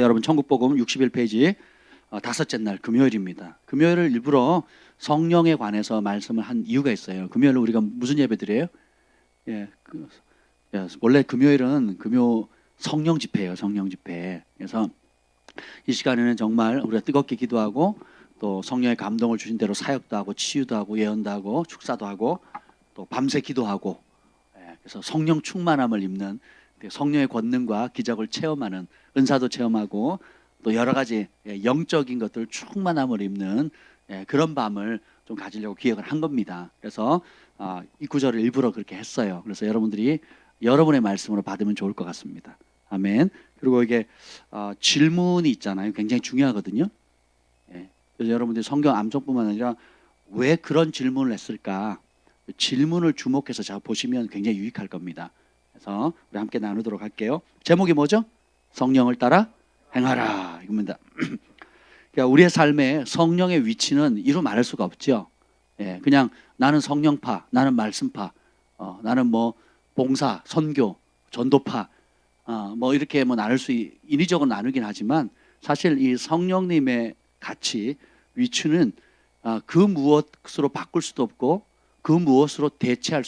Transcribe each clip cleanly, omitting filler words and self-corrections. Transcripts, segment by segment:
여러분 천국복음 61페이지 다섯째 날 금요일입니다. 금요일을 일부러 성령에 관해서 말씀을 한 이유가 있어요. 금요일 우리가 무슨 예배 드려요? 원래 금요일은 금요 성령 집회예요. 성령 집회. 그래서 이 시간에는 정말 우리가 뜨겁게 기도하고 또 성령의 감동을 주신 대로 사역도 하고 치유도 하고 예언도 하고 축사도 하고 또 밤새 기도하고, 그래서 성령 충만함을 입는 성령의 권능과 기적을 체험하는, 은사도 체험하고 또 여러 가지 영적인 것들 충만함을 입는 그런 밤을 좀 가지려고 기획을 한 겁니다. 그래서 이 구절을 일부러 그렇게 했어요. 그래서 여러분들이 여러분의 말씀으로 받으면 좋을 것 같습니다. 아멘. 그리고 이게 질문이 있잖아요. 굉장히 중요하거든요. 그래서 여러분들이 성경 암송뿐만 아니라 왜 그런 질문을 했을까, 질문을 주목해서 잘 보시면 굉장히 유익할 겁니다. 그래서 우리 함께 나누도록 할게요. 제목이 뭐죠? 성령을 따라 행하라, 이겁니다. 그러니까 우리의 삶에 성령의 위치는 이루 말할 수가 없죠. 그냥 나는 성령파, 나는 말씀파, 나는 뭐 봉사, 선교, 전도파, 뭐 이렇게 뭐 나눌 수, 인위적으로 나누긴 하지만 사실 이 성령님의 가치, 위치는 그 무엇으로 바꿀 수도 없고 그 무엇으로 대체할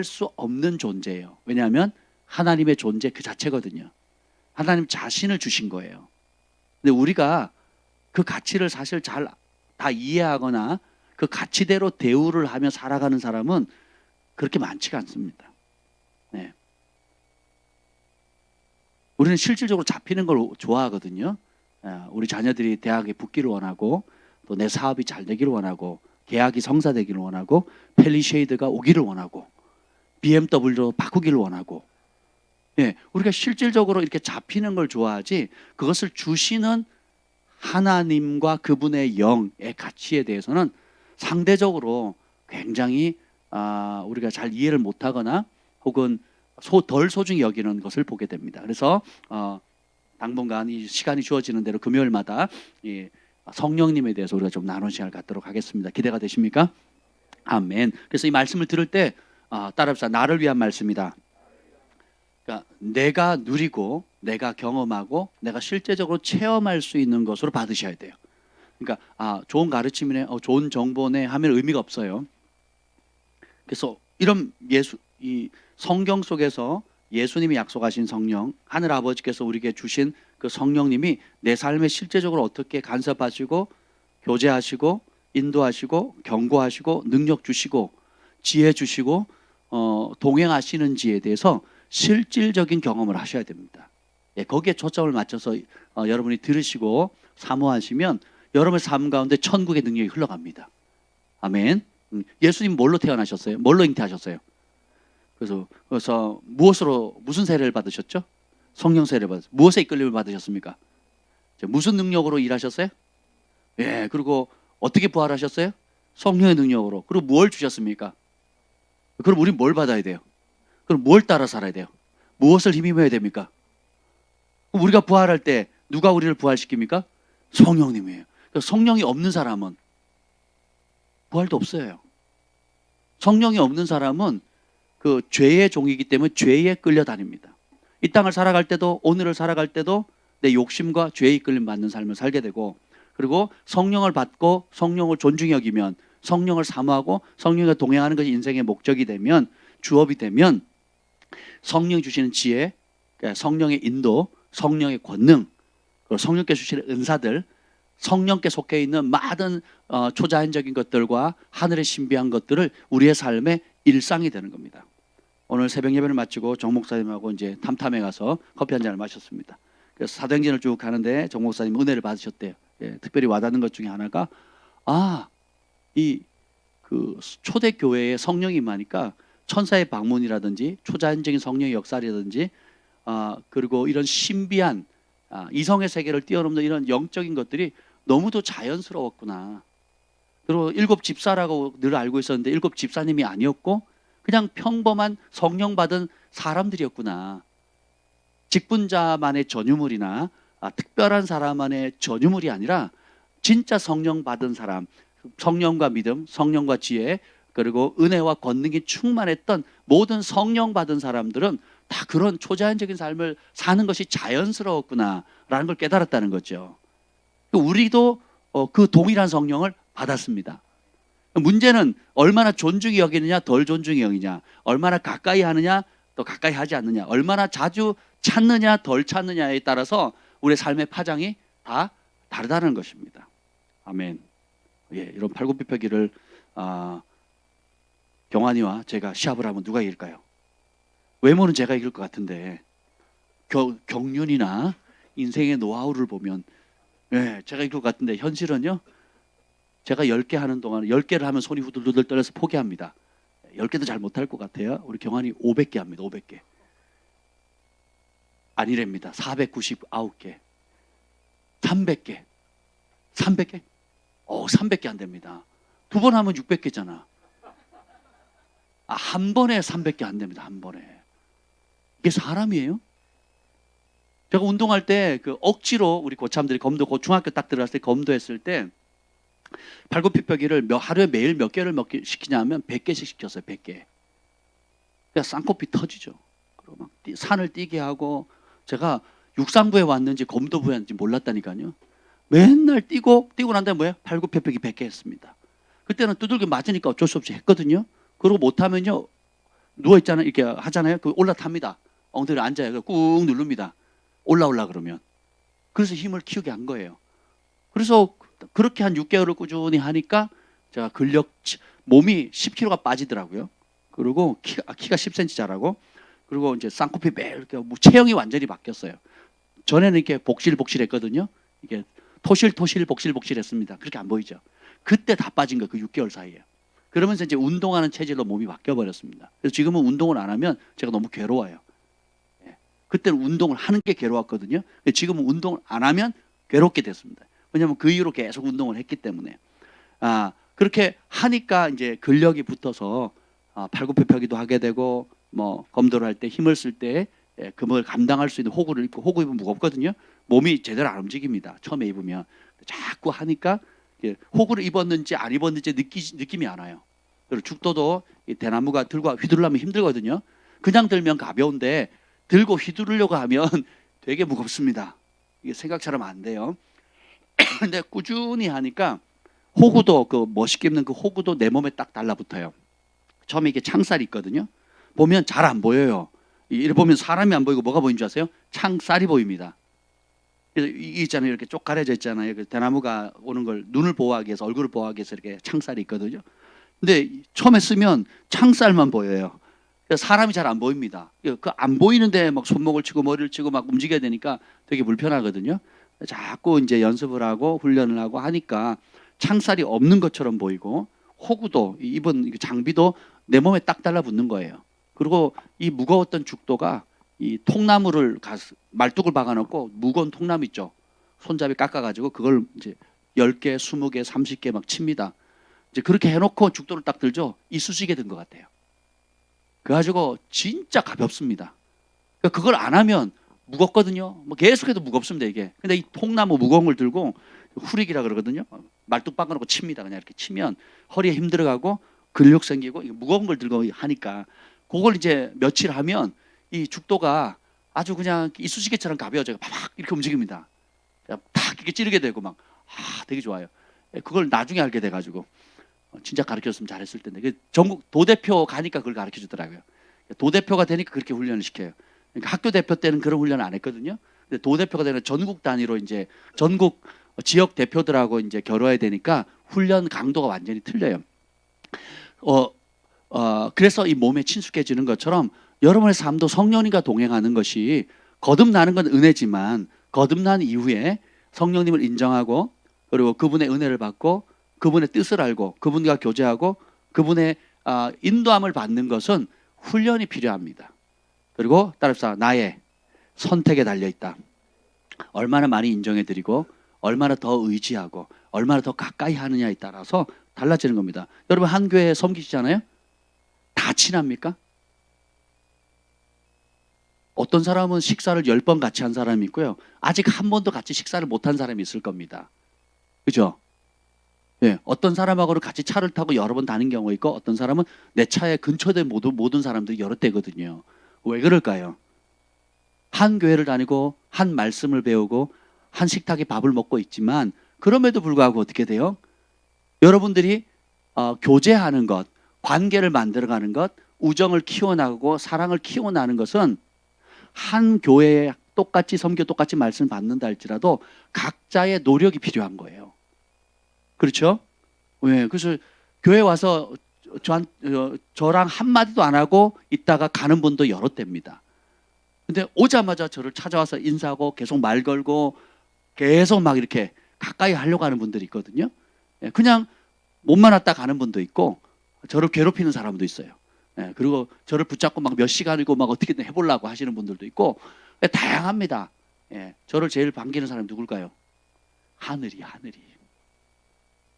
수 없는 존재예요. 왜냐하면 하나님의 존재 그 자체거든요. 하나님 자신을 주신 거예요. 근데 우리가 그 가치를 사실 잘 다 이해하거나 그 가치대로 대우를 하며 살아가는 사람은 그렇게 많지가 않습니다. 우리는 실질적으로 잡히는 걸 좋아하거든요. 우리 자녀들이 대학에 붙기를 원하고 또 내 사업이 잘 되기를 원하고 계약이 성사되기를 원하고 펠리쉐이드가 오기를 원하고 BMW로 바꾸기를 원하고, 우리가 실질적으로 이렇게 잡히는 걸 좋아하지 그것을 주시는 하나님과 그분의 영의 가치에 대해서는 상대적으로 굉장히 우리가 잘 이해를 못하거나 혹은 덜 소중히 여기는 것을 보게 됩니다. 그래서 당분간 이 시간이 주어지는 대로 금요일마다 이 성령님에 대해서 우리가 좀 나누는 시간을 갖도록 하겠습니다. 기대가 되십니까? 아멘. 그래서 이 말씀을 들을 때 따라합시다. 나를 위한 말씀이다. 그러니까 내가 누리고 내가 경험하고 내가 실제적으로 체험할 수 있는 것으로 받으셔야 돼요. 그러니까 좋은 가르침이네, 좋은 정보네 하면 의미가 없어요. 그래서 이런 이 성경 속에서 예수님이 약속하신 성령, 하늘 아버지께서 우리에게 주신 그 성령님이 내 삶에 실제적으로 어떻게 간섭하시고 교제하시고 인도하시고 경고하시고 능력 주시고 지혜 주시고 동행하시는지에 대해서 실질적인 경험을 하셔야 됩니다. 거기에 초점을 맞춰서 여러분이 들으시고 사모하시면 여러분의 삶 가운데 천국의 능력이 흘러갑니다. 아멘. 예수님 뭘로 태어나셨어요? 뭘로 잉태하셨어요? 그래서 무슨 세례를 받으셨죠? 성령 세례를 받으셨어요. 무엇에 이끌림을 받으셨습니까? 무슨 능력으로 일하셨어요? 그리고 어떻게 부활하셨어요? 성령의 능력으로. 그리고 뭘 주셨습니까? 그럼 우리 뭘 받아야 돼요? 그럼 뭘 따라 살아야 돼요? 무엇을 힘입어야 됩니까? 우리가 부활할 때 누가 우리를 부활시킵니까? 성령님이에요. 성령이 없는 사람은 부활도 없어요. 성령이 없는 사람은 그 죄의 종이기 때문에 죄에 끌려다닙니다. 이 땅을 살아갈 때도, 오늘을 살아갈 때도 내 욕심과 죄에 이끌림 받는 삶을 살게 되고, 그리고 성령을 받고 성령을 존중히 여기면, 성령을 사모하고 성령과 동행하는 것이 인생의 목적이 되면, 주업이 되면 성령이 주시는 지혜, 성령의 인도, 성령의 권능, 그리고 성령께 주시는 은사들, 성령께 속해 있는 많은 초자연적인 것들과 하늘의 신비한 것들을 우리의 삶의 일상이 되는 겁니다. 오늘 새벽 예배를 마치고 정 목사님하고 이제 탐탐에 가서 커피 한 잔을 마셨습니다. 그래서 사도행전을 쭉 가는데 정 목사님 은혜를 받으셨대요. 특별히 와닿는 것 중에 하나가 그 초대 교회에 성령이 임하니까 천사의 방문이라든지 초자연적인 성령의 역사라든지 그리고 이런 신비한 이성의 세계를 뛰어넘는 이런 영적인 것들이 너무도 자연스러웠구나. 그리고 7 집사라고 늘 알고 있었는데 7 집사님이 아니었고 그냥 평범한 성령 받은 사람들이었구나. 직분자만의 전유물이나 특별한 사람만의 전유물이 아니라 진짜 성령 받은 사람, 성령과 믿음, 성령과 지혜, 그리고 은혜와 권능이 충만했던 모든 성령 받은 사람들은 다 그런 초자연적인 삶을 사는 것이 자연스러웠구나라는 걸 깨달았다는 거죠. 우리도 그 동일한 성령을 받았습니다. 문제는 얼마나 존중이 여기느냐 덜 존중이 여기냐, 얼마나 가까이 하느냐 또 가까이 하지 않느냐, 얼마나 자주 찾느냐 덜 찾느냐에 따라서 우리의 삶의 파장이 다 다르다는 것입니다. 아멘. 예, 이런 팔굽혀펴기를 경환이와 제가 시합을 하면 누가 이길까요? 외모는 제가 이길 것 같은데 경륜이나 인생의 노하우를 보면 예, 제가 이길 것 같은데 현실은요, 제가 10개 하는 동안 10개를 하면 손이 후들후들 떨려서 포기합니다. 10개도 잘 못할 것 같아요. 우리 경환이 500개 합니다. 500개. 아니랍니다. 499개. 300개. 300개? 300개 안 됩니다. 두 번 하면 600개잖아. 한 번에 300개 안 됩니다. 한 번에. 이게 사람이에요? 제가 운동할 때 그 억지로 우리 고참들이 검도, 중학교 딱 들어갔을 때 검도했을 때 팔굽혀펴기를 하루에 매일 몇 개를 시키냐면 100개씩 시켰어요. 100개. 그러니까 쌍코피 터지죠. 그리고 막 산을 뛰게 하고, 제가 육상부에 왔는지 검도부에 왔는지 몰랐다니까요. 맨날 뛰고 난 다음에 뭐예요? 팔굽혀펴기 100개 했습니다. 그때는 두들겨 맞으니까 어쩔 수 없이 했거든요. 그러고 못하면요, 누워있잖아요. 이렇게 하잖아요. 그 올라탑니다. 엉덩이를 앉아요. 꾹 누릅니다. 올라오려 그러면. 그래서 힘을 키우게 한 거예요. 그래서 그렇게 한 6개월을 꾸준히 하니까 제가 몸이 10kg가 빠지더라고요. 그리고 키가 10cm 자라고, 그리고 이제 쌍코피 매일 이렇게 체형이 완전히 바뀌었어요. 전에는 이렇게 복실복실했거든요. 이게 복실복실했습니다. 그렇게 안 보이죠. 그때 다 빠진 거예요. 그 6개월 사이에. 그러면서 이제 운동하는 체질로 몸이 바뀌어 버렸습니다. 그래서 지금은 운동을 안 하면 제가 너무 괴로워요. 그때는 운동을 하는 게 괴로웠거든요. 지금은 운동을 안 하면 괴롭게 됐습니다. 왜냐하면 그 이후로 계속 운동을 했기 때문에. 그렇게 하니까 이제 근력이 붙어서 팔굽혀펴기도 하게 되고, 뭐 검도를 할 때 힘을 쓸 때 그걸 감당할 수 있는 호구를 입고, 호구 입으면 무겁거든요. 몸이 제대로 안 움직입니다. 처음에 입으면. 자꾸 하니까 호구를 입었는지 안 입었는지 느낌이 안 와요. 그리고 죽도도 대나무가 들고 휘두르려면 힘들거든요. 그냥 들면 가벼운데 들고 휘두르려고 하면 되게 무겁습니다. 이게 생각처럼 안 돼요. 근데 꾸준히 하니까 호구도, 그 멋있게 입는 그 호구도 내 몸에 딱 달라붙어요. 처음에 이게 창살이 있거든요. 보면 잘 안 보여요. 이렇게 보면 사람이 안 보이고 뭐가 보이는 줄 아세요? 창살이 보입니다. 이 있잖아요. 이렇게 쪽 가려져 있잖아요. 그 대나무가 오는 걸 눈을 보호하기 위해서, 얼굴을 보호하기 위해서 이렇게 창살이 있거든요. 근데 처음에 쓰면 창살만 보여요. 사람이 잘 안 보입니다. 그 안 보이는데 막 손목을 치고 머리를 치고 막 움직여야 되니까 되게 불편하거든요. 자꾸 이제 연습을 하고 훈련을 하고 하니까 창살이 없는 것처럼 보이고, 호구도 입은 장비도 내 몸에 딱 달라붙는 거예요. 그리고 이 무거웠던 죽도가 이 통나무를 말뚝을 박아놓고 무거운 통나무 있죠. 손잡이 깎아가지고 그걸 이제 10개, 20개, 30개 막 칩니다. 이제 그렇게 해놓고 죽도를 딱 들죠. 이쑤시개 든 것 같아요. 그래가지고 진짜 가볍습니다. 그러니까 그걸 안 하면 무겁거든요. 뭐 계속해도 무겁습니다 이게. 근데 이 통나무 무거운 걸 들고, 후릭이라 그러거든요. 말뚝 박아놓고 칩니다. 그냥 이렇게 치면 허리에 힘 들어가고 근력 생기고, 무거운 걸 들고 하니까 그걸 이제 며칠 하면 이 죽도가 아주 그냥 이쑤시개처럼 가벼워져요. 팍 이렇게 움직입니다. 탁 이렇게 찌르게 되고 막 되게 좋아요. 그걸 나중에 알게 돼가지고 진짜 가르쳤으면 잘했을 텐데, 전국 도대표 가니까 그걸 가르쳐 주더라고요. 도대표가 되니까 그렇게 훈련을 시켜요. 그러니까 학교 대표 때는 그런 훈련을 안 했거든요. 근데 도대표가 되는 전국 단위로 이제 전국 지역 대표들하고 이제 겨뤄야 되니까 훈련 강도가 완전히 틀려요. 그래서 이 몸에 친숙해지는 것처럼 여러분의 삶도 성령님과 동행하는 것이, 거듭나는 건 은혜지만 거듭난 이후에 성령님을 인정하고, 그리고 그분의 은혜를 받고, 그분의 뜻을 알고, 그분과 교제하고, 그분의 인도함을 받는 것은 훈련이 필요합니다. 그리고 따라서 나의 선택에 달려있다. 얼마나 많이 인정해드리고, 얼마나 더 의지하고, 얼마나 더 가까이 하느냐에 따라서 달라지는 겁니다. 여러분 한 교회 섬기시잖아요. 다 친합니까? 어떤 사람은 식사를 10번 같이 한 사람이 있고요. 아직 한 번도 같이 식사를 못한 사람이 있을 겁니다. 그죠? 예, 어떤 사람하고는 같이 차를 타고 여러 번 다닌 경우가 있고, 어떤 사람은 내 차에 근처에 모든 사람들이 여러 대거든요. 왜 그럴까요? 한 교회를 다니고 한 말씀을 배우고 한 식탁에 밥을 먹고 있지만 그럼에도 불구하고 어떻게 돼요? 여러분들이 교제하는 것, 관계를 만들어가는 것, 우정을 키워나가고 사랑을 키워나가는 것은 한 교회에 똑같이 섬겨 똑같이 말씀을 받는다 할지라도 각자의 노력이 필요한 거예요. 그렇죠? 네, 그래서 교회 와서 저랑 한마디도 안 하고 있다가 가는 분도 여러 대입니다. 근데 오자마자 저를 찾아와서 인사하고 계속 말 걸고 계속 막 이렇게 가까이 하려고 하는 분들이 있거든요. 그냥 몸만 왔다 가는 분도 있고 저를 괴롭히는 사람도 있어요. 그리고 저를 붙잡고 막 몇 시간이고 막 어떻게든 해보려고 하시는 분들도 있고 다양합니다. 저를 제일 반기는 사람이 누굴까요? 하늘이.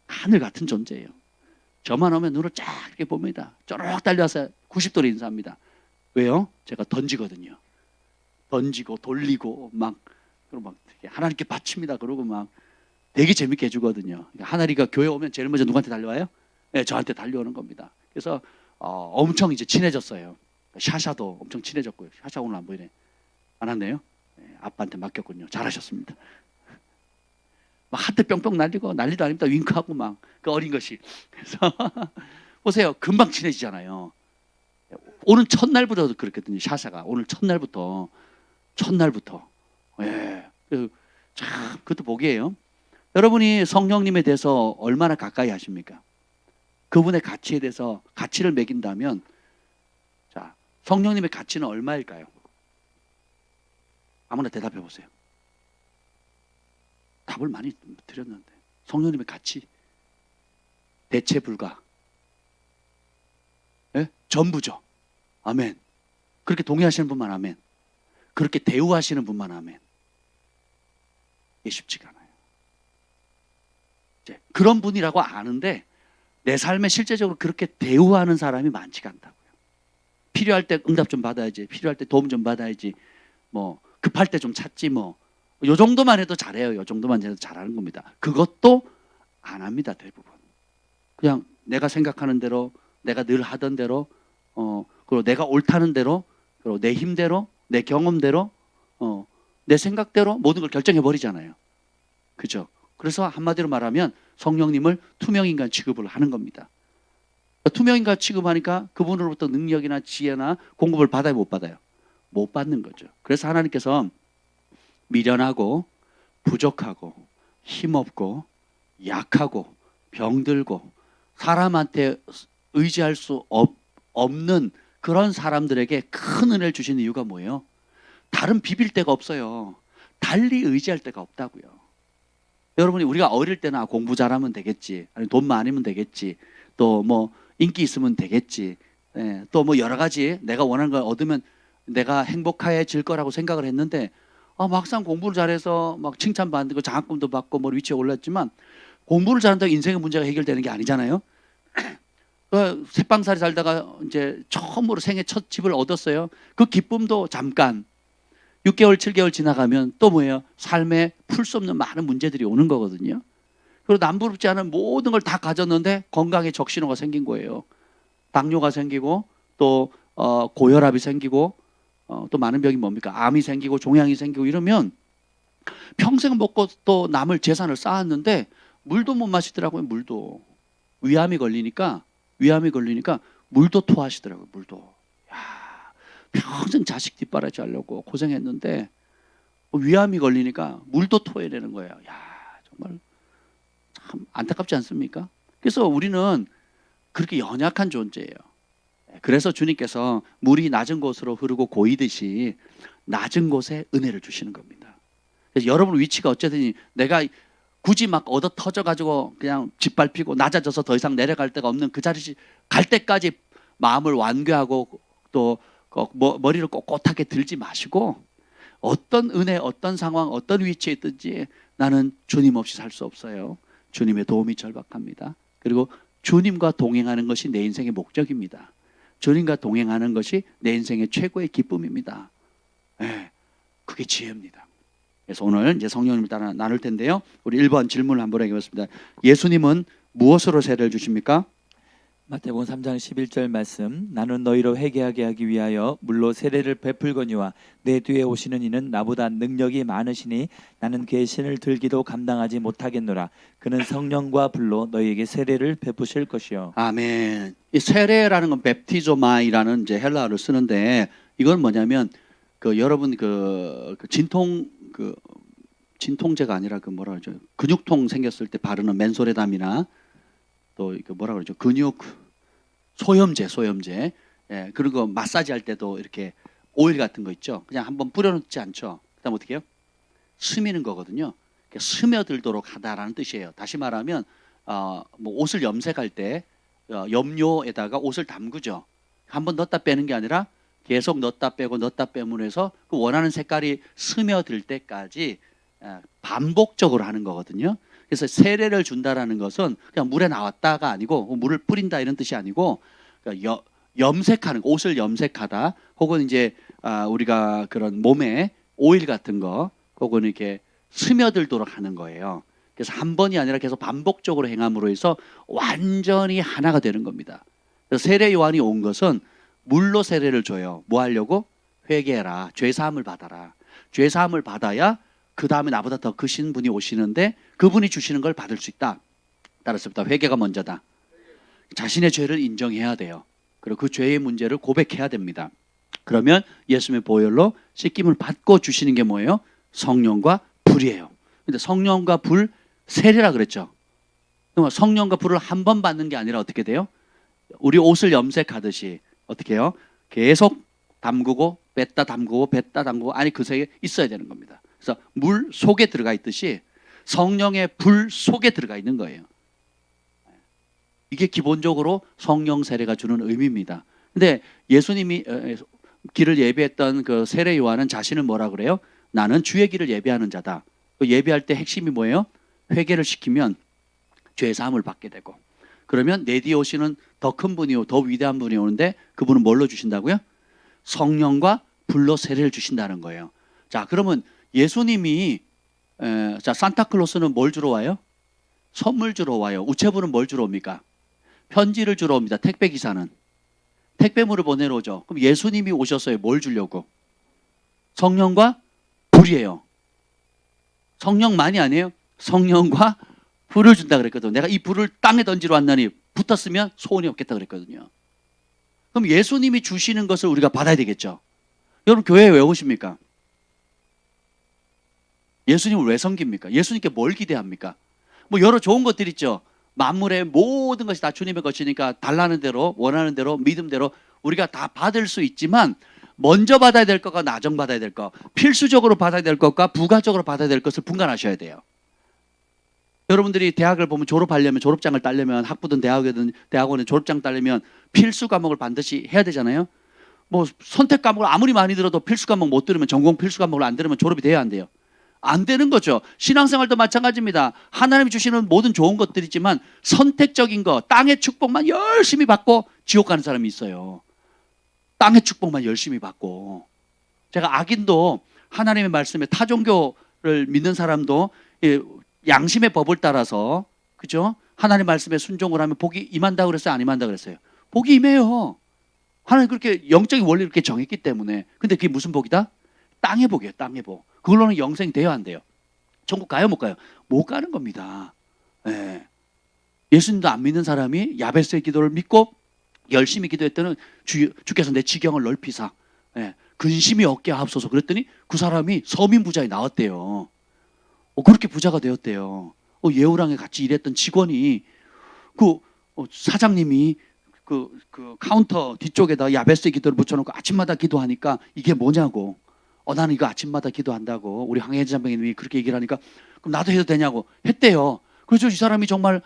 하늘 같은 존재예요. 저만 오면 눈을 쫙 이렇게 봅니다. 쪼르륵 달려와서 90도로 인사합니다. 왜요? 제가 던지거든요. 던지고 돌리고 막 그리고 막 하나님께 바칩니다. 그러고 막 되게 재밌게 해주거든요. 하나리가 교회 오면 제일 먼저 누구한테 달려와요? 네, 저한테 달려오는 겁니다. 그래서 엄청 이제 친해졌어요. 샤샤도 엄청 친해졌고요. 샤샤 오늘 안 보이네. 안 왔네요. 네, 아빠한테 맡겼군요. 잘하셨습니다. 막 하트 뿅뿅 날리고 난리도 아닙니다. 윙크하고 막 그 어린 것이. 그래서 보세요. 금방 친해지잖아요. 오는 첫날부터 그렇거든요. 샤샤가 오늘 첫날부터. 예. 참 그것도 복이에요. 여러분이 성령님에 대해서 얼마나 가까이 하십니까? 그분의 가치에 대해서 가치를 매긴다면 자, 성령님의 가치는 얼마일까요? 아무나 대답해 보세요. 답을 많이 드렸는데 성령님의 가치 대체 불가. 예? 전부죠. 아멘. 그렇게 동의하시는 분만 아멘. 그렇게 대우하시는 분만 아멘. 이게 쉽지가 않아요. 이제 그런 분이라고 아는데 내 삶에 실제적으로 그렇게 대우하는 사람이 많지가 않다고요. 필요할 때 응답 좀 받아야지. 필요할 때 도움 좀 받아야지. 뭐 급할 때 좀 찾지 뭐. 요 정도만 해도 잘해요. 요 정도만 해도 잘하는 겁니다. 그것도 안 합니다. 대부분. 그냥 내가 생각하는 대로 내가 늘 하던 대로 그리고 내가 옳다는 대로 그리고 내 힘대로 내 경험대로 내 생각대로 모든 걸 결정해 버리잖아요. 그죠? 그래서 한마디로 말하면 성령님을 투명인간 취급을 하는 겁니다. 투명인간 취급하니까 그분으로부터 능력이나 지혜나 공급을 받아요, 못 받아요? 못 받는 거죠. 그래서 하나님께서 미련하고 부족하고 힘없고 약하고 병들고 사람한테 의지할 수 없는 그런 사람들에게 큰 은혜를 주시는 이유가 뭐예요? 다른 비빌 데가 없어요. 달리 의지할 데가 없다고요. 여러분이 우리가 어릴 때나 공부 잘하면 되겠지, 아니 돈 많으면 되겠지, 또 뭐 인기 있으면 되겠지, 또 뭐 여러 가지 내가 원하는 걸 얻으면 내가 행복해질 거라고 생각을 했는데 막상 공부를 잘해서 막 칭찬받고 장학금도 받고 뭐 위치에 올랐지만 공부를 잘한다고 인생의 문제가 해결되는 게 아니잖아요. 새빵살이 살다가 이제 처음으로 생애 첫 집을 얻었어요. 그 기쁨도 잠깐 6개월 7개월 지나가면 또 뭐예요? 삶에 풀 수 없는 많은 문제들이 오는 거거든요. 그리고 남부럽지 않은 모든 걸 다 가졌는데 건강에 적신호가 생긴 거예요. 당뇨가 생기고 또 고혈압이 생기고 또 많은 병이 뭡니까? 암이 생기고 종양이 생기고 이러면 평생 먹고 또 남을 재산을 쌓았는데 물도 못 마시더라고요. 물도 위암이 걸리니까 물도 토하시더라고요. 물도. 야, 평생 자식 뒷바라지 하려고 고생했는데 위암이 걸리니까 물도 토해내는 거예요. 야, 정말 참 안타깝지 않습니까? 그래서 우리는 그렇게 연약한 존재예요. 그래서 주님께서 물이 낮은 곳으로 흐르고 고이듯이 낮은 곳에 은혜를 주시는 겁니다. 그래서 여러분 위치가 어쨌든 내가 굳이 막 얻어 터져가지고 그냥 짓밟히고 낮아져서 더 이상 내려갈 데가 없는 그 자리에 갈 때까지 마음을 완고하고 또 머리를 꼿꼿하게 들지 마시고 어떤 은혜, 어떤 상황, 어떤 위치에 있든지 나는 주님 없이 살 수 없어요. 주님의 도움이 절박합니다. 그리고 주님과 동행하는 것이 내 인생의 목적입니다. 주님과 동행하는 것이 내 인생의 최고의 기쁨입니다. 네, 그게 지혜입니다. 그래서 오늘 이제 성령님을 따라 나눌 텐데요. 우리 1번 질문을 한번 해보겠습니다. 예수님은 무엇으로 세례를 주십니까? 마태복음 3장 11절 말씀. 나는 너희로 회개하게 하기 위하여 물로 세례를 베풀거니와 내 뒤에 오시는 이는 나보다 능력이 많으시니 나는 그의 신을 들기도 감당하지 못하겠노라. 그는 성령과 불로 너희에게 세례를 베푸실 것이요. 아멘. 이 세례라는 건 뵙티조마이라는 이제 헬라어를 쓰는데 이건 뭐냐면 그 여러분 진통제가 아니라 그 뭐라 그러죠? 근육통 생겼을 때 바르는 맨소레담이나 또 그 뭐라 그러죠? 근육 소염제. 예, 그리고 마사지 할 때도 이렇게 오일 같은 거 있죠. 그냥 한번 뿌려놓지 않죠. 그다음 어떻게 해요? 스미는 거거든요. 스며들도록 하다라는 뜻이에요. 다시 말하면 뭐 옷을 염색할 때 염료에다가 옷을 담그죠. 한번 넣었다 빼는 게 아니라 계속 넣었다 빼고 넣었다 빼면 해서 그 원하는 색깔이 스며들 때까지 반복적으로 하는 거거든요. 그래서 세례를 준다라는 것은 그냥 물에 나왔다가 아니고 물을 뿌린다 이런 뜻이 아니고 그러니까 염색하는 옷을 염색하다 혹은 이제 우리가 그런 몸에 오일 같은 거 혹은 이렇게 스며들도록 하는 거예요. 그래서 한 번이 아니라 계속 반복적으로 행함으로 해서 완전히 하나가 되는 겁니다. 그래서 세례 요한이 온 것은 물로 세례를 줘요. 뭐 하려고? 회개해라. 죄 사함을 받아라. 죄 사함을 받아야 그 다음에 나보다 더 크신 분이 오시는데 그분이 주시는 걸 받을 수 있다. 따라서부터 회개가 먼저다. 자신의 죄를 인정해야 돼요. 그리고 그 죄의 문제를 고백해야 됩니다. 그러면 예수님의 보혈로 씻김을 받고 주시는 게 뭐예요? 성령과 불이에요. 근데 성령과 불 세례라 그랬죠. 그러면 성령과 불을 한 번 받는 게 아니라 어떻게 돼요? 우리 옷을 염색하듯이 어떻게 해요? 계속 담그고 뺐다 담그고 뺐다 담그고 아니 그 사이에 있어야 되는 겁니다. 그래서 물 속에 들어가 있듯이 성령의 불 속에 들어가 있는 거예요. 이게 기본적으로 성령 세례가 주는 의미입니다. 근데 예수님이 길을 예비했던 그 세례 요한은 자신을 뭐라 그래요? 나는 주의 길을 예비하는 자다. 그 예비할 때 핵심이 뭐예요? 회개를 시키면 죄 사함을 받게 되고 그러면 내 뒤에 오시는 더 큰 분이 더 위대한 분이 오는데 그분은 뭘로 주신다고요? 성령과 불로 세례를 주신다는 거예요. 자, 그러면 예수님이 산타클로스는 뭘 주러 와요? 선물 주러 와요. 우체부는 뭘 주러 옵니까? 편지를 주러 옵니다. 택배기사는 택배물을 보내러 오죠. 그럼 예수님이 오셨어요. 뭘 주려고? 성령과 불이에요. 성령만이 아니에요. 성령과 불을 준다 그랬거든요. 내가 이 불을 땅에 던지러 왔나니 붙었으면 소원이 없겠다 그랬거든요. 그럼 예수님이 주시는 것을 우리가 받아야 되겠죠. 여러분 교회에 왜 오십니까? 예수님을 왜 섬깁니까? 예수님께 뭘 기대합니까? 뭐 여러 좋은 것들 있죠. 만물의 모든 것이 다 주님의 것이니까 달라는 대로 원하는 대로 믿음대로 우리가 다 받을 수 있지만 먼저 받아야 될 것과 나중 받아야 될 것, 필수적으로 받아야 될 것과 부가적으로 받아야 될 것을 분간하셔야 돼요. 여러분들이 대학을 보면 졸업하려면 졸업장을 따려면 학부든 대학원에 졸업장 따려면 필수 과목을 반드시 해야 되잖아요. 뭐 선택 과목을 아무리 많이 들어도 필수 과목 못 들으면 전공 필수 과목을 안 들으면 졸업이 돼야 안 돼요. 안 되는 거죠. 신앙생활도 마찬가지입니다. 하나님이 주시는 모든 좋은 것들이지만 선택적인 거, 땅의 축복만 열심히 받고 지옥 가는 사람이 있어요. 땅의 축복만 열심히 받고. 제가 악인도 하나님의 말씀에 타종교를 믿는 사람도 양심의 법을 따라서 그죠? 하나님 말씀에 순종을 하면 복이 임한다고 그랬어요? 안 임한다고 그랬어요? 복이 임해요. 하나님 그렇게 영적인 원리를 그렇게 정했기 때문에. 근데 그게 무슨 복이다? 땅의 복이에요. 땅의 복. 그걸로는 영생 돼요, 안 돼요? 천국 가요, 못 가요? 못 가는 겁니다. 예. 예수님도 안 믿는 사람이 야베스의 기도를 믿고 열심히 기도했더니 주께서 내 지경을 넓히사 근심이 없게 하옵소서 그랬더니 그 사람이 서민 부자에 나왔대요. 그렇게 부자가 되었대요. 예우랑에 같이 일했던 직원이 사장님이 그 카운터 뒤쪽에다 야베스의 기도를 붙여놓고 아침마다 기도하니까 이게 뭐냐고. 나는 이거 아침마다 기도한다고 우리 황혜진 장병님이 그렇게 얘기를 하니까 그럼 나도 해도 되냐고 했대요. 그래서 이 사람이 정말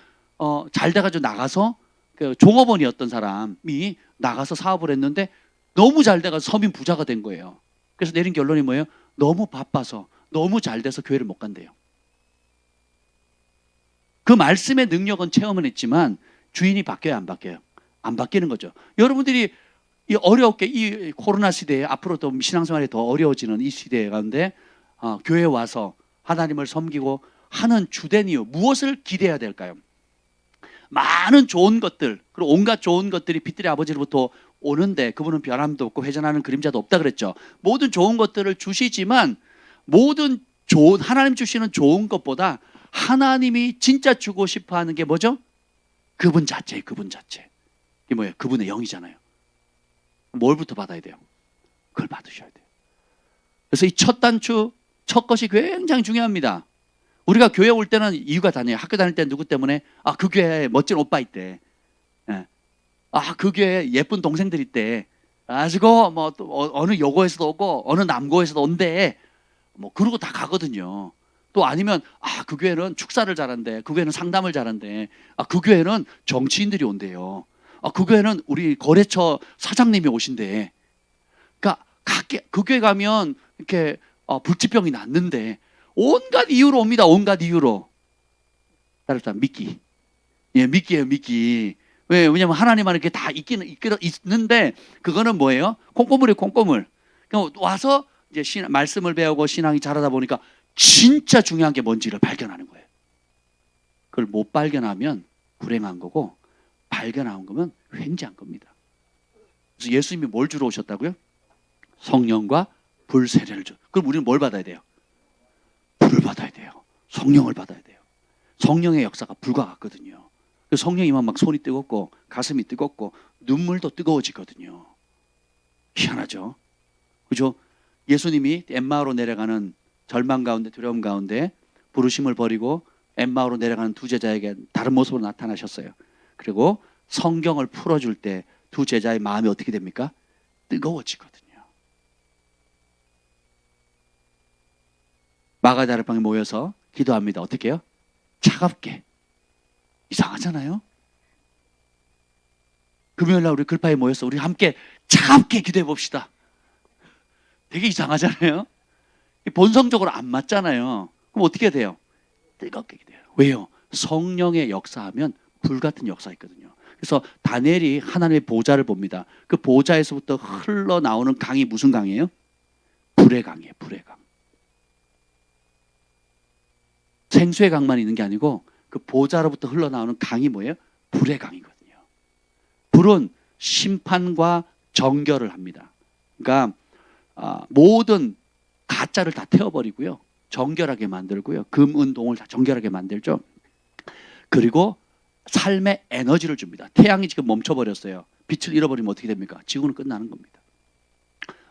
잘 돼가지고 나가서 그 종업원이었던 사람이 나가서 사업을 했는데 너무 잘 돼가지고 서민 부자가 된 거예요. 그래서 내린 결론이 뭐예요? 너무 바빠서 너무 잘 돼서 교회를 못 간대요. 그 말씀의 능력은 체험은 했지만 주인이 바뀌어야 안 바뀌어요? 안 바뀌는 거죠. 여러분들이 이 어렵게 이 코로나 시대에 앞으로 또 신앙생활이 더 어려워지는 이 시대 가운데 교회에 와서 하나님을 섬기고 하는 주된 이유 무엇을 기대해야 될까요? 많은 좋은 것들, 그리고 온갖 좋은 것들이 빛들의 아버지로부터 오는데 그분은 변함도 없고 회전하는 그림자도 없다 그랬죠. 모든 좋은 것들을 주시지만 모든 좋은 하나님 주시는 좋은 것보다 하나님이 진짜 주고 싶어 하는 게 뭐죠? 그분 자체예요. 그분 자체. 이게 뭐예요? 그분의 영이잖아요. 뭘부터 받아야 돼요? 그걸 받으셔야 돼요. 그래서 이 첫 단추, 첫 것이 굉장히 중요합니다. 우리가 교회 올 때는 이유가 다녀요. 학교 다닐 때 누구 때문에? 아, 그 교회에 멋진 오빠 있대. 예. 아, 그 교회에 예쁜 동생들 있대. 가지고 뭐 또 어느 여고에서도 오고 어느 남고에서도 온대. 뭐 그러고 다 가거든요. 또 아니면 아, 그 교회는 축사를 잘한대. 그 교회는 상담을 잘한대. 아, 그 교회는 정치인들이 온대요. 아, 그 교회는 우리 거래처 사장님이 오신대. 그러니까 그 교회 가면 이렇게 불치병이 낫는데 온갖 이유로 옵니다. 온갖 이유로. 따라서 믿기. 예, 믿기예요, 믿기. 왜냐면 하나님 안에 이렇게 다 있는데 그거는 뭐예요? 콩고물이에요, 콩고물. 그러니까 와서 이제 말씀을 배우고 신앙이 자라다 보니까 진짜 중요한 게 뭔지를 발견하는 거예요. 그걸 못 발견하면 불행한 거고 발견한 거면 횡재한 겁니다. 그래서 예수님이 뭘 주러 오셨다고요? 성령과 불 세례를 줘. 그럼 우리는 뭘 받아야 돼요? 불을 받아야 돼요. 성령을 받아야 돼요. 성령의 역사가 불과 같거든요. 성령이면 막 손이 뜨겁고 가슴이 뜨겁고 눈물도 뜨거워지거든요. 희한하죠? 그죠? 예수님이 엠마오로 내려가는 절망 가운데 두려움 가운데 부르심을 버리고 엠마오로 내려가는 두 제자에게 다른 모습으로 나타나셨어요. 그리고 성경을 풀어줄 때 두 제자의 마음이 어떻게 됩니까? 뜨거워지거든요. 마가다락방에 모여서 기도합니다. 어떻게 해요? 차갑게. 이상하잖아요. 금요일날 우리 글파에 모여서 우리 함께 차갑게 기도해 봅시다. 되게 이상하잖아요. 본성적으로 안 맞잖아요. 그럼 어떻게 돼요? 뜨겁게 기도해요. 왜요? 성령의 역사하면 불같은 역사 있거든요. 그래서 다니엘이 하나님의 보좌를 봅니다. 그 보좌에서부터 흘러나오는 강이 무슨 강이에요? 불의 강이에요. 불의 강. 생수의 강만 있는 게 아니고 그 보좌로부터 흘러나오는 강이 뭐예요? 불의 강이거든요. 불은 심판과 정결을 합니다. 그러니까 모든 가짜를 다 태워버리고요. 정결하게 만들고요. 금, 은, 동을 다 정결하게 만들죠. 그리고 삶의 에너지를 줍니다. 태양이 지금 멈춰버렸어요. 빛을 잃어버리면 어떻게 됩니까? 지구는 끝나는 겁니다.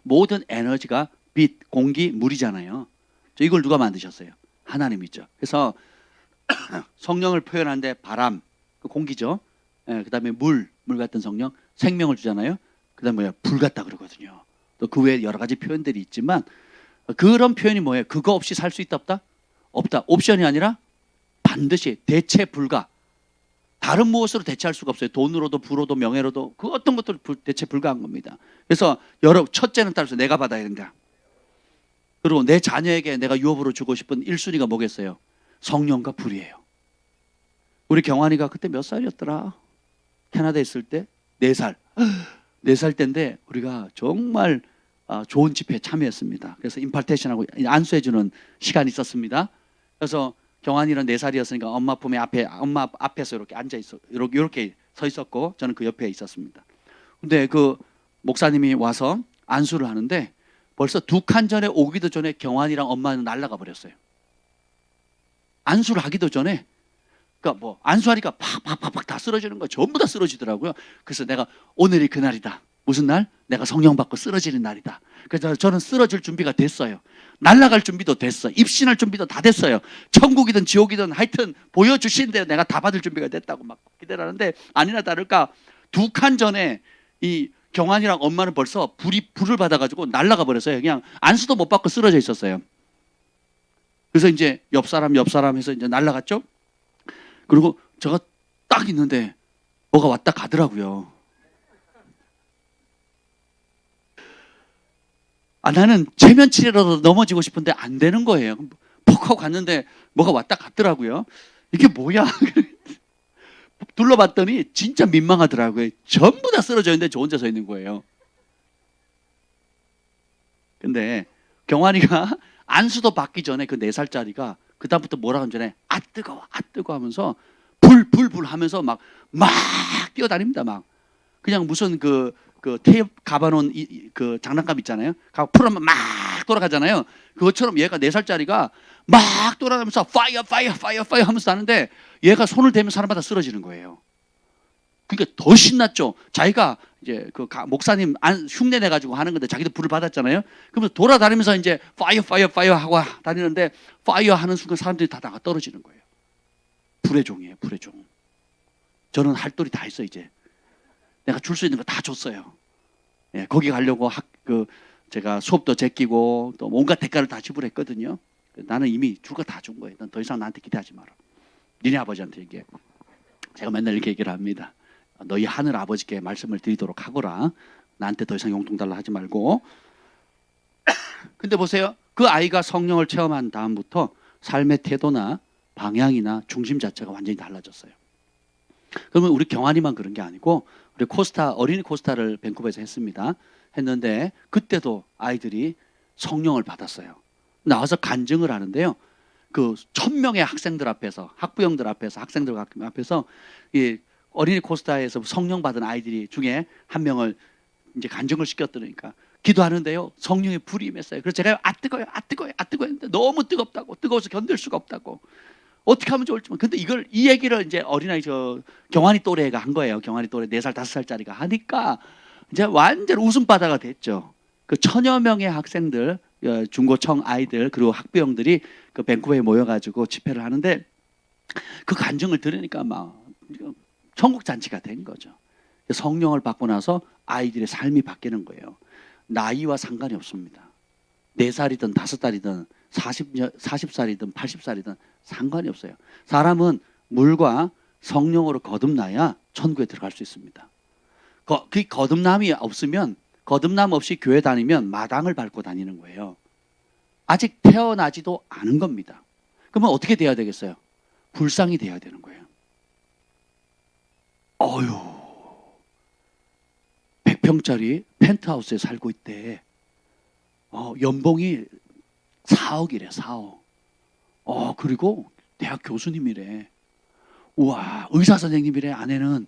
모든 에너지가 빛, 공기, 물이잖아요. 이걸 누가 만드셨어요? 하나님이죠. 그래서 성령을 표현하는데 바람, 그 공기죠. 그 다음에 물 같은 성령, 생명을 주잖아요. 그 다음에 뭐야? 불 같다 그러거든요. 또 그 외에 여러 가지 표현들이 있지만 그런 표현이 뭐예요? 그거 없이 살 수 있다 없다? 없다. 옵션이 아니라 반드시 대체 불가. 다른 무엇으로 대체할 수가 없어요. 돈으로도 부로도 명예로도 그 어떤 것도 대체 불가한 겁니다. 그래서 첫째는 따라서 내가 받아야 된다. 그리고 내 자녀에게 내가 유업으로 주고 싶은 1순위가 뭐겠어요? 성령과 불이에요. 우리 경환이가 그때 몇 살이었더라? 캐나다에 있을 때 4살. 4살 때인데 우리가 정말 좋은 집회에 참여했습니다. 그래서 임팔테이션하고 안수해주는 시간이 있었습니다. 그래서 경환이는 4살이었으니까 엄마 앞에서 이렇게 앉아 있어 이렇게 서 있었고 저는 그 옆에 있었습니다. 근데 그 목사님이 와서 안수를 하는데 벌써 2칸 전에 오기도 전에 경환이랑 엄마는 날아가 버렸어요. 안수를 하기도 전에 그러니까 뭐 안수하니까 팍팍팍팍 다 쓰러지는 거예요. 전부 다 쓰러지더라고요. 그래서 내가 오늘이 그날이다. 무슨 날? 내가 성령 받고 쓰러지는 날이다. 그래서 저는 쓰러질 준비가 됐어요. 날아갈 준비도 됐어. 입신할 준비도 다 됐어요. 천국이든 지옥이든 하여튼 보여주신 대로 내가 다 받을 준비가 됐다고 막 기대를 하는데 아니나 다를까 2칸 전에 이 경환이랑 엄마는 벌써 불을 받아가지고 날아가 버렸어요. 그냥 안수도 못 받고 쓰러져 있었어요. 그래서 이제 옆 사람 해서 이제 날아갔죠. 그리고 제가 딱 있는데 뭐가 왔다 가더라고요. 나는 최면치레라도 넘어지고 싶은데 안 되는 거예요. 퍽 하고 갔는데 뭐가 왔다 갔더라고요. 이게 뭐야? 둘러봤더니 진짜 민망하더라고요. 전부 다 쓰러져 있는데 저 혼자 서 있는 거예요. 근데 경환이가 안수도 받기 전에 그 4살짜리가 그 다음부터 뭐라 하는 전에 뜨거워 하면서 불 하면서 막 뛰어다닙니다. 막 그냥 무슨 그 테이프 가봐놓은 그 장난감 있잖아요. 풀어면 막 돌아가잖아요. 그것처럼 얘가 4살짜리가 막 돌아가면서 파이어 하면서 하는데 얘가 손을 대면 사람마다 쓰러지는 거예요. 그러니까 더 신났죠. 자기가 이제 그 목사님 흉내 내 가지고 하는 건데 자기도 불을 받았잖아요. 그러면서 돌아다니면서 이제 파이어 하고 다니는데 파이어 하는 순간 사람들이 다 나가 떨어지는 거예요. 불의 종이에요, 불의 종. 저는 할 도리 다 했어 이제. 내가 줄 수 있는 거 다 줬어요. 예, 거기 가려고 제가 수업도 제끼고 또 온갖 대가를 다 지불했거든요. 나는 이미 줄 거 다 준 거예요. 넌 더 이상 나한테 기대하지 마라. 니네 아버지한테 얘기해. 제가 맨날 이렇게 얘기를 합니다. 너희 하늘 아버지께 말씀을 드리도록 하거라. 나한테 더 이상 용돈 달라 하지 말고. 근데 보세요. 그 아이가 성령을 체험한 다음부터 삶의 태도나 방향이나 중심 자체가 완전히 달라졌어요. 그러면 우리 경환이만 그런 게 아니고 우리 어린이 코스타를 밴쿠버에서 했는데 그때도 아이들이 성령을 받았어요. 나와서 간증을 하는데요. 그 1000명의 학생들 앞에서, 학부형들 앞에서, 학생들 앞에서 이 어린이 코스타에서 성령 받은 아이들이 중에 한 명을 이제 간증을 시켰더니까 기도하는데요. 성령의 불이 임했어요. 그래서 제가 뜨거워요 했는데 너무 뜨거워서 견딜 수가 없다고. 어떻게 하면 좋을지. 근데 이 얘기를 이제 어린아이 경환이 또래가 한 거예요. 경환이 또래 4살, 5살짜리가 하니까 이제 완전 웃음바다가 됐죠. 그 1000여 명의 학생들, 중고청 아이들 그리고 학부형들이 그 밴쿠버에 모여가지고 집회를 하는데 그 간증을 들으니까 막 천국 잔치가 된 거죠. 성령을 받고 나서 아이들의 삶이 바뀌는 거예요. 나이와 상관이 없습니다. 4살이든 5살이든 40살이든 80살이든 상관이 없어요. 사람은 물과 성령으로 거듭나야 천국에 들어갈 수 있습니다. 그 거듭남이 없으면, 거듭남 없이 교회 다니면 마당을 밟고 다니는 거예요. 아직 태어나지도 않은 겁니다. 그러면 어떻게 돼야 되겠어요? 불쌍히 돼야 되는 거예요. 100평짜리 펜트하우스에 살고 있대. 연봉이 4억이래, 4억. 그리고 대학 교수님이래. 우와, 의사 선생님이래. 아내는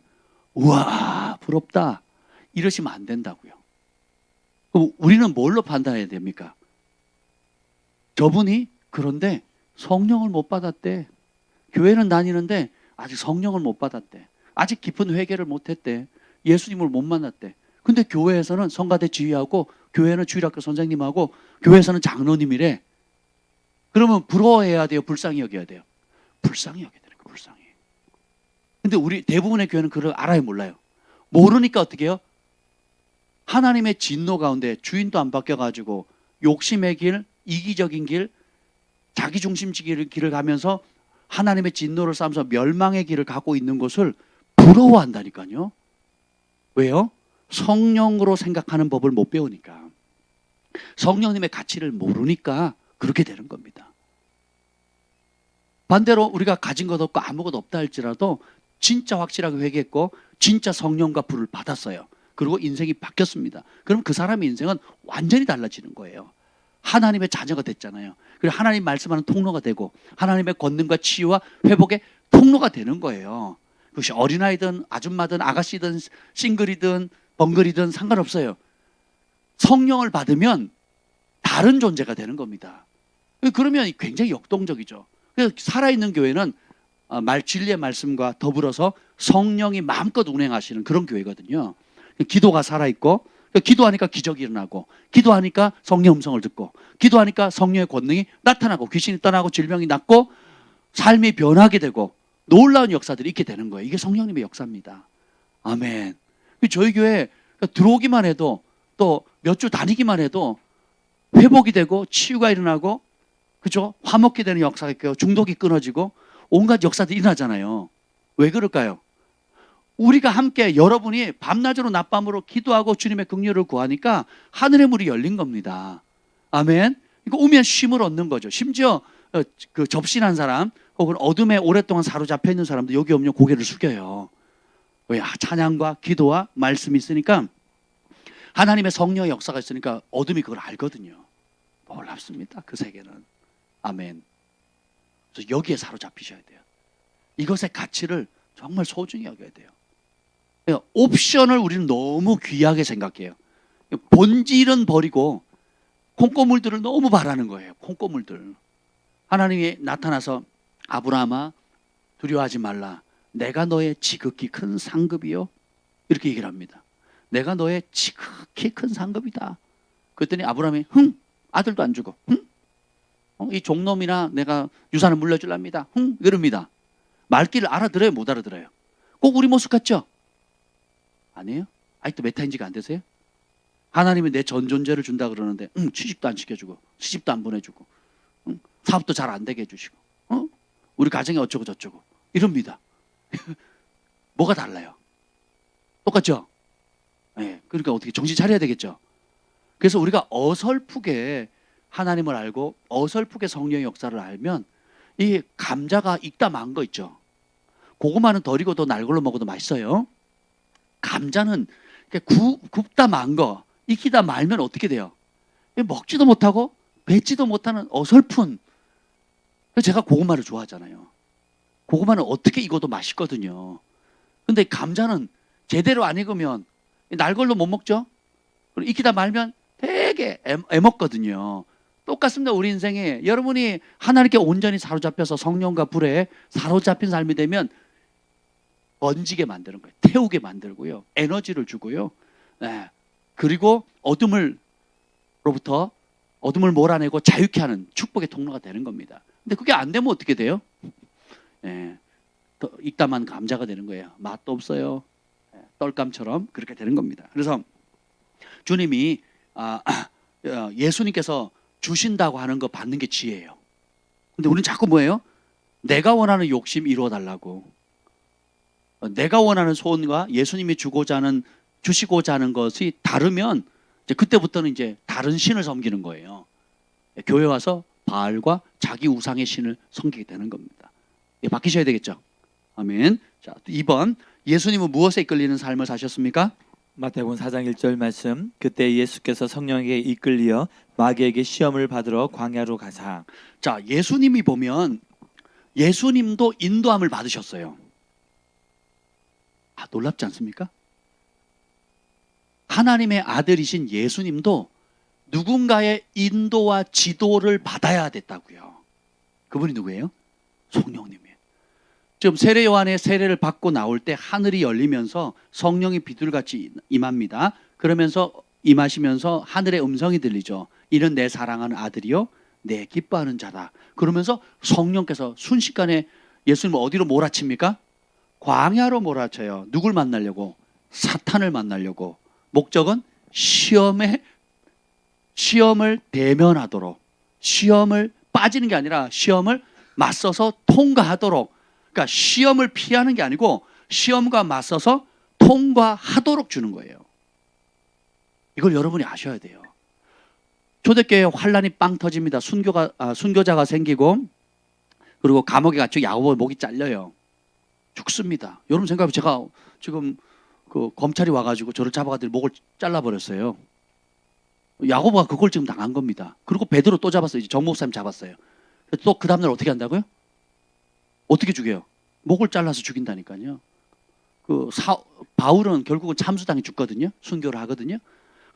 우와, 부럽다. 이러시면 안 된다고요. 그럼 우리는 뭘로 판단해야 됩니까? 저분이 그런데 성령을 못 받았대. 교회는 다니는데 아직 성령을 못 받았대. 아직 깊은 회개를 못 했대. 예수님을 못 만났대. 근데 교회에서는 성가대 지휘하고 교회는 주일학교 선생님하고 교회에서는 장로님이래. 그러면 부러워해야 돼요? 불쌍히 여겨야 돼요? 불쌍히 여겨야 되는 거예요. 불쌍히. 근데 우리 대부분의 교회는 그걸 알아요? 몰라요? 모르니까 어떻게 해요? 하나님의 진노 가운데 주인도 안 바뀌어가지고 욕심의 길, 이기적인 길, 자기중심적인 길을 가면서 하나님의 진노를 쌓으면서 멸망의 길을 가고 있는 것을 부러워한다니까요. 왜요? 성령으로 생각하는 법을 못 배우니까. 성령님의 가치를 모르니까 그렇게 되는 겁니다. 반대로 우리가 가진 것 없고 아무것도 없다 할지라도 진짜 확실하게 회개했고 진짜 성령과 불을 받았어요. 그리고 인생이 바뀌었습니다. 그럼 그 사람의 인생은 완전히 달라지는 거예요. 하나님의 자녀가 됐잖아요. 그리고 하나님 말씀하는 통로가 되고 하나님의 권능과 치유와 회복의 통로가 되는 거예요. 그것이 어린아이든 아줌마든 아가씨든 싱글이든 벙글이든 상관없어요. 성령을 받으면 다른 존재가 되는 겁니다. 그러면 굉장히 역동적이죠. 그래서 살아있는 교회는 진리의 말씀과 더불어서 성령이 마음껏 운행하시는 그런 교회거든요. 기도가 살아있고 기도하니까 기적이 일어나고 기도하니까 성령 음성을 듣고 기도하니까 성령의 권능이 나타나고 귀신이 떠나고 질병이 낫고 삶이 변하게 되고 놀라운 역사들이 있게 되는 거예요. 이게 성령님의 역사입니다. 아멘. 저희 교회 들어오기만 해도 또 몇 주 다니기만 해도 회복이 되고 치유가 일어나고 그죠? 화목게 되는 역사가 있고요. 중독이 끊어지고 온갖 역사들이 일어나잖아요. 왜 그럴까요? 우리가 함께 여러분이 밤낮으로 낮밤으로 기도하고 주님의 긍휼을 구하니까 하늘의 문이 열린 겁니다. 아멘. 이거 오면 쉼을 얻는 거죠. 심지어 그 접신한 사람 혹은 어둠에 오랫동안 사로잡혀 있는 사람도 여기 오면 고개를 숙여요. 왜? 찬양과 기도와 말씀이 있으니까 하나님의 성령의 역사가 있으니까 어둠이 그걸 알거든요. 놀랍습니다. 그 세계는. 아멘. 그래서 여기에 사로잡히셔야 돼요. 이것의 가치를 정말 소중히 여겨야 돼요. 그러니까 옵션을 우리는 너무 귀하게 생각해요. 본질은 버리고 콩고물들을 너무 바라는 거예요. 콩고물들. 하나님이 나타나서 아브라함아 두려워하지 말라. 내가 너의 지극히 큰 상급이요. 이렇게 얘기를 합니다. 내가 너의 지극히 큰 상급이다. 그랬더니 아브라함이 아들도 안 주고 이 종놈이나 내가 유산을 물려줄랍니다. 이럽니다. 말귀를 알아들어요? 못 알아들어요? 꼭 우리 모습 같죠? 아니에요? 아직도 메타인지가 안 되세요? 하나님이 내 전존재를 준다 그러는데 취직도 안 시켜주고 시집도 안 보내주고 사업도 잘 안 되게 해주시고 우리 가정이 어쩌고 저쩌고 이럽니다. 뭐가 달라요? 똑같죠? 네, 그러니까 어떻게 정신 차려야 되겠죠? 그래서 우리가 어설프게 하나님을 알고 어설프게 성령의 역사를 알면 이 감자가 익다 만 거 있죠? 고구마는 덜 익어도 날걸로 먹어도 맛있어요. 감자는 굽다 만 거, 익히다 말면 어떻게 돼요? 먹지도 못하고 뱉지도 못하는 어설픈. 그래서 제가 고구마를 좋아하잖아요. 고구마는 어떻게 익어도 맛있거든요. 근데 감자는 제대로 안 익으면 날걸로 못 먹죠? 그리고 익히다 말면 되게 애먹거든요. 똑같습니다. 우리 인생에 여러분이 하나님께 온전히 사로잡혀서 성령과 불에 사로잡힌 삶이 되면 번지게 만드는 거예요. 태우게 만들고요. 에너지를 주고요. 네. 그리고 어둠을 몰아내고 자유케 하는 축복의 통로가 되는 겁니다. 근데 그게 안 되면 어떻게 돼요? 네. 익다만 감자가 되는 거예요. 맛도 없어요. 떨감처럼 그렇게 되는 겁니다. 그래서 주님이 예수님께서 주신다고 하는 거 받는 게 지혜예요. 근데 우리는 자꾸 뭐예요? 내가 원하는 욕심 이루어달라고. 내가 원하는 소원과 예수님이 주시고자 하는 것이 다르면 이제 그때부터는 이제 다른 신을 섬기는 거예요. 교회 와서 바알과 자기 우상의 신을 섬기게 되는 겁니다. 바뀌셔야 되겠죠. 아멘. 자, 2번. 예수님은 무엇에 이끌리는 삶을 사셨습니까? 마태복음 4장 1절 말씀. 그때 예수께서 성령에게 이끌리어 마귀에게 시험을 받으러 광야로 가사. 자, 예수님이 보면 예수님도 인도함을 받으셨어요. 놀랍지 않습니까? 하나님의 아들이신 예수님도 누군가의 인도와 지도를 받아야 됐다고요. 그분이 누구예요? 성령님이에요. 지금 세례 요한의 세례를 받고 나올 때 하늘이 열리면서 성령이 비둘같이 임합니다. 그러면서 임하시면서 하늘의 음성이 들리죠. 이는 내 사랑하는 아들이요 내 기뻐하는 자다. 그러면서 성령께서 순식간에 예수님을 어디로 몰아칩니까? 광야로 몰아쳐요. 누굴 만나려고? 사탄을 만나려고. 목적은 시험을 대면하도록, 시험을 빠지는 게 아니라 시험을 맞서서 통과하도록. 그러니까 시험을 피하는 게 아니고 시험과 맞서서 통과하도록 주는 거예요. 이걸 여러분이 아셔야 돼요. 초대교회에 환란이 빵 터집니다. 순교자가 생기고 그리고 감옥에 갇혀 야고보 목이 잘려요. 죽습니다. 여러분 생각해보면 제가 지금 그 검찰이 와가지고 저를 잡아가지고 목을 잘라버렸어요. 야고보가 그걸 지금 당한 겁니다. 그리고 베드로 또 잡았어요. 이제 정 목사님 잡았어요. 또 그 다음날 어떻게 한다고요? 어떻게 죽여요? 목을 잘라서 죽인다니까요. 바울은 결국은 참수당해 죽거든요. 순교를 하거든요.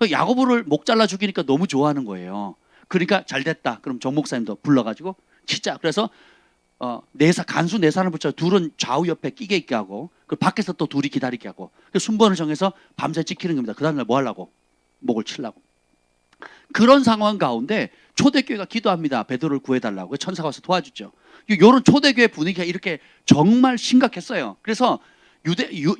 야고보를 목 잘라 죽이니까 너무 좋아하는 거예요. 그러니까 잘 됐다. 그럼 정 목사님도 불러가지고 치자. 그래서 간수 네산을 붙여 둘은 좌우 옆에 끼게 있게 하고 그 밖에서 또 둘이 기다리게 하고 순번을 정해서 밤새 지키는 겁니다. 그 다음날 뭐 하려고? 목을 치려고. 그런 상황 가운데 초대교회가 기도합니다. 베드로를 구해달라고. 천사가 와서 도와주죠. 이런 초대교회 분위기가 이렇게 정말 심각했어요. 그래서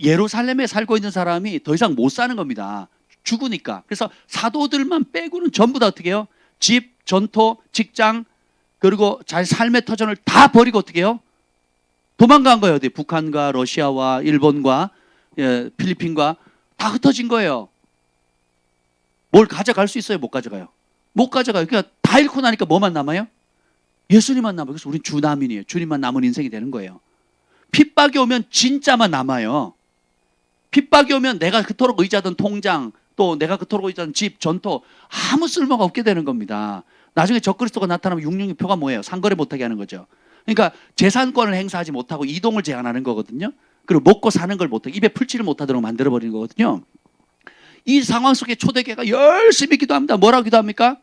예루살렘에 살고 있는 사람이 더 이상 못 사는 겁니다. 죽으니까. 그래서 사도들만 빼고는 전부 다 어떻게 해요? 집, 전토, 직장, 그리고 자기 삶의 터전을 다 버리고 어떻게 해요? 도망간 거예요. 어디? 북한과 러시아와 일본과 필리핀과 다 흩어진 거예요. 뭘 가져갈 수 있어요? 못 가져가요? 못 가져가요. 그러니까 다 잃고 나니까 뭐만 남아요? 예수님만 남아요. 그래서 우린 주남인이에요. 주님만 남은 인생이 되는 거예요. 핍박이 오면 진짜만 남아요. 핍박이 오면 내가 그토록 의지하던 통장, 또 내가 그토록 의지하던 집, 전토 아무 쓸모가 없게 되는 겁니다. 나중에 적그리스도가 나타나면 666표가 뭐예요? 상거래 못하게 하는 거죠. 그러니까 재산권을 행사하지 못하고 이동을 제한하는 거거든요. 그리고 먹고 사는 걸 못하고 입에 풀칠을 못하도록 만들어버리는 거거든요. 이 상황 속에 초대교회가 열심히 기도합니다. 뭐라고 기도합니까?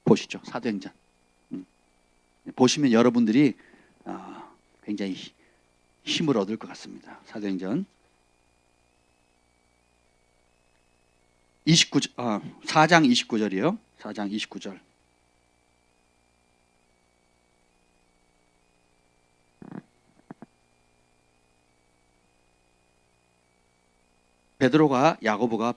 보시죠. 사도행전. 보시면 여러분들이 굉장히 힘을 얻을 것 같습니다. 사도행전 4장 29절이요. 4장 29절. 베드로가 야고보가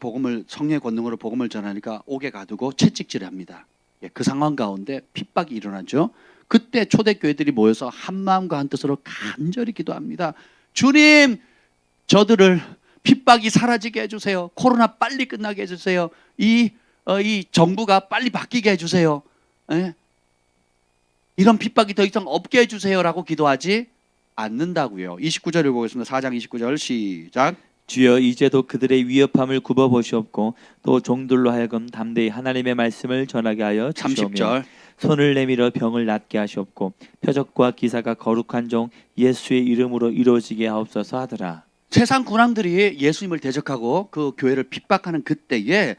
성령의 권능으로 복음을 전하니까 옥에 가두고 채찍질을 합니다. 그 상황 가운데 핍박이 일어나죠. 그때 초대교회들이 모여서 한 마음과 한 뜻으로 간절히 기도합니다. 주님, 저들을 핍박이 사라지게 해주세요. 코로나 빨리 끝나게 해주세요. 이 정부가 빨리 바뀌게 해주세요. 이런 핍박이 더 이상 없게 해주세요라고 기도하지 않는다고요. 29절을 보겠습니다. 4장 29절 시작. 주여 이제도 그들의 위협함을 굽어보시옵고 또 종들로 하여금 담대히 하나님의 말씀을 전하게 하여 주시오며 30절. 손을 내밀어 병을 낫게 하시옵고 표적과 기사가 거룩한 종 예수의 이름으로 이루어지게 하옵소서 하더라. 세상 군왕들이 예수님을 대적하고 그 교회를 핍박하는 그때에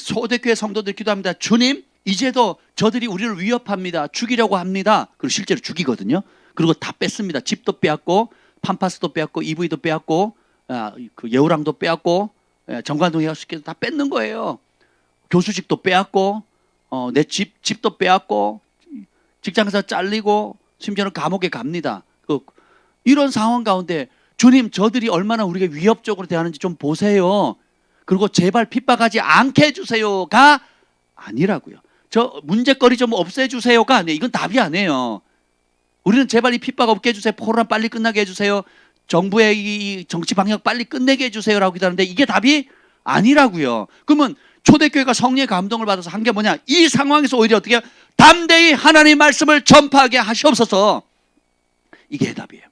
초대교회 성도들이 기도합니다. 주님, 이제도 저들이 우리를 위협합니다. 죽이려고 합니다. 그리고 실제로 죽이거든요. 그리고 다 뺐습니다. 집도 빼앗고 팜파스도 빼앗고 EV도 빼앗고 그 예우랑도 빼앗고 정관동 해가시켜도 다 뺏는 거예요. 교수직도 빼앗고 내 집도 빼앗고 직장에서 잘리고 심지어는 감옥에 갑니다. 이런 상황 가운데 주님, 저들이 얼마나 우리에게 위협적으로 대하는지 좀 보세요. 그리고 제발 핍박하지 않게 해주세요가 아니라고요. 저 문제거리 좀 없애주세요가 아니에요. 이건 답이 아니에요. 우리는 제발 이 핍박 없게 해주세요. 코로나 빨리 끝나게 해주세요. 정부의 이 정치 방역 빨리 끝내게 해주세요라고 기도하는데 이게 답이 아니라고요. 그러면 초대교회가 성령의 감동을 받아서 한 게 뭐냐? 이 상황에서 오히려 어떻게 담대히 하나님의 말씀을 전파하게 하시옵소서. 이게 답이에요.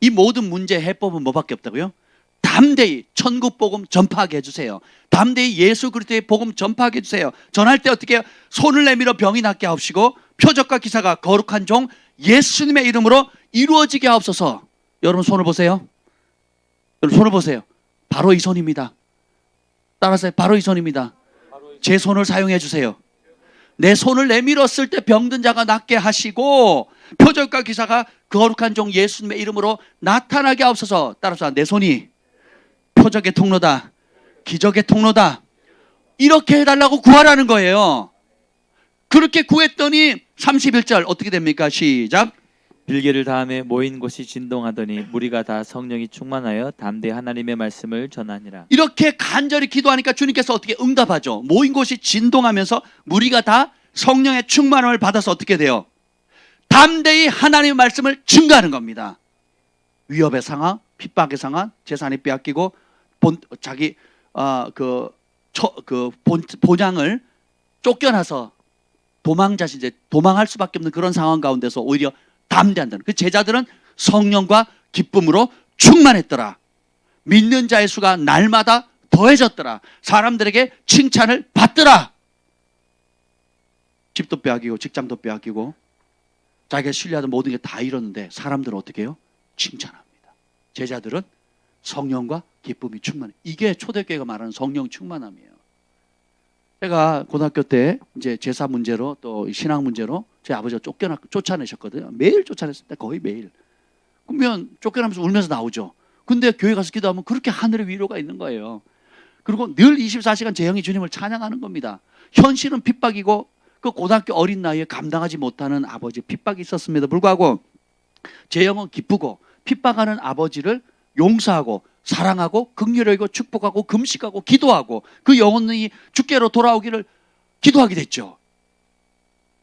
이 모든 문제의 해법은 뭐밖에 없다고요? 담대히 천국 복음 전파하게 해주세요. 담대히 예수 그리스도의 복음 전파하게 해주세요. 전할 때 어떻게 해요? 손을 내밀어 병이 낫게 하옵시고 표적과 기사가 거룩한 종 예수님의 이름으로 이루어지게 하옵소서. 여러분 손을 보세요. 여러분 손을 보세요. 바로 이 손입니다. 따라서 바로 이 손입니다. 제 손을 사용해 주세요. 내 손을 내밀었을 때 병든 자가 낫게 하시고 표적과 기사가 거룩한 종 예수님의 이름으로 나타나게 하옵소서. 따라서 내 손이 표적의 통로다. 기적의 통로다. 이렇게 해달라고 구하라는 거예요. 그렇게 구했더니 31절 어떻게 됩니까? 시작. 빌개를 다음에 모인 곳이 진동하더니 무리가 다 성령이 충만하여 담대히 하나님의 말씀을 전하니라. 이렇게 간절히 기도하니까 주님께서 어떻게 응답하죠? 모인 곳이 진동하면서 무리가 다 성령의 충만함을 받아서 어떻게 돼요? 담대히 하나님의 말씀을 증거하는 겁니다. 위협의 상황, 핍박의 상황, 재산이 빼앗기고 자기 본향을 쫓겨나서 도망할 수밖에 없는 그런 상황 가운데서 오히려 담대한다는. 그 제자들은 성령과 기쁨으로 충만했더라. 믿는 자의 수가 날마다 더해졌더라. 사람들에게 칭찬을 받더라. 집도 빼앗기고 직장도 빼앗기고 자기가 신뢰하던 모든 게 다 잃었는데 사람들은 어떻게 해요? 칭찬합니다. 제자들은 성령과 기쁨이 충만해. 이게 초대교회가 말하는 성령 충만함이에요. 제가 고등학교 때 이제 제사 문제로 또 신앙 문제로 제 아버지가 쫓아내셨거든요. 매일 쫓아냈습니다. 거의 매일. 그러면 쫓겨나면서 울면서 나오죠. 근데 교회 가서 기도하면 그렇게 하늘의 위로가 있는 거예요. 그리고 늘 24시간 제 형이 주님을 찬양하는 겁니다. 현실은 핍박이고 그 고등학교 어린 나이에 감당하지 못하는 아버지 핍박이 있었음에도 불구하고 제 형은 기쁘고 핍박하는 아버지를 용서하고 사랑하고 긍휼하고 축복하고 금식하고 기도하고 그 영혼이 주께로 돌아오기를 기도하게 됐죠.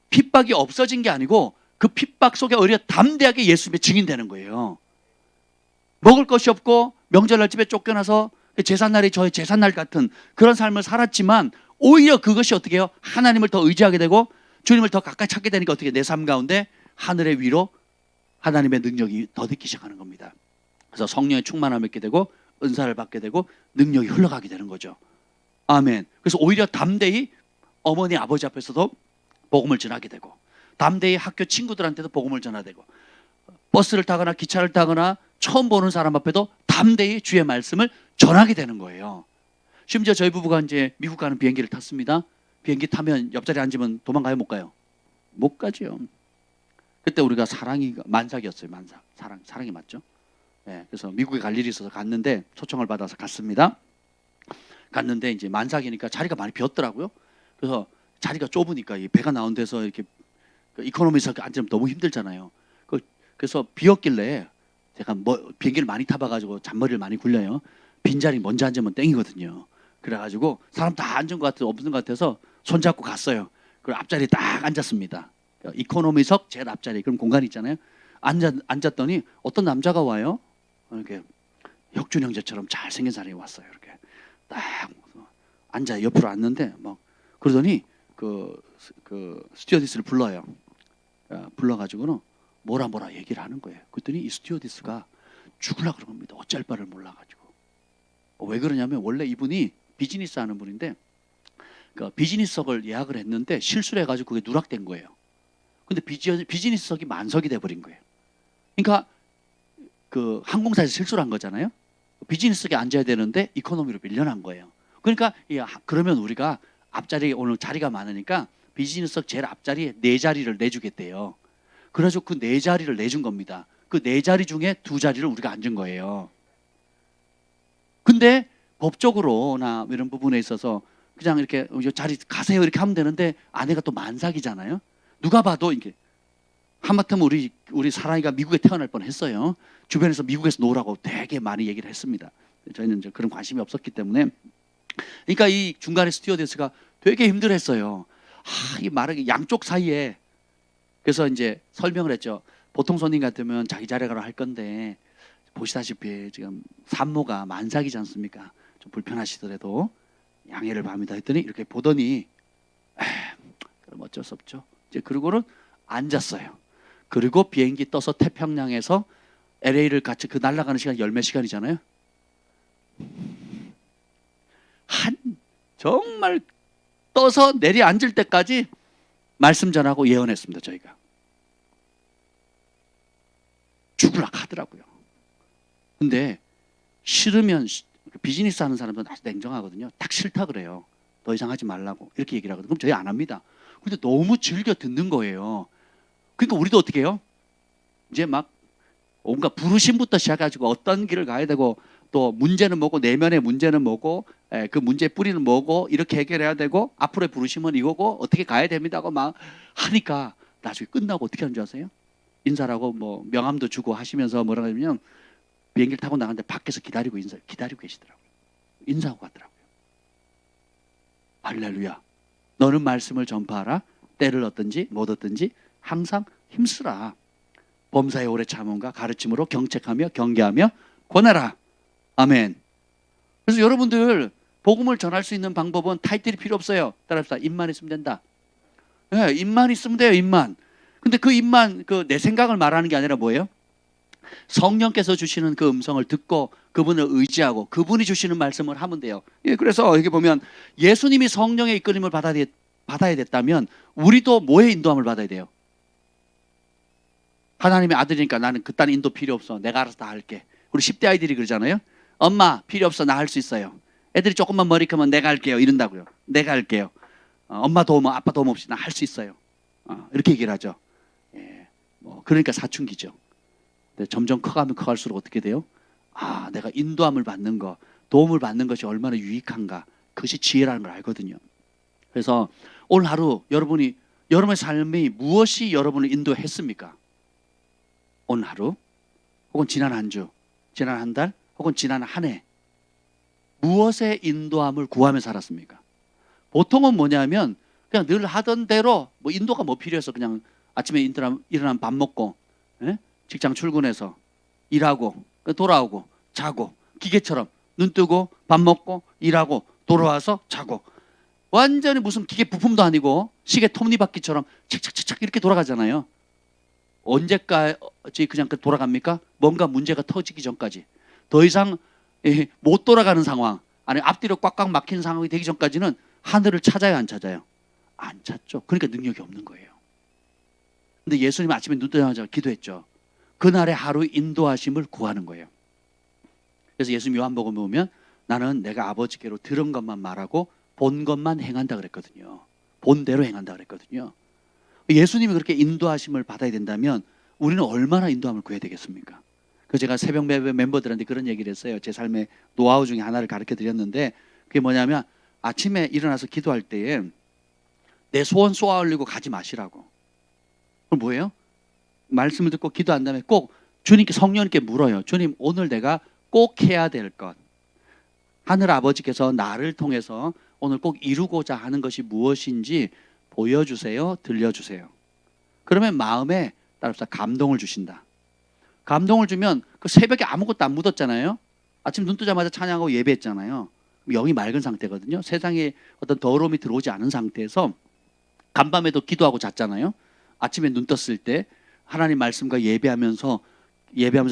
핍박이 없어진 게 아니고 그 핍박 속에 오히려 담대하게 예수님의 증인되는 거예요. 먹을 것이 없고 명절날 집에 쫓겨나서 제삿날이 저의 제삿날 같은 그런 삶을 살았지만 오히려 그것이 어떻게 해요? 하나님을 더 의지하게 되고 주님을 더 가까이 찾게 되니까 어떻게 내 삶 가운데 하늘의 위로 하나님의 능력이 더 듣기 시작하는 겁니다. 그래서 성령의 충만함을 얻게 되고 은사를 받게 되고 능력이 흘러가게 되는 거죠. 아멘. 그래서 오히려 담대히 어머니 아버지 앞에서도 복음을 전하게 되고 담대히 학교 친구들한테도 복음을 전하되고, 버스를 타거나 기차를 타거나 처음 보는 사람 앞에도 담대히 주의 말씀을 전하게 되는 거예요. 심지어 저희 부부가 이제 미국 가는 비행기를 탔습니다. 비행기 타면 옆자리에 앉으면 도망가요, 못 가요? 못 가죠. 그때 우리가 사랑이 만삭이었어요. 만삭. 사랑이 맞죠? 네, 그래서 미국에 갈 일이 있어서 갔는데, 초청을 받아서 갔습니다. 갔는데 이제 만삭이니까 자리가 많이 비었더라고요. 그래서 자리가 좁으니까 이 배가 나온 데서 이렇게 이코노미석 앉으면 너무 힘들잖아요. 그래서 비었길래 제가 비행기를 많이 타봐가지고 잔머리를 많이 굴려요. 빈자리 먼저 앉으면 땡이거든요. 그래가지고 사람 다 앉은 것 같아서 없는 것 같아서 손잡고 갔어요. 그리고 앞자리에 딱 앉았습니다. 이코노미석 제일 앞자리. 그럼 공간이 있잖아요. 앉았더니 어떤 남자가 와요. 이렇게 혁준 형제처럼 잘생긴 사람이 왔어요. 이렇게 딱 앉아 옆으로 앉는데 막 그러더니 그 스튜어디스를 불러요. 불러가지고는 뭐라 얘기를 하는 거예요. 그랬더니 이 스튜어디스가 죽으려고 그런 겁니다. 어쩔 바를 몰라가지고. 왜 그러냐면 원래 이분이 비즈니스 하는 분인데 그 비즈니스석을 예약을 했는데 실수를 해가지고 그게 누락된 거예요. 근데 비즈니스석이 만석이 돼버린 거예요. 그러니까 그 항공사에서 실수를 한 거잖아요. 비즈니스석에 앉아야 되는데 이코노미로 밀려난 거예요. 그러니까 그러면 우리가 앞자리에 오늘 자리가 많으니까 비즈니스석 제일 앞자리에 4자리를 내주겠대요. 그래서 그 4자리를 내준 겁니다. 그 4자리 중에 2자리를 우리가 앉은 거예요. 근데 법적으로나 이런 부분에 있어서 그냥 이렇게 자리 가세요 이렇게 하면 되는데 아내가 또 만삭이잖아요. 누가 봐도 이게 하마터면 우리 사랑이가 미국에 태어날 뻔했어요. 주변에서 미국에서 놓으라고 되게 많이 얘기를 했습니다. 저희는 이제 그런 관심이 없었기 때문에. 그러니까 이 중간에 스튜어디스가 되게 힘들었어요. 이 말을 양쪽 사이에. 그래서 이제 설명을 했죠. 보통 손님 같으면 자기 자리가로 할 건데 보시다시피 지금 산모가 만삭이지 않습니까? 좀 불편하시더라도 양해를 바랍니다 했더니 이렇게 보더니 그럼 어쩔 수 없죠. 이제 그러고는 앉았어요. 그리고 비행기 떠서 태평양에서 LA를 같이 그 날아가는 시간 10몇 시간이잖아요. 정말 떠서 내려앉을 때까지 말씀 전하고 예언했습니다. 저희가 죽으라 하더라고요. 근데 싫으면 비즈니스 하는 사람들은 아주 냉정하거든요. 딱 싫다 그래요. 더 이상 하지 말라고 이렇게 얘기를 하거든요. 그럼 저희 안 합니다. 근데 너무 즐겨 듣는 거예요. 그러니까 우리도 어떻게 해요? 이제 막 온갖 부르심부터 시작해가지고 어떤 길을 가야 되고 또 문제는 뭐고 내면의 문제는 뭐고 그 문제의 뿌리는 뭐고 이렇게 해결해야 되고 앞으로의 부르심은 이거고 어떻게 가야 됩니다 하고 막 하니까 나중에 끝나고 어떻게 하는 줄 아세요? 인사라고 뭐 명함도 주고 하시면서 뭐라 하냐면 비행기를 타고 나갔는데 밖에서 기다리고 계시더라고요. 인사하고 가더라고요. 할렐루야. 너는 말씀을 전파하라. 때를 얻든지 못 얻든지 항상 힘쓰라. 범사의 오래 참음과 가르침으로 경책하며 경계하며 권하라. 아멘. 그래서 여러분들 복음을 전할 수 있는 방법은 타이틀이 필요 없어요. 따라합시다. 입만 있으면 된다. 네, 입만 있으면 돼요. 입만. 근데 그 입만 내 생각을 말하는 게 아니라 뭐예요? 성령께서 주시는 그 음성을 듣고 그분을 의지하고 그분이 주시는 말씀을 하면 돼요. 예, 그래서 여기 보면 예수님이 성령의 이끌림을 받아야 됐다면 우리도 뭐의 인도함을 받아야 돼요? 하나님의 아들이니까 나는 그딴 인도 필요 없어. 내가 알아서 다 할게. 우리 10대 아이들이 그러잖아요. 엄마 필요 없어. 나 할 수 있어요. 애들이 조금만 머리 크면 내가 할게요. 이런다고요. 내가 할게요. 엄마 도움, 아빠 도움 없이 나 할 수 있어요. 이렇게 얘기를 하죠. 예, 그러니까 사춘기죠. 근데 점점 커가면 커갈수록 어떻게 돼요? 내가 인도함을 받는 거, 도움을 받는 것이 얼마나 유익한가. 그것이 지혜라는 걸 알거든요. 그래서 오늘 하루 여러분의 삶이 무엇이 여러분을 인도했습니까? 오늘 하루, 혹은 지난 한 주, 지난 한 달, 혹은 지난 한 해 무엇의 인도함을 구하며 살았습니까? 보통은 뭐냐면 그냥 늘 하던 대로 인도가 필요해서 그냥 아침에 일어나면 밥 먹고 직장 출근해서 일하고 돌아오고 자고 기계처럼 눈 뜨고 밥 먹고 일하고 돌아와서 자고 완전히 무슨 기계 부품도 아니고 시계 톱니바퀴처럼 착착착착 이렇게 돌아가잖아요. 언제까지 그냥 돌아갑니까? 뭔가 문제가 터지기 전까지. 더 이상 못 돌아가는 상황, 아니 앞뒤로 꽉꽉 막힌 상황이 되기 전까지는 하늘을 찾아요, 안 찾아요? 안 찾죠. 그러니까 능력이 없는 거예요. 근데 예수님 아침에 눈 뜨자마자 기도했죠. 그날의 하루 인도하심을 구하는 거예요. 그래서 예수님 요한복음 보면 나는 내가 아버지께로 들은 것만 말하고 본 것만 행한다 그랬거든요. 본대로 행한다 그랬거든요. 예수님이 그렇게 인도하심을 받아야 된다면 우리는 얼마나 인도함을 구해야 되겠습니까? 그래서 제가 새벽 예배 멤버들한테 그런 얘기를 했어요. 제 삶의 노하우 중에 하나를 가르쳐 드렸는데 그게 뭐냐면 아침에 일어나서 기도할 때에 내 소원 쏘아 올리고 가지 마시라고. 그럼 뭐예요? 말씀을 듣고 기도한 다음에 꼭 주님께 성령님께 물어요. 주님, 오늘 내가 꼭 해야 될 것. 하늘 아버지께서 나를 통해서 오늘 꼭 이루고자 하는 것이 무엇인지 보여주세요. 들려주세요. 그러면 마음에 따라서 감동을 주신다. 감동을 주면 그 새벽에 아무것도 안 묻었잖아요. 아침 눈 뜨자마자 찬양하고 예배했잖아요. 영이 맑은 상태거든요. 세상에 어떤 더러움이 들어오지 않은 상태에서 간밤에도 기도하고 잤잖아요. 아침에 눈 떴을 때 하나님 말씀과 예배하면서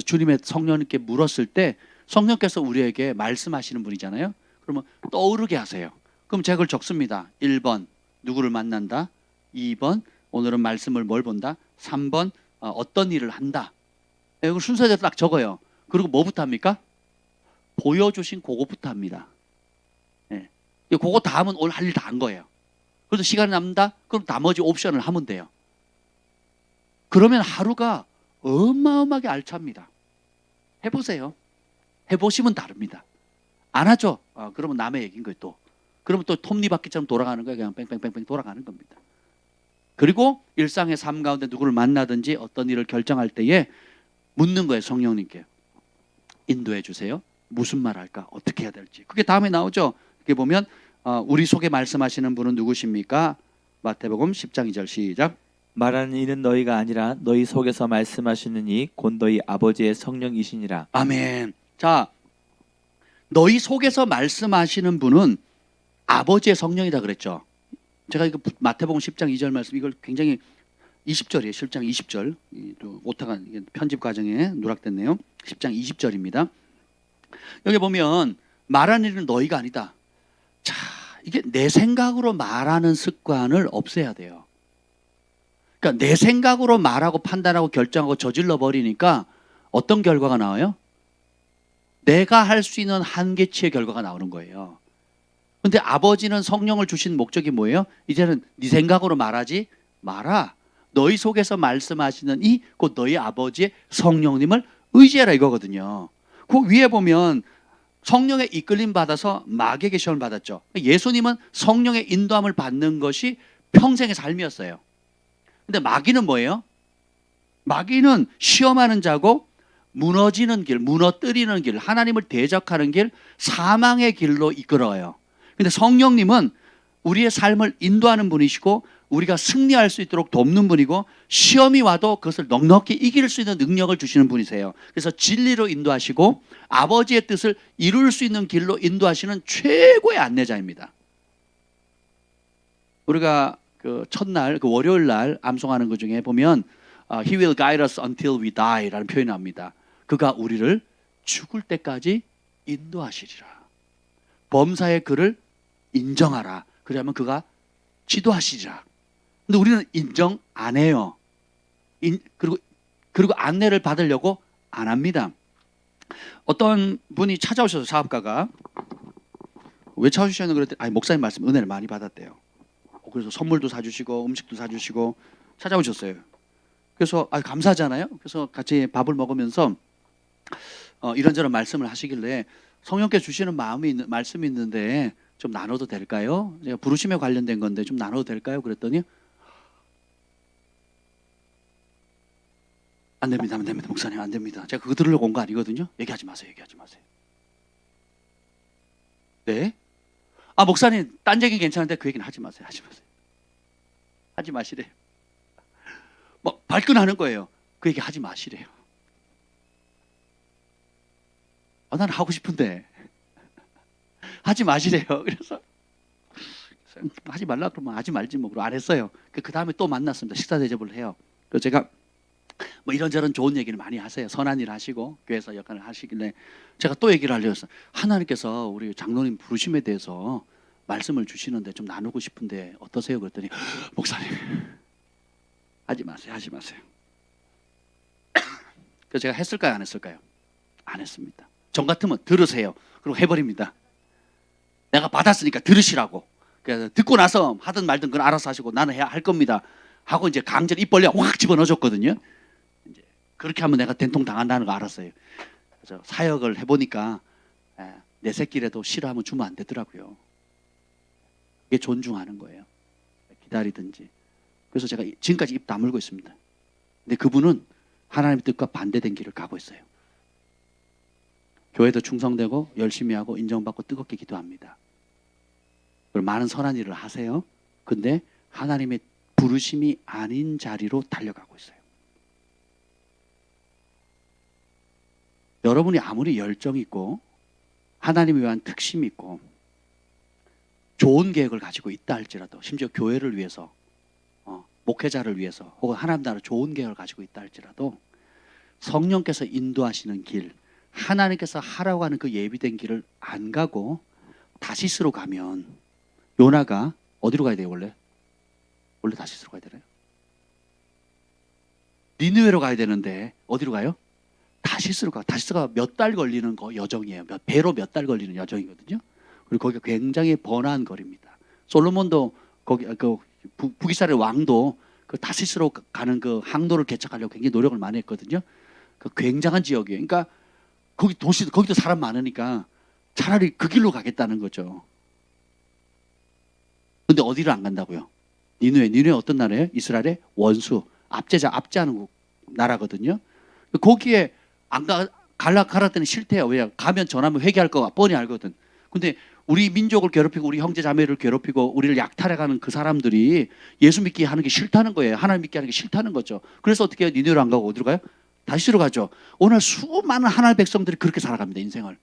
주님의 성령님께 물었을 때 성령께서 우리에게 말씀하시는 분이잖아요. 그러면 떠오르게 하세요. 그럼 제가 그걸 적습니다. 1번 누구를 만난다. 2번 오늘은 말씀을 뭘 본다. 3번 어떤 일을 한다. 이걸 순서대로 딱 적어요. 그리고 뭐부터 합니까? 보여주신 그거부터 합니다. 예. 그거 다 하면 오늘 할 일 다 한 거예요. 그래서 시간이 남는다? 그럼 나머지 옵션을 하면 돼요. 그러면 하루가 어마어마하게 알찹니다. 해보세요. 해보시면 다릅니다. 안 하죠? 그러면 남의 얘기인 거예요 또. 그러면 또 톱니바퀴처럼 돌아가는 거예요. 그냥 뺑뺑뺑뺑 돌아가는 겁니다. 그리고 일상의 삶 가운데 누구를 만나든지 어떤 일을 결정할 때에 묻는 거예요. 성령님께. 인도해 주세요. 무슨 말 할까? 어떻게 해야 될지. 그게 다음에 나오죠. 이렇게 보면 우리 속에 말씀하시는 분은 누구십니까? 마태복음 10장 2절 시작. 말하는 이는 너희가 아니라 너희 속에서 말씀하시는 이 곧 너희 아버지의 성령이시니라. 아멘. 자, 너희 속에서 말씀하시는 분은 아버지의 성령이다 그랬죠. 제가 이거 마태복음 10장 2절 말씀 이걸 굉장히 20절이에요. 10장 20절. 오타가 편집 과정에 누락됐네요. 10장 20절입니다. 여기 보면 말하는 일은 너희가 아니다. 자, 이게 내 생각으로 말하는 습관을 없애야 돼요. 그러니까 내 생각으로 말하고 판단하고 결정하고 저질러 버리니까 어떤 결과가 나와요? 내가 할 수 있는 한계치의 결과가 나오는 거예요. 근데 아버지는 성령을 주신 목적이 뭐예요? 이제는 네 생각으로 말하지 마라. 너희 속에서 말씀하시는 이 곧 너희 아버지의 성령님을 의지해라 이거거든요. 그 위에 보면 성령의 이끌림 받아서 마귀에게 시험을 받았죠. 예수님은 성령의 인도함을 받는 것이 평생의 삶이었어요. 근데 마귀는 뭐예요? 마귀는 시험하는 자고 무너지는 길, 무너뜨리는 길, 하나님을 대적하는 길, 사망의 길로 이끌어요. 근데 성령님은 우리의 삶을 인도하는 분이시고 우리가 승리할 수 있도록 돕는 분이고 시험이 와도 그것을 넉넉히 이길 수 있는 능력을 주시는 분이세요. 그래서 진리로 인도하시고 아버지의 뜻을 이룰 수 있는 길로 인도하시는 최고의 안내자입니다. 우리가 그 첫날, 그 월요일 날 암송하는 것 중에 보면 He will guide us until we die 라는 표현이 나옵니다. 그가 우리를 죽을 때까지 인도하시리라. 범사의 그를 인정하라. 그러면 그가 지도하시리라. 근데 우리는 인정 안 해요. 그리고 안내를 받으려고 안 합니다. 어떤 분이 찾아오셔서 사업가가 왜 찾아주셨는 그랬더니 목사님 말씀 은혜를 많이 받았대요. 그래서 선물도 사주시고 음식도 사주시고 찾아오셨어요. 그래서 감사하잖아요. 그래서 같이 밥을 먹으면서 이런저런 말씀을 하시길래 성령께 주시는 말씀이 있는데 좀 나눠도 될까요? 제가 부르심에 관련된 건데 좀 나눠도 될까요? 그랬더니 안 됩니다. 목사님 안 됩니다. 제가 그거 들으려고 온 거 아니거든요. 얘기하지 마세요. 네? 목사님 딴 얘기 괜찮은데 그 얘기는 하지 마세요. 하지 마시래요. 발끈하는 거예요. 그 얘기 하지 마시래요. 나는 하고 싶은데 하지 마시래요. 그래서 하지 말라 그러면 하지 말지 뭐. 안 했어요. 그 다음에 또 만났습니다. 식사 대접을 해요. 그래서 제가 이런저런 좋은 얘기를 많이 하세요. 선한 일 하시고 교회에서 역할을 하시길래 제가 또 얘기를 하려고 했어요. 하나님께서 우리 장로님 부르심에 대해서 말씀을 주시는데 좀 나누고 싶은데 어떠세요? 그랬더니 목사님 하지 마세요. 하지 마세요. 그래서 제가 했을까요? 안 했을까요? 안 했습니다. 전 같으면 들으세요. 그리고 해버립니다. 내가 받았으니까 들으시라고. 그래서 듣고 나서 하든 말든 그건 알아서 하시고 나는 해야 할 겁니다. 하고 이제 강제로 입 벌려 확 집어넣어줬거든요. 이제 그렇게 하면 내가 된통 당한다는 거 알았어요. 그래서 사역을 해보니까 내 새끼라도 싫어하면 주면 안 되더라고요. 그게 존중하는 거예요. 기다리든지. 그래서 제가 지금까지 입 다물고 있습니다. 근데 그분은 하나님의 뜻과 반대된 길을 가고 있어요. 교회도 충성되고 열심히 하고 인정받고 뜨겁게 기도합니다. 그리고 많은 선한 일을 하세요. 근데 하나님의 부르심이 아닌 자리로 달려가고 있어요. 여러분이 아무리 열정이 있고 하나님을 위한 특심이 있고 좋은 계획을 가지고 있다 할지라도, 심지어 교회를 위해서 목회자를 위해서 혹은 하나님 나라 좋은 계획을 가지고 있다 할지라도 성령께서 인도하시는 길, 하나님께서 하라고 하는 그 예비된 길을 안 가고 다시스로 가면, 요나가 어디로 가야 돼요? 원래 다시스로 가야 되나요? 니느웨로 가야 되는데 어디로 가요? 다시스로 가. 다시스가 몇 달 걸리는 여정이에요. 배로 몇 달 걸리는 여정이거든요. 그리고 거기가 굉장히 번화한 거리입니다. 솔로몬도 거기 북이스라엘 왕도 그 다시스로 가는 그 항로를 개척하려고 굉장히 노력을 많이 했거든요. 그 굉장한 지역이에요. 그러니까 거기도 사람 많으니까 차라리 그 길로 가겠다는 거죠. 근데 어디를 안 간다고요? 니느웨 어떤 나라예요? 이스라엘의 원수, 압제하는 나라거든요. 거기에 가라 때는 싫대요. 왜? 가면 전하면 회개할 거 뻔히 알거든. 근데 우리 민족을 괴롭히고 우리 형제 자매를 괴롭히고 우리를 약탈해가는 그 사람들이 예수 믿게 하는 게 싫다는 거예요. 하나님 믿게 하는 게 싫다는 거죠. 그래서 어떻게 해요? 니느웨로 안 가고 어디로 가요? 다시스로 가죠. 오늘 수많은 하나님의 백성들이 그렇게 살아갑니다. 인생을.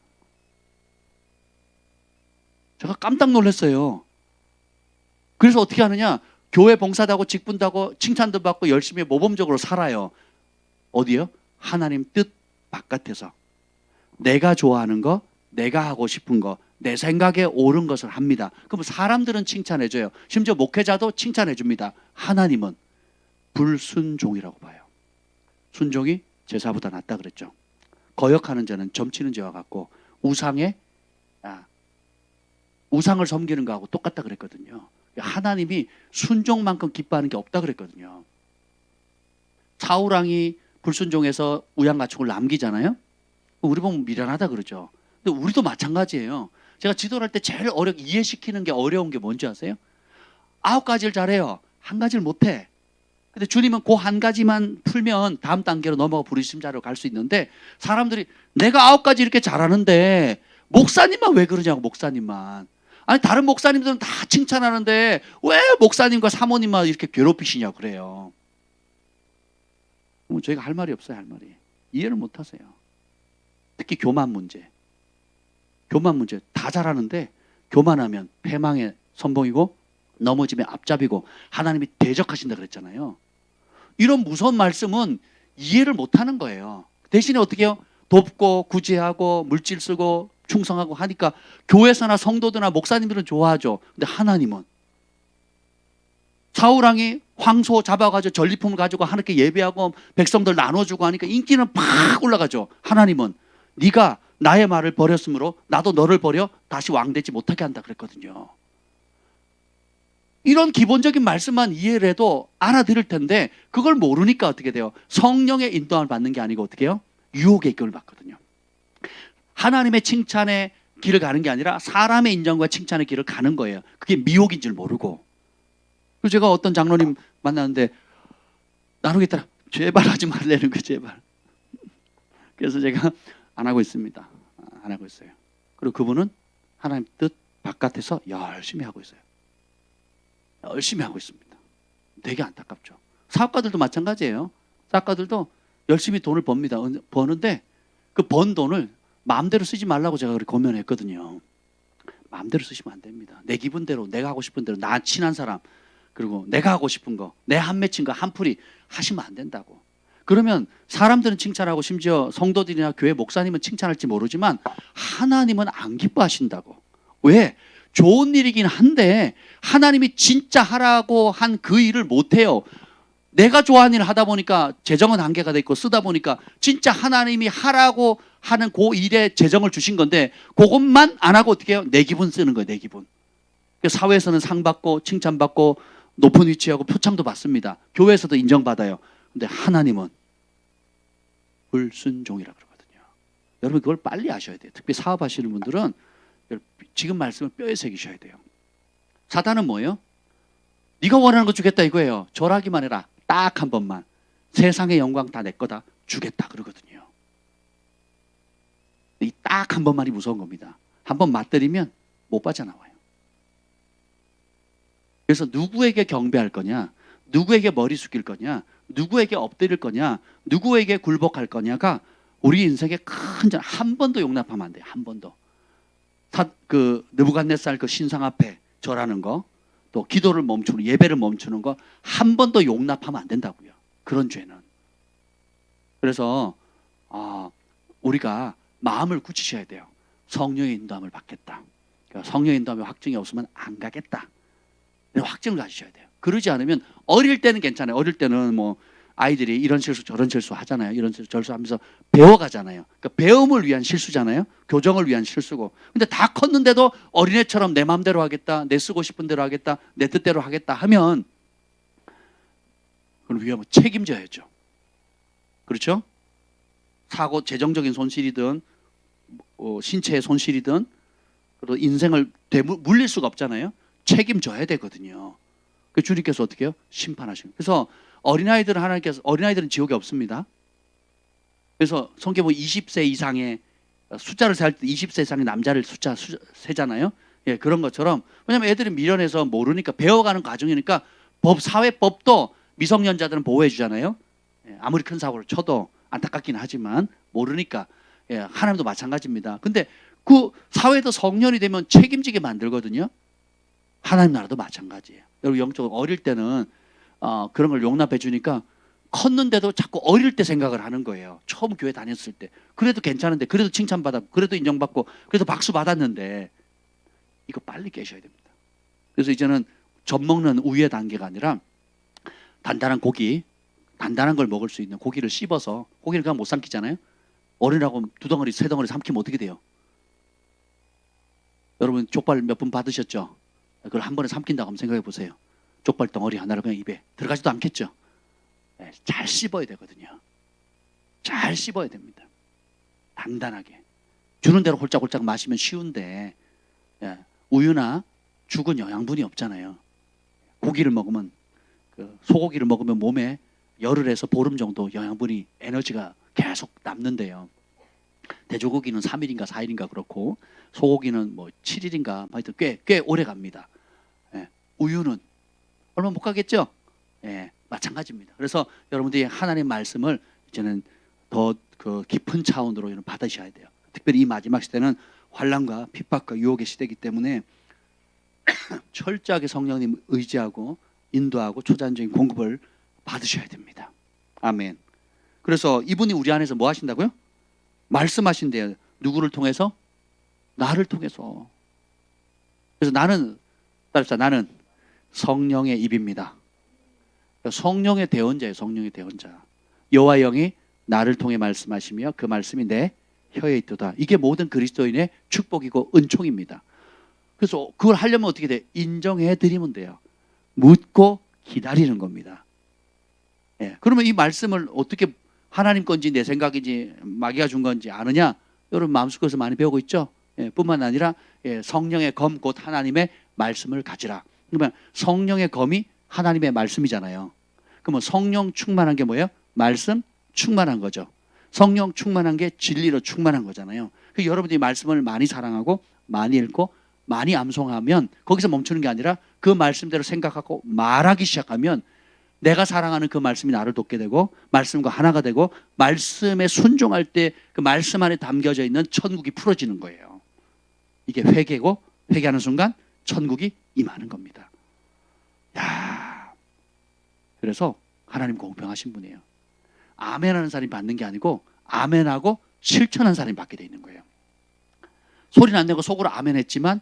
제가 깜짝 놀랐어요. 그래서 어떻게 하느냐? 교회 봉사도 하고 직분도 하고 칭찬도 받고 열심히 모범적으로 살아요. 어디요? 하나님 뜻 바깥에서 내가 좋아하는 거, 내가 하고 싶은 거, 내 생각에 옳은 것을 합니다. 그럼 사람들은 칭찬해줘요. 심지어 목회자도 칭찬해줍니다. 하나님은 불순종이라고 봐요. 순종이 제사보다 낫다 그랬죠. 거역하는 자는 점치는 자와 같고 우상을 섬기는 거하고 똑같다 그랬거든요. 하나님이 순종만큼 기뻐하는 게 없다 그랬거든요. 사울왕이 불순종해서 우양가축을 남기잖아요. 우리 보면 미련하다 그러죠. 근데 우리도 마찬가지예요. 제가 지도를 할 때 제일 이해시키는 게 어려운 게 뭔지 아세요? 9가지를 잘해요. 한 가지를 못해. 근데 주님은 그 한 가지만 풀면 다음 단계로 넘어가 부르심자로 갈 수 있는데, 사람들이 내가 9가지 이렇게 잘하는데 목사님만 왜 그러냐고. 목사님만. 아니 다른 목사님들은 다 칭찬하는데 왜 목사님과 사모님만 이렇게 괴롭히시냐고 그래요. 저희가 할 말이 없어요. 할 말이. 이해를 못 하세요. 특히 교만 문제 다 잘하는데 교만하면 패망의 선봉이고 넘어지면 앞잡이고 하나님이 대적하신다 그랬잖아요. 이런 무서운 말씀은 이해를 못하는 거예요. 대신에 어떻게 해요? 돕고 구제하고 물질 쓰고 충성하고 하니까 교회에서나 성도들이나 목사님들은 좋아하죠. 근데 하나님은 사울왕이 황소 잡아가지고 전리품을 가지고 하나님께 예배하고 백성들 나눠주고 하니까 인기는 팍 올라가죠. 하나님은 네가 나의 말을 버렸으므로 나도 너를 버려 다시 왕 되지 못하게 한다 그랬거든요. 이런 기본적인 말씀만 이해를 해도 알아들을 텐데 그걸 모르니까 어떻게 돼요? 성령의 인도함을 받는 게 아니고 어떻게 해요? 유혹의 이끌을 받거든요. 하나님의 칭찬의 길을 가는 게 아니라 사람의 인정과 칭찬의 길을 가는 거예요. 그게 미혹인 줄 모르고. 그래서 제가 어떤 장로님 만났는데 나누겠더라. 제발 하지 말라는 거 제발. 그래서 제가 안 하고 있습니다. 안 하고 있어요. 그리고 그분은 하나님 뜻 바깥에서 열심히 하고 있어요. 열심히 하고 있습니다. 되게 안타깝죠. 사업가들도 마찬가지예요. 사업가들도 열심히 돈을 버는데 그 번 돈을 마음대로 쓰지 말라고 제가 그렇게 권면했거든요. 마음대로 쓰시면 안 됩니다. 내 기분대로, 내가 하고 싶은 대로, 나 친한 사람, 그리고 내가 하고 싶은 거, 내 한 맺힌 거 한 풀이 하시면 안 된다고. 그러면 사람들은 칭찬하고 심지어 성도들이나 교회 목사님은 칭찬할지 모르지만 하나님은 안 기뻐하신다고. 왜? 좋은 일이긴 한데 하나님이 진짜 하라고 한 그 일을 못해요. 내가 좋아하는 일을 하다 보니까 재정은 한계가 돼 있고 쓰다 보니까 진짜 하나님이 하라고 하는 그 일에 재정을 주신 건데 그것만 안 하고 어떻게 해요? 내 기분 쓰는 거예요. 내 기분. 사회에서는 상 받고 칭찬받고 높은 위치하고 표창도 받습니다. 교회에서도 인정받아요. 근데 하나님은 불순종이라고 그러거든요. 여러분 그걸 빨리 아셔야 돼요. 특히 사업하시는 분들은 지금 말씀을 뼈에 새기셔야 돼요. 사단은 뭐예요? 네가 원하는 거 주겠다 이거예요. 절하기만 해라. 딱 한 번만. 세상의 영광 다 내 거다. 주겠다 그러거든요. 이 딱 한 번만이 무서운 겁니다. 한 번 맞들이면 못 빠져나와요. 그래서 누구에게 경배할 거냐, 누구에게 머리 숙일 거냐, 누구에게 엎드릴 거냐, 누구에게 굴복할 거냐가 우리 인생의 큰 전. 한 번도 용납하면 안 돼요. 한 번도. 느부갓네살 그 신상 앞에 절하는 거, 또 기도를 멈추는, 예배를 멈추는 거 한 번도 용납하면 안 된다고요. 그런 죄는. 그래서 우리가 마음을 굳히셔야 돼요. 성령의 인도함을 받겠다. 그러니까 성령의 인도함에 확증이 없으면 안 가겠다. 확증을 가지셔야 돼요. 그러지 않으면 어릴 때는 괜찮아요. 어릴 때는 뭐 아이들이 이런 실수 저런 실수 하잖아요. 이런 실수 저런 실수 하면서 배워가잖아요. 그러니까 배움을 위한 실수잖아요. 교정을 위한 실수고. 근데 다 컸는데도 어린애처럼 내 마음대로 하겠다, 내 쓰고 싶은 대로 하겠다, 내 뜻대로 하겠다 하면 그건 위험은 책임져야죠. 그렇죠? 사고, 재정적인 손실이든 신체의 손실이든 그리고 인생을 물릴 수가 없잖아요. 책임져야 되거든요. 그 주님께서 어떻게 해요? 심판하시는. 그래서 어린아이들은 지옥에 없습니다. 그래서 성경 보면 20세 이상의 숫자를 세할 때 20세 이상의 남자를 숫자 세잖아요. 예, 그런 것처럼. 왜냐하면 애들이 미련해서 모르니까 배워가는 과정이니까 사회법도 미성년자들은 보호해 주잖아요. 예, 아무리 큰 사고를 쳐도 안타깝긴 하지만 모르니까. 예, 하나님도 마찬가지입니다. 근데 그 사회도 성년이 되면 책임지게 만들거든요. 하나님 나라도 마찬가지예요. 여러분 영적으로 어릴 때는 그런 걸 용납해 주니까 컸는데도 자꾸 어릴 때 생각을 하는 거예요. 처음 교회 다녔을 때. 그래도 괜찮은데, 그래도 칭찬받았고, 그래도 인정받고, 그래도 박수 받았는데 이거 빨리 깨셔야 됩니다. 그래서 이제는 젖 먹는 우유의 단계가 아니라 단단한 고기, 단단한 걸 먹을 수 있는 고기를 씹어서, 고기를 그냥 못 삼키잖아요. 어린이라고 두 덩어리, 세 덩어리 삼키면 어떻게 돼요? 여러분 족발 몇 분 받으셨죠? 그걸 한 번에 삼킨다고 한번 생각해 보세요. 족발 덩어리 하나를 그냥 입에 들어가지도 않겠죠? 네, 잘 씹어야 되거든요. 잘 씹어야 됩니다. 단단하게. 주는 대로 홀짝홀짝 마시면 쉬운데 우유나 죽은 영양분이 없잖아요. 고기를 먹으면 소고기를 먹으면 몸에 열을 해서 보름 정도 영양분이 에너지가 계속 남는데요. 돼지고기는 3일인가 4일인가 그렇고 소고기는 뭐 7일인가 하여튼 꽤 오래 갑니다. 예, 우유는 얼마 못 가겠죠? 예, 마찬가지입니다. 그래서 여러분들이 하나님 말씀을 이제는 더 그 깊은 차원으로 받으셔야 돼요. 특별히 이 마지막 시대는 환난과 핍박과 유혹의 시대이기 때문에 철저하게 성령님 의지하고 인도하고 초자연적인 공급을 받으셔야 됩니다. 아멘. 그래서 이분이 우리 안에서 뭐 하신다고요? 말씀하신대요. 누구를 통해서? 나를 통해서. 그래서 나는 성령의 입입니다. 성령의 대언자예요. 성령의 대언자. 여호와 영이 나를 통해 말씀하시며 그 말씀이 내 혀에 있도다. 이게 모든 그리스도인의 축복이고 은총입니다. 그래서 그걸 하려면 어떻게 돼? 인정해 드리면 돼요. 묻고 기다리는 겁니다. 예. 그러면 이 말씀을 어떻게 하나님 건지 내 생각인지 마귀가 준 건지 아느냐? 여러분 마음속에서 많이 배우고 있죠? 예, 뿐만 아니라 성령의 검 곧 하나님의 말씀을 가지라. 그러면 성령의 검이 하나님의 말씀이잖아요. 그러면 성령 충만한 게 뭐예요? 말씀 충만한 거죠. 성령 충만한 게 진리로 충만한 거잖아요. 그러니까 여러분들이 말씀을 많이 사랑하고 많이 읽고 많이 암송하면 거기서 멈추는 게 아니라 그 말씀대로 생각하고 말하기 시작하면 내가 사랑하는 그 말씀이 나를 돕게 되고 말씀과 하나가 되고 말씀에 순종할 때 그 말씀 안에 담겨져 있는 천국이 풀어지는 거예요. 이게 회개고 회개하는 순간 천국이 임하는 겁니다. 야, 그래서 하나님 공평하신 분이에요. 아멘하는 사람이 받는 게 아니고 아멘하고 실천하는 사람이 받게 돼 있는 거예요. 소리는 안 내고 속으로 아멘했지만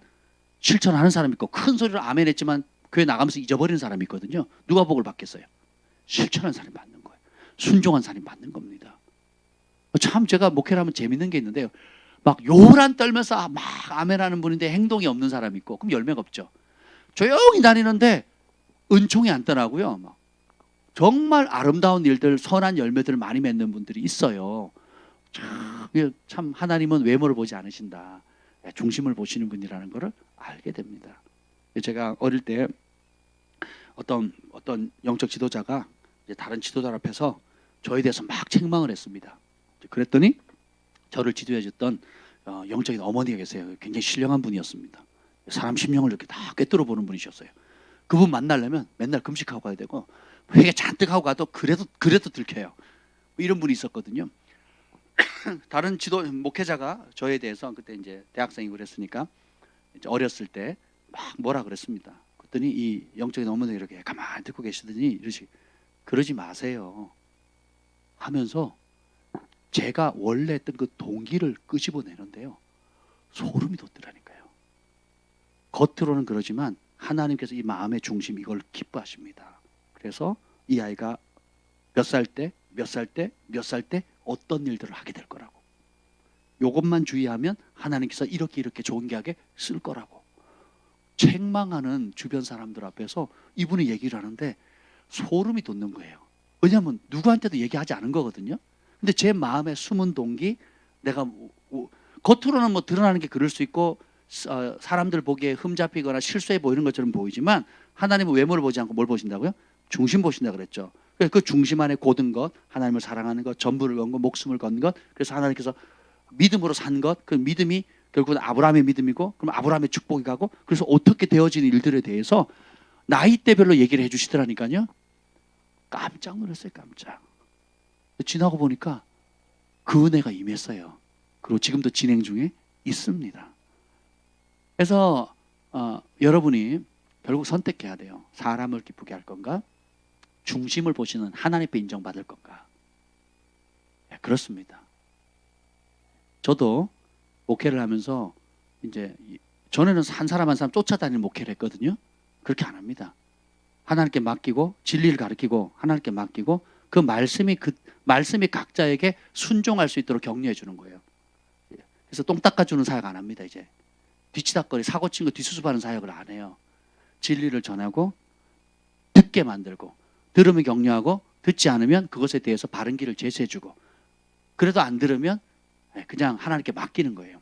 실천하는 사람이 있고 큰 소리로 아멘했지만 교회 나가면서 잊어버리는 사람이 있거든요. 누가 복을 받겠어요? 실천한 사람이 받는 거예요. 순종한 사람이 받는 겁니다. 참 제가 목회를 하면 재밌는 게 있는데요. 막 요란 떨면서 막 아멘하는 분인데 행동이 없는 사람이 있고, 그럼 열매가 없죠. 조용히 다니는데 은총이 안 떠나고요. 막 정말 아름다운 일들, 선한 열매들을 많이 맺는 분들이 있어요. 참 하나님은 외모를 보지 않으신다. 중심을 보시는 분이라는 것을 알게 됩니다. 제가 어릴 때 어떤 영적 지도자가 이제 다른 지도자 앞에서 저에 대해서 막 책망을 했습니다. 그랬더니 저를 지도해줬던 영적인 어머니가 계세요. 굉장히 신령한 분이었습니다. 사람 심령을 이렇게 다 꿰뚫어 보는 분이셨어요. 그분 만나려면 맨날 금식하고 가야 되고 회개 잔뜩 하고 가도 그래도 들켜요. 이런 분이 있었거든요. 다른 지도 목회자가 저에 대해서 그때 이제 대학생이고 그랬으니까 이제 어렸을 때 막 뭐라 그랬습니다. 그랬더니 이 영적인 어머니가 이렇게 가만히 듣고 계시더니 그러지 마세요 하면서 제가 원래 했던 그 동기를 끄집어내는데요. 소름이 돋더라니까요. 겉으로는 그러지만 하나님께서 이 마음의 중심 이걸 기뻐하십니다. 그래서 이 아이가 몇 살 때 어떤 일들을 하게 될 거라고. 이것만 주의하면 하나님께서 이렇게 좋은 계약에 쓸 거라고. 책망하는 주변 사람들 앞에서 이분이 얘기를 하는데 소름이 돋는 거예요. 왜냐하면 누구한테도 얘기하지 않은 거거든요. 근데 제 마음의 숨은 동기, 내가 겉으로는 뭐 드러나는 게 그럴 수 있고 사람들 보기에 흠잡히거나 실수해 보이는 것처럼 보이지만 하나님은 외모를 보지 않고 뭘 보신다고요? 중심 보신다 그랬죠. 그 중심 안에 고든 것, 하나님을 사랑하는 것, 전부를 건 것, 목숨을 건 것, 그래서 하나님께서 믿음으로 산 것, 그 믿음이 결국은 아브라함의 믿음이고, 그럼 아브라함의 축복이 가고, 그래서 어떻게 되어지는 일들에 대해서 나이대별로 얘기를 해주시더라니까요. 깜짝 놀랐어요, 깜짝. 지나고 보니까 그 은혜가 임했어요. 그리고 지금도 진행 중에 있습니다. 그래서 여러분이 결국 선택해야 돼요. 사람을 기쁘게 할 건가? 중심을 보시는 하나님 앞에 인정받을 건가? 네, 그렇습니다. 저도 목회를 하면서 이제 전에는 한 사람 한 사람 쫓아다니는 목회를 했거든요. 그렇게 안 합니다. 하나님께 맡기고 진리를 가르치고 하나님께 맡기고 그 말씀이 각자에게 순종할 수 있도록 격려해 주는 거예요. 그래서 똥 닦아주는 사역 안 합니다. 이제 뒤치다거리 사고 친 거 뒷수습하는 사역을 안 해요. 진리를 전하고 듣게 만들고 들으면 격려하고 듣지 않으면 그것에 대해서 바른 길을 제시해주고 그래도 안 들으면 그냥 하나님께 맡기는 거예요.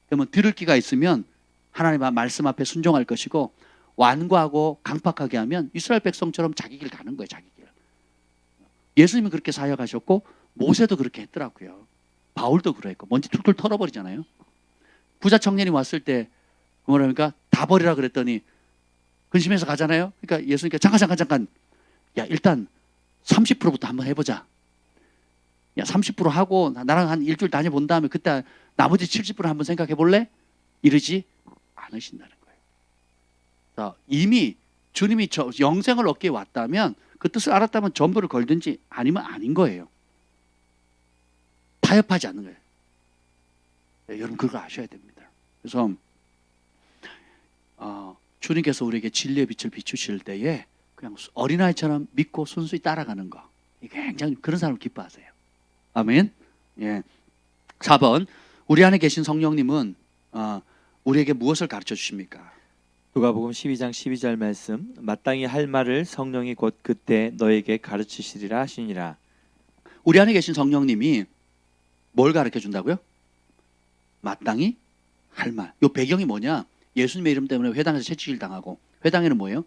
그러면 들을 기가 있으면 하나님의 말씀 앞에 순종할 것이고 완고하고 강팍하게 하면 이스라엘 백성처럼 자기 길 가는 거예요. 자기 길. 예수님은 그렇게 사역하셨고 모세도 그렇게 했더라고요. 바울도 그랬고 먼지 툴툴 털어버리잖아요. 부자 청년이 왔을 때 뭐랍니까? 다 버리라 그랬더니 근심해서 가잖아요. 그러니까 예수님께 잠깐 야 일단 30%부터 한번 해보자. 야 30% 하고 나랑 한 일주일 다녀본 다음에 그때 나머지 70% 한번 생각해 볼래? 이러지 않으신다는 거예요. 이미 주님이 영생을 얻게 왔다면 그 뜻을 알았다면 전부를 걸든지 아니면 아닌 거예요. 타협하지 않는 거예요. 네, 여러분 그걸 아셔야 됩니다. 그래서 주님께서 우리에게 진리의 빛을 비추실 때에 그냥 어린아이처럼 믿고 순수히 따라가는 거, 이게 굉장히 그런 사람을 기뻐하세요. 아멘. 예. 4번 우리 안에 계신 성령님은 우리에게 무엇을 가르쳐 주십니까? 누가복음 12장 12절 말씀, 마땅히 할 말을 성령이 곧 그때 너에게 가르치시리라 하시니라. 우리 안에 계신 성령님이 뭘 가르쳐 준다고요? 마땅히 할 말. 이 배경이 뭐냐? 예수님의 이름 때문에 회당에서 채찍질 당하고, 회당에는 뭐예요?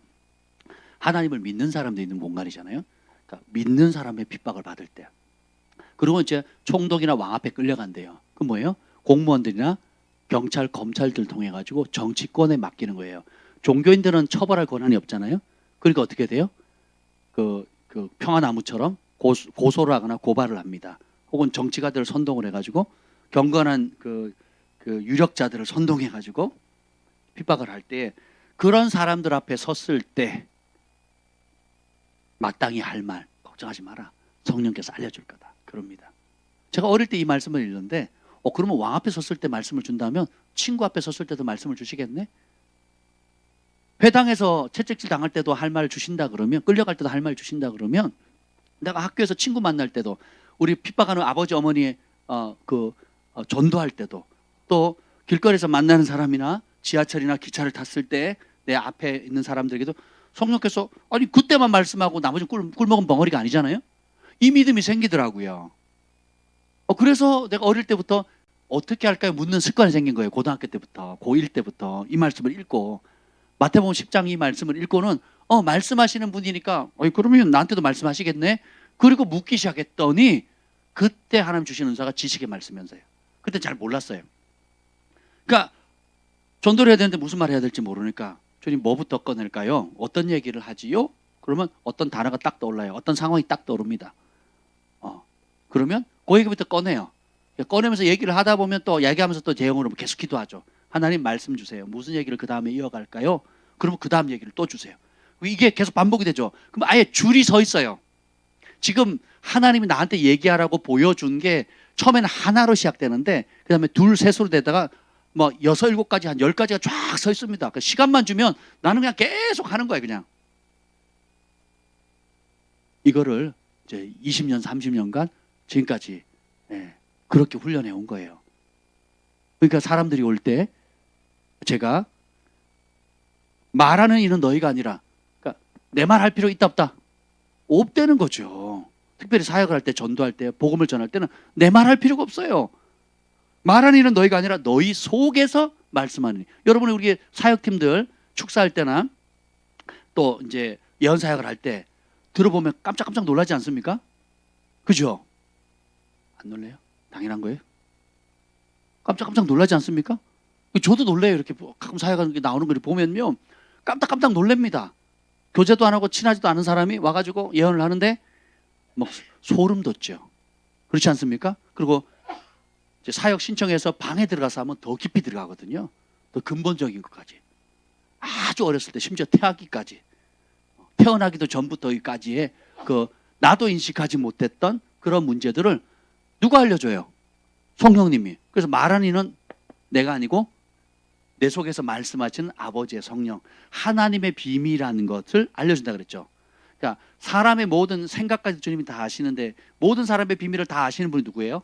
하나님을 믿는 사람도 있는 공간이잖아요. 그러니까 믿는 사람의 핍박을 받을 때. 그리고 이제 총독이나 왕 앞에 끌려간대요. 그 뭐예요? 공무원들이나 경찰, 검찰들 통해 가지고 정치권에 맡기는 거예요. 종교인들은 처벌할 권한이 없잖아요. 그러니까 어떻게 돼요? 그 평화나무처럼 고소를 하거나 고발을 합니다. 혹은 정치가들을 선동을 해가지고 경건한 그 유력자들을 선동해가지고 핍박을 할 때 그런 사람들 앞에 섰을 때 마땅히 할 말 걱정하지 마라. 성령께서 알려줄 거다. 그럽니다. 제가 어릴 때 이 말씀을 읽는데 그러면 왕 앞에 섰을 때 말씀을 준다면 친구 앞에 섰을 때도 말씀을 주시겠네? 회당에서 채찍질 당할 때도 할 말 주신다 그러면, 끌려갈 때도 할 말 주신다 그러면, 내가 학교에서 친구 만날 때도, 우리 핍박하는 아버지 어머니의 전도할 때도, 또 길거리에서 만나는 사람이나 지하철이나 기차를 탔을 때 내 앞에 있는 사람들에게도 성령께서, 아니 그때만 말씀하고 나머지는 꿀먹은 벙어리가 아니잖아요. 이 믿음이 생기더라고요. 그래서 내가 어릴 때부터 어떻게 할까요? 묻는 습관이 생긴 거예요. 고등학교 때부터, 고1 때부터 이 말씀을 읽고, 마태복음 10장 이 말씀을 읽고는 말씀하시는 분이니까 그러면 나한테도 말씀하시겠네. 그리고 묻기 시작했더니 그때 하나님 주신 은사가 지식의 말씀이었어요. 그때 잘 몰랐어요. 그러니까 전도를 해야 되는데 무슨 말 해야 될지 모르니까, 주님 뭐부터 꺼낼까요? 어떤 얘기를 하지요? 그러면 어떤 단어가 딱 떠올라요. 어떤 상황이 딱 떠오릅니다. 그러면 그 얘기부터 꺼내요. 꺼내면서 얘기를 하다 보면 또 얘기하면서 또 제 영으로 계속 기도하죠. 하나님 말씀 주세요. 무슨 얘기를 그 다음에 이어갈까요? 그러면 그 다음 얘기를 또 주세요. 이게 계속 반복이 되죠. 그럼 아예 줄이 서 있어요. 지금 하나님이 나한테 얘기하라고 보여준 게 처음에는 하나로 시작되는데, 그 다음에 둘, 셋으로 되다가 뭐 6, 7가지, 한 10가지가 쫙 서 있습니다. 그 시간만 주면 나는 그냥 계속 하는 거예요, 그냥. 이거를 이제 20년, 30년간 지금까지 그렇게 훈련해 온 거예요. 그러니까 사람들이 올 때 제가 말하는 이는 너희가 아니라, 그러니까 내 말 할 필요 있다 없다? 없다는 거죠. 특별히 사역을 할 때, 전도할 때, 복음을 전할 때는 내 말 할 필요가 없어요. 말하는 이는 너희가 아니라 너희 속에서 말씀하는 이. 여러분이 우리 사역팀들 축사할 때나 또 이제 예언 사역을 할 때 들어보면 깜짝깜짝 놀라지 않습니까? 그죠? 안 놀래요? 당연한 거예요. 깜짝깜짝 놀라지 않습니까? 저도 놀래요. 이렇게 가끔 사역하는 게 나오는 걸 보면요, 깜짝깜짝 놀랍니다. 교제도 안 하고 친하지도 않은 사람이 와가지고 예언을 하는데 막 소름 돋죠. 그렇지 않습니까? 그리고 이제 사역 신청해서 방에 들어가서 하면 더 깊이 들어가거든요. 더 근본적인 것까지. 아주 어렸을 때, 심지어 태아기까지, 태어나기도 전부터까지의 나도 인식하지 못했던 그런 문제들을 누가 알려줘요? 성령님이. 그래서 말하는 이는 내가 아니고 내 속에서 말씀하시는 아버지의 성령, 하나님의 비밀이라는 것을 알려준다 그랬죠. 그러니까 사람의 모든 생각까지 주님이 다 아시는데, 모든 사람의 비밀을 다 아시는 분이 누구예요?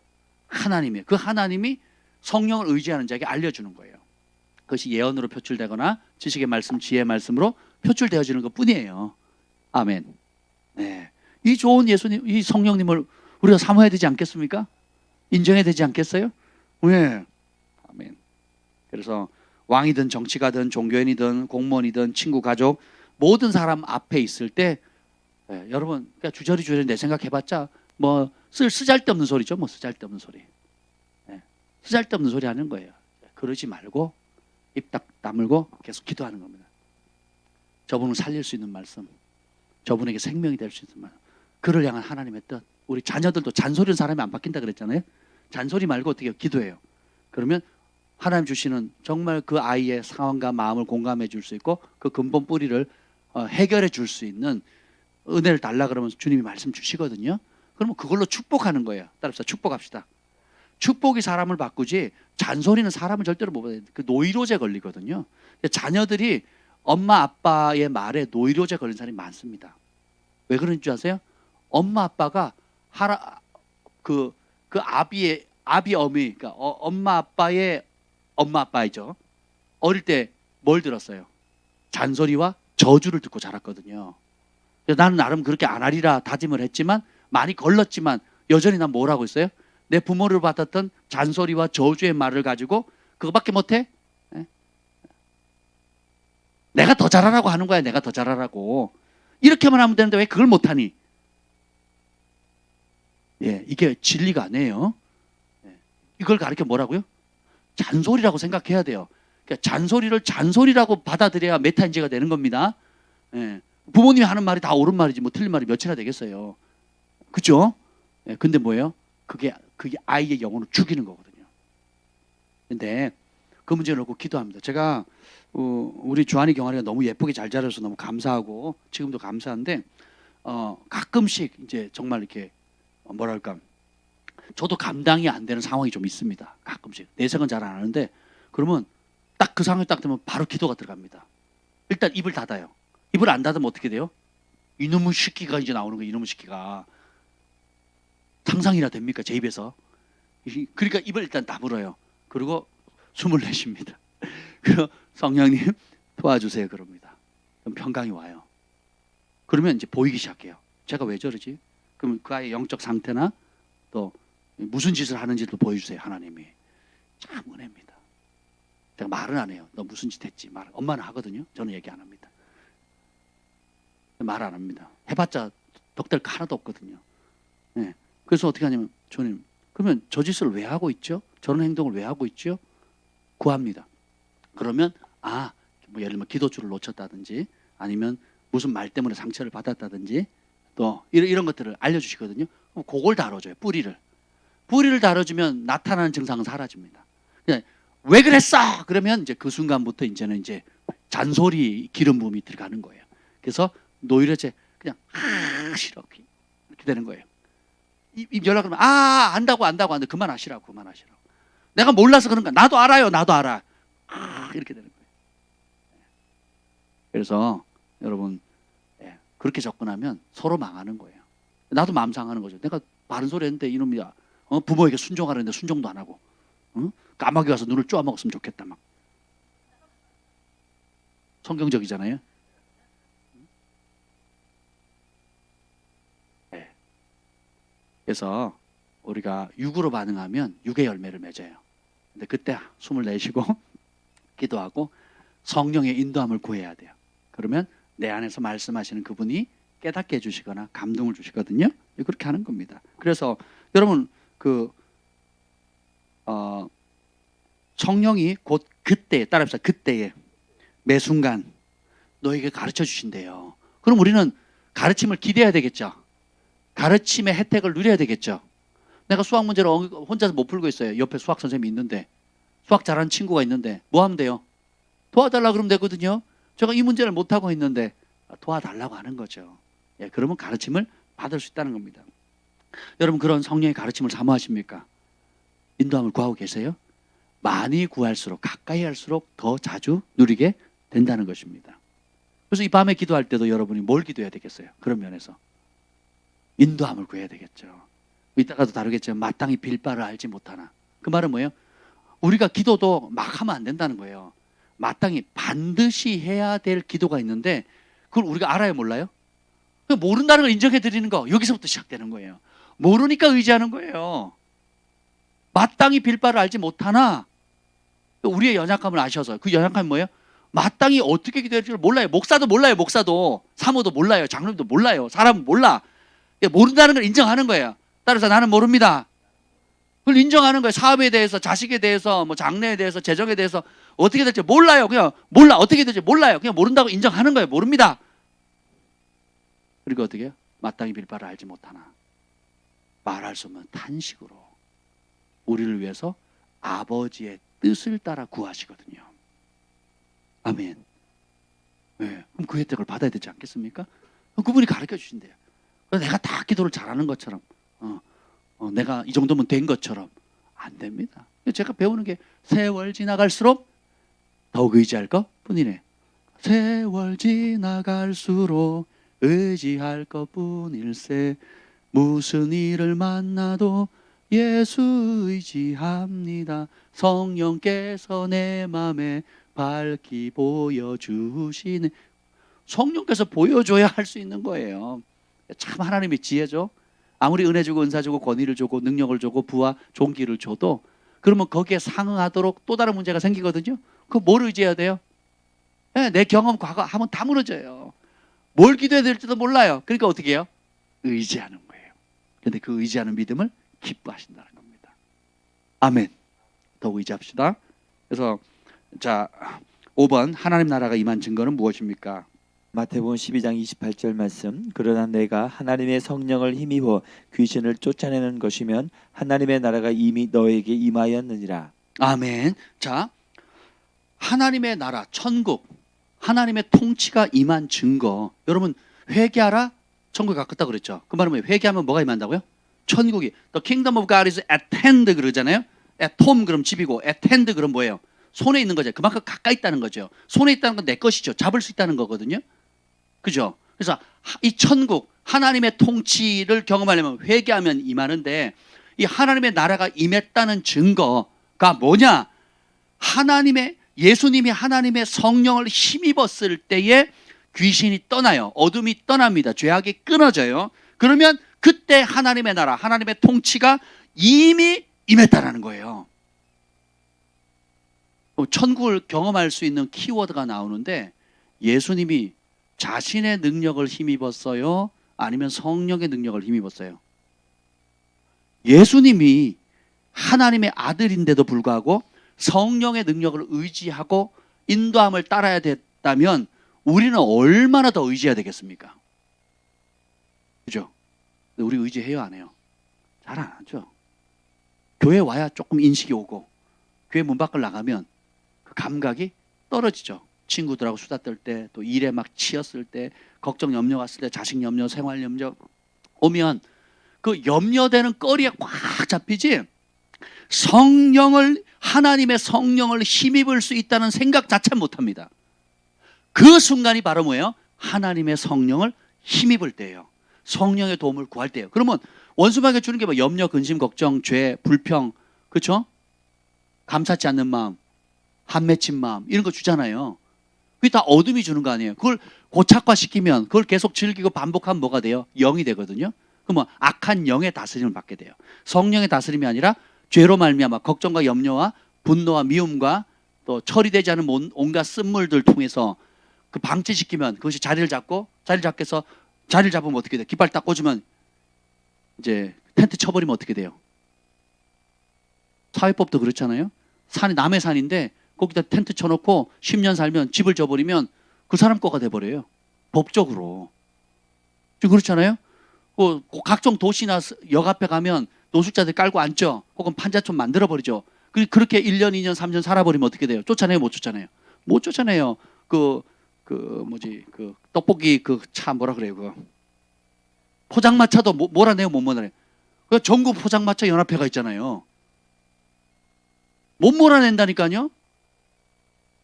하나님이에요. 그 하나님이 성령을 의지하는 자에게 알려주는 거예요. 그것이 예언으로 표출되거나 지식의 말씀, 지혜의 말씀으로 표출되어지는 것 뿐이에요. 아멘. 네. 이 좋은 예수님, 이 성령님을 우리가 사모해야 되지 않겠습니까? 인정해야 되지 않겠어요? 네. 아멘. 그래서 왕이든 정치가든 종교인이든 공무원이든 친구, 가족, 모든 사람 앞에 있을 때, 여러분, 그러니까 주저리 내 생각해봤자 뭐 쓰잘데없는 소리죠. 뭐 쓰잘데없는 소리. 쓰잘데없는 소리 하는 거예요. 그러지 말고 입 딱 다물고 계속 기도하는 겁니다. 저분을 살릴 수 있는 말씀, 저분에게 생명이 될 수 있는 말씀, 그를 향한 하나님의 뜻. 우리 자녀들도 잔소리는 사람이 안 바뀐다 그랬잖아요. 잔소리 말고 어떻게 해요? 기도해요. 그러면 하나님 주시는 정말 그 아이의 상황과 마음을 공감해 줄 수 있고, 그 근본 뿌리를 해결해 줄 수 있는 은혜를 달라 그러면 주님이 말씀 주시거든요. 그러면 그걸로 축복하는 거예요. 따라서 축복합시다. 축복이 사람을 바꾸지 잔소리는 사람을 절대로 못 바꿔요. 그 노이로제 걸리거든요. 자녀들이 엄마 아빠의 말에 노이로제 걸린 사람이 많습니다. 왜 그런지 줄 아세요? 엄마 아빠가 아비 어미, 그러니까 엄마 아빠의 엄마 아빠이죠. 어릴 때 뭘 들었어요? 잔소리와 저주를 듣고 자랐거든요. 나는 나름 그렇게 안 하리라 다짐을 했지만, 많이 걸렀지만 여전히 난 뭘 하고 있어요? 내 부모를 받았던 잔소리와 저주의 말을 가지고 그거밖에 못해? 내가 더 잘하라고 하는 거야. 내가 더 잘하라고. 이렇게만 하면 되는데 왜 그걸 못하니? 이게 진리가 아니에요. 이걸 가르쳐 뭐라고요? 잔소리라고 생각해야 돼요. 그러니까 잔소리를 잔소리라고 받아들여야 메타인지가 되는 겁니다. 부모님이 하는 말이 다 옳은 말이지 뭐 틀린 말이 몇이나 되겠어요. 그렇죠? 근데 뭐예요? 그게 아이의 영혼을 죽이는 거거든요. 근데 그 문제를 놓고 기도합니다. 제가 우리 주한이 경아리가 너무 예쁘게 잘 자라서 너무 감사하고 지금도 감사한데, 가끔씩 이제 정말 이렇게 뭐랄까, 저도 감당이 안 되는 상황이 좀 있습니다. 가끔씩 내색은 잘 안 하는데, 그러면 딱 그 상황이 딱 되면 바로 기도가 들어갑니다. 일단 입을 닫아요. 입을 안 닫으면 어떻게 돼요? 이놈의 새끼가 이제 나오는 거예요. 이놈의 새끼가. 상상이나 됩니까? 제 입에서. 그러니까 입을 일단 다물어요. 그리고 숨을 내쉽니다. 그리고 성령님 도와주세요 그럽니다. 그럼 평강이 와요. 그러면 이제 보이기 시작해요. 제가 왜 저러지? 그러면 그 아이의 영적 상태나 또 무슨 짓을 하는지도 보여주세요. 하나님이. 참 은혜입니다. 제가 말은 안 해요. 너 무슨 짓 했지? 말. 엄마는 하거든요. 저는 얘기 안 합니다. 말 안 합니다. 해봤자 덕될 거 하나도 없거든요. 네. 그래서 어떻게 하냐면 주님, 그러면 저 짓을 왜 하고 있죠? 저런 행동을 왜 하고 있죠? 구합니다. 그러면 뭐 예를 들면 기도줄을 놓쳤다든지 아니면 무슨 말 때문에 상처를 받았다든지 또 이런 것들을 알려주시거든요. 그럼 그걸 다뤄줘요. 뿌리를 다뤄주면 나타나는 증상은 사라집니다. 그냥 왜 그랬어? 그러면 이제 그 순간부터 이제는 이제 잔소리 기름 부음이 들어가는 거예요. 그래서 노이로제 그냥 싫어 이렇게 되는 거예요. 입 연락하면 안다고 그만하시라고. 내가 몰라서 그런가? 나도 알아요. 이렇게 되는 거예요. 그래서 여러분 그렇게 접근하면 서로 망하는 거예요. 나도 마음 상하는 거죠. 내가 바른 소리 했는데 이놈이 부모에게 순종하려는데 순종도 안 하고 까마귀 와서 눈을 쪼아먹었으면 좋겠다 막. 성경적이잖아요. 그래서 우리가 육으로 반응하면 육의 열매를 맺어요. 근데 그때 숨을 내쉬고 기도하고 성령의 인도함을 구해야 돼요. 그러면 내 안에서 말씀하시는 그분이 깨닫게 해주시거나 감동을 주시거든요. 그렇게 하는 겁니다. 그래서 여러분 성령이 곧 그때 따라합시다. 그때에 매 순간 너에게 가르쳐 주신대요. 그럼 우리는 가르침을 기대해야 되겠죠. 가르침의 혜택을 누려야 되겠죠. 내가 수학 문제를 혼자서 못 풀고 있어요. 옆에 수학 선생님이 있는데 수학 잘하는 친구가 있는데 뭐 하면 돼요? 도와달라고 그러면 되거든요. 제가 이 문제를 못하고 있는데 도와달라고 하는 거죠. 그러면 가르침을 받을 수 있다는 겁니다. 여러분 그런 성령의 가르침을 사모하십니까? 인도함을 구하고 계세요? 많이 구할수록 가까이 할수록 더 자주 누리게 된다는 것입니다. 그래서 이 밤에 기도할 때도 여러분이 뭘 기도해야 되겠어요? 그런 면에서 인도함을 구해야 되겠죠. 이따가도 다루겠지만 마땅히 빌 바를 알지 못하나. 그 말은 뭐예요? 우리가 기도도 막 하면 안 된다는 거예요. 마땅히 반드시 해야 될 기도가 있는데 그걸 우리가 알아요 몰라요? 모른다는 걸 인정해 드리는 거 여기서부터 시작되는 거예요. 모르니까 의지하는 거예요. 마땅히 빌 바를 알지 못하나 우리의 연약함을 아셔서 그 연약함이 뭐예요? 마땅히 어떻게 기도해야 될지 몰라요. 목사도 몰라요. 사모도 몰라요. 장로님도 몰라요. 사람은 몰라. 모른다는 걸 인정하는 거예요. 따라서 나는 모릅니다. 그걸 인정하는 거예요. 사업에 대해서, 자식에 대해서, 뭐 장래에 대해서, 재정에 대해서 어떻게 될지 몰라요. 그냥 몰라. 어떻게 될지 몰라요. 그냥 모른다고 인정하는 거예요. 모릅니다. 그리고 어떻게 해요? 마땅히 빌 바를 알지 못하나. 말할 수 없는 탄식으로 우리를 위해서 아버지의 뜻을 따라 구하시거든요. 아멘. 그럼 그 혜택을 받아야 되지 않겠습니까? 그분이 가르쳐 주신대요. 내가 다 기도를 잘하는 것처럼 내가 이 정도면 된 것처럼 안 됩니다. 제가 배우는 게 세월 지나갈수록 더욱 의지할 것 뿐이네. 세월 지나갈수록 의지할 것 뿐일세. 무슨 일을 만나도 예수 의지합니다. 성령께서 내 맘에 밝히 보여주시네. 성령께서 보여줘야 할 수 있는 거예요. 참 하나님의 지혜죠. 아무리 은혜 주고 은사 주고 권위를 주고 능력을 주고 부와 존귀를 줘도 그러면 거기에 상응하도록 또 다른 문제가 생기거든요. 그거 뭘 의지해야 돼요? 내 경험 과거 하면 다 무너져요. 뭘 기도해야 될지도 몰라요. 그러니까 어떻게 해요? 의지하는 거예요. 그런데 그 의지하는 믿음을 기뻐하신다는 겁니다. 아멘. 더욱 의지합시다. 그래서 자 5번 하나님 나라가 임한 증거는 무엇입니까? 마태복음 12장 28절 말씀. 그러나 내가 하나님의 성령을 힘입어 귀신을 쫓아내는 것이면 하나님의 나라가 이미 너에게 임하였느니라. 아멘. 자, 하나님의 나라, 천국, 하나님의 통치가 임한 증거. 여러분 회개하라. 천국에 가깝다 그랬죠. 그 말은 뭐예요? 회개하면 뭐가 임한다고요? 천국이. The kingdom of God is at hand 그러잖아요. At home 그럼 집이고 at hand 그럼 뭐예요? 손에 있는 거죠. 그만큼 가까이 있다는 거죠. 손에 있다는 건 내 것이죠. 잡을 수 있다는 거거든요. 그죠? 그래서 이 천국 하나님의 통치를 경험하려면 회개하면 임하는데, 이 하나님의 나라가 임했다는 증거가 뭐냐? 예수님이 하나님의 성령을 힘입었을 때에 귀신이 떠나요. 어둠이 떠납니다. 죄악이 끊어져요. 그러면 그때 하나님의 나라, 하나님의 통치가 이미 임했다라는 거예요. 천국을 경험할 수 있는 키워드가 나오는데, 예수님이 자신의 능력을 힘입었어요? 아니면 성령의 능력을 힘입었어요? 예수님이 하나님의 아들인데도 불구하고 성령의 능력을 의지하고 인도함을 따라야 됐다면 우리는 얼마나 더 의지해야 되겠습니까? 그죠? 우리 의지해요, 안 해요? 잘 안 하죠. 교회 와야 조금 인식이 오고, 교회 문 밖을 나가면 그 감각이 떨어지죠. 친구들하고 수다 떨 때, 또 일에 막 치였을 때, 걱정 염려 왔을 때, 자식 염려, 생활 염려 오면 그 염려되는 거리에 꽉 잡히지, 하나님의 성령을 힘입을 수 있다는 생각 자체는 못합니다. 그 순간이 바로 뭐예요? 하나님의 성령을 힘입을 때예요. 성령의 도움을 구할 때예요. 그러면 원수마귀가 주는 게 뭐 염려, 근심, 걱정, 죄, 불평, 그렇죠? 감사치 않는 마음, 한 맺힌 마음, 이런 거 주잖아요. 그게 다 어둠이 주는 거 아니에요. 그걸 고착화시키면, 그걸 계속 즐기고 반복하면 뭐가 돼요? 영이 되거든요. 그러면 악한 영의 다스림을 받게 돼요. 성령의 다스림이 아니라 죄로 말미암아 걱정과 염려와 분노와 미움과 또 처리되지 않은 온갖 쓴물들 통해서 그 방치시키면 그것이 자리를 잡고, 자리를 잡으면 어떻게 돼요? 깃발 딱 꽂으면 이제 텐트 쳐버리면 어떻게 돼요? 사회법도 그렇잖아요. 산이 남의 산인데 거기다 텐트 쳐놓고 10년 살면, 집을 져버리면 그 사람 거가 돼버려요. 법적으로. 지금 그렇잖아요. 각종 도시나 역 앞에 가면 노숙자들 깔고 앉죠. 혹은 판자촌 만들어버리죠. 그렇게 1년, 2년, 3년 살아버리면 어떻게 돼요? 쫓아내요, 못 쫓아내요? 못 쫓아내요. 떡볶이 차 뭐라 그래요? 포장마차도 몰아내요, 못 몰아내요? 전국 포장마차 연합회가 있잖아요. 못 몰아낸다니까요.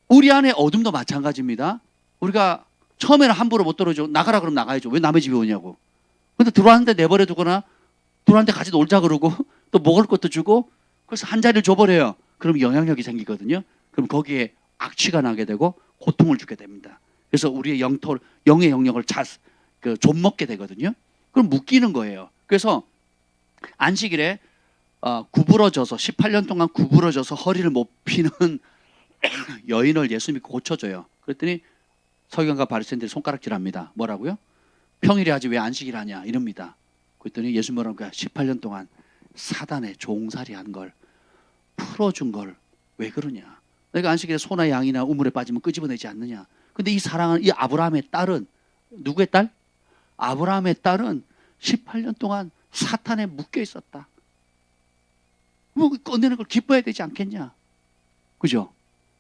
우리 안에 어둠도 마찬가지입니다. 우리가 처음에는 함부로 못 들어줘. 나가라 그러면 나가야죠. 왜 남의 집에 오냐고. 근데 들어왔는데 내버려 두거나, 들어왔는데 같이 놀자 그러고 또 먹을 것도 주고, 그래서 한 자리를 줘버려요. 그럼 영향력이 생기거든요. 그럼 거기에 악취가 나게 되고 고통을 주게 됩니다. 그래서 우리의 영의 영역을 좀먹게 되거든요. 그럼 묶이는 거예요. 그래서 안식일에 구부러져서 18년 동안 구부러져서 허리를 못 피는 여인을 예수님이 고쳐줘요. 그랬더니 서기관과 바리새인들이 손가락질합니다. 뭐라고요? 평일에 하지 왜 안식일 하냐 이럽니다. 그랬더니 예수님 뭐라고? 18년 동안 사단의 종살이한 걸 풀어준 걸 왜 그러냐? 내가 안식일에 소나 양이나 우물에 빠지면 끄집어내지 않느냐? 근데 이 사랑하는 이 아브라함의 딸은, 누구의 딸? 아브라함의 딸은 18년 동안 사탄에 묶여 있었다. 뭐 꺼내는 걸 기뻐해야 되지 않겠냐? 그죠?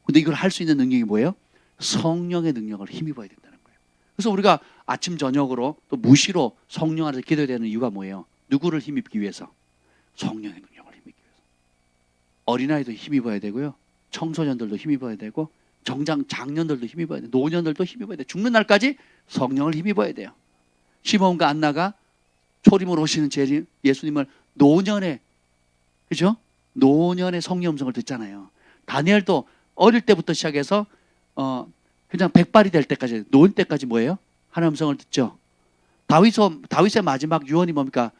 근데 이걸 할 수 있는 능력이 뭐예요? 성령의 능력을 힘입어야 된다는 거예요. 그래서 우리가 아침 저녁으로 또 무시로 성령 안에서 기도해야 되는 이유가 뭐예요? 누구를 힘입기 위해서? 성령의 능력을 힘입기 위해서. 어린아이도 힘입어야 되고요, 청소년들도 힘입어야 되고, 장년들도 힘입어야 돼요. 노년들도 힘입어야 돼요. 죽는 날까지 성령을 힘입어야 돼요. 시몬과 안나가 초림으로 오시는 예수님을 노년에, 그죠? 노년의 성령 음성을 듣잖아요. 다니엘도 어릴 때부터 시작해서 그냥 백발이 될 때까지, 노인 때까지 뭐예요? 하나님 음성을 듣죠. 다윗의 마지막 유언이 뭡니까?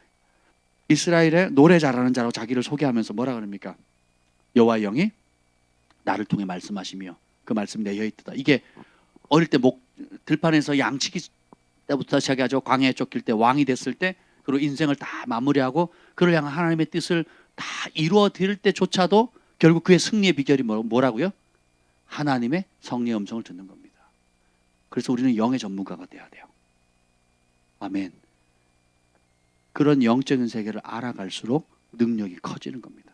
이스라엘의 노래 잘하는 자라고 자기를 소개하면서 뭐라 그럽니까? 여호와의 영이 나를 통해 말씀하시며 그 말씀 내 혀에 있다. 이게 어릴 때 들판에서 양치기 때부터 시작해가지고 광야에 쫓길 때, 왕이 됐을 때, 그리고 인생을 다 마무리하고 그를 향한 하나님의 뜻을 다 이루어 드릴 때조차도 결국 그의 승리의 비결이 뭐라고요? 하나님의 성령의 음성을 듣는 겁니다. 그래서 우리는 영의 전문가가 돼야 돼요. 아멘. 그런 영적인 세계를 알아갈수록 능력이 커지는 겁니다.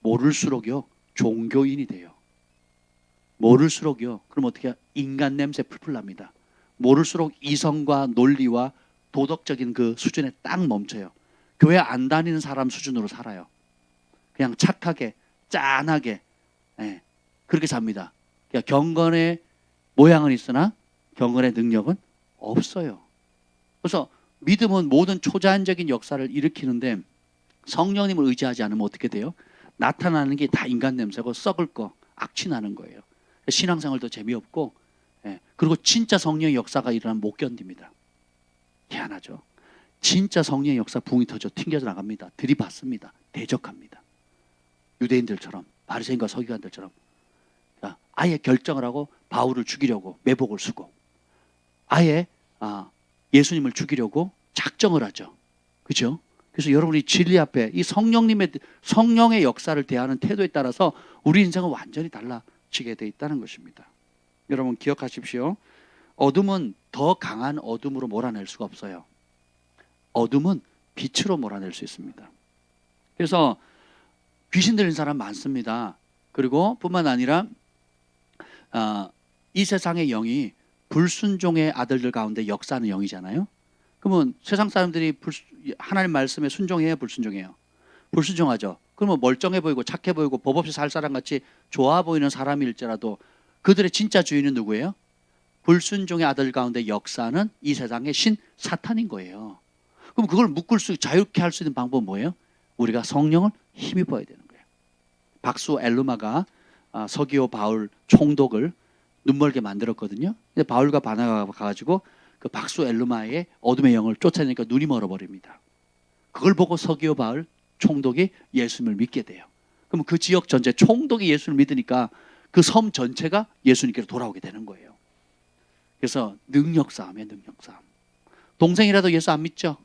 모를수록요 종교인이 돼요. 모를수록요, 그럼 어떻게 해요? 인간 냄새 풀풀 납니다. 모를수록 이성과 논리와 도덕적인 그 수준에 딱 멈춰요. 교회 안 다니는 사람 수준으로 살아요. 그냥 착하게 짠하게 그렇게 삽니다. 그러니까 경건의 모양은 있으나 경건의 능력은 없어요. 그래서 믿음은 모든 초자연적인 역사를 일으키는데 성령님을 의지하지 않으면 어떻게 돼요? 나타나는 게 다 인간 냄새고 썩을 거, 악취 나는 거예요. 신앙생활도 재미없고, 그리고 진짜 성령의 역사가 일어나면 못 견딥니다. 희한하죠. 진짜 성령의 역사 붕이 터져 튕겨져 나갑니다. 들이받습니다. 대적합니다. 유대인들처럼, 바리새인과 서기관들처럼 아예 결정을 하고 바울을 죽이려고 매복을 쓰고, 아예 예수님을 죽이려고 작정을 하죠. 그렇죠? 그래서 여러분이 진리 앞에 이 성령의 역사를 대하는 태도에 따라서 우리 인생은 완전히 달라지게 돼 있다는 것입니다. 여러분 기억하십시오. 어둠은 더 강한 어둠으로 몰아낼 수가 없어요. 어둠은 빛으로 몰아낼 수 있습니다. 그래서 귀신 들린 사람 많습니다. 그리고 뿐만 아니라 이 세상의 영이 불순종의 아들들 가운데 역사하는 영이잖아요. 그러면 세상 사람들이 하나님 말씀에 순종해요, 불순종해요? 불순종하죠. 그러면 멀쩡해 보이고 착해 보이고 법 없이 살 사람 같이 좋아 보이는 사람일지라도 그들의 진짜 주인은 누구예요? 불순종의 아들 가운데 역사는 이 세상의 신 사탄인 거예요. 그럼 그걸 자유케 할 수 있는 방법은 뭐예요? 우리가 성령을 힘입어야 되는 거예요. 박수 엘루마가 서기오 바울 총독을 눈멀게 만들었거든요. 근데 바울과 바나바가 가가지고 그 박수 엘루마의 어둠의 영을 쫓아내니까 눈이 멀어버립니다. 그걸 보고 서기오 바울 총독이 예수님을 믿게 돼요. 그럼 그 지역 전체 총독이 예수를 믿으니까 그 섬 전체가 예수님께로 돌아오게 되는 거예요. 그래서 능력 싸움이에요, 능력 싸움. 동생이라도 예수 안 믿죠?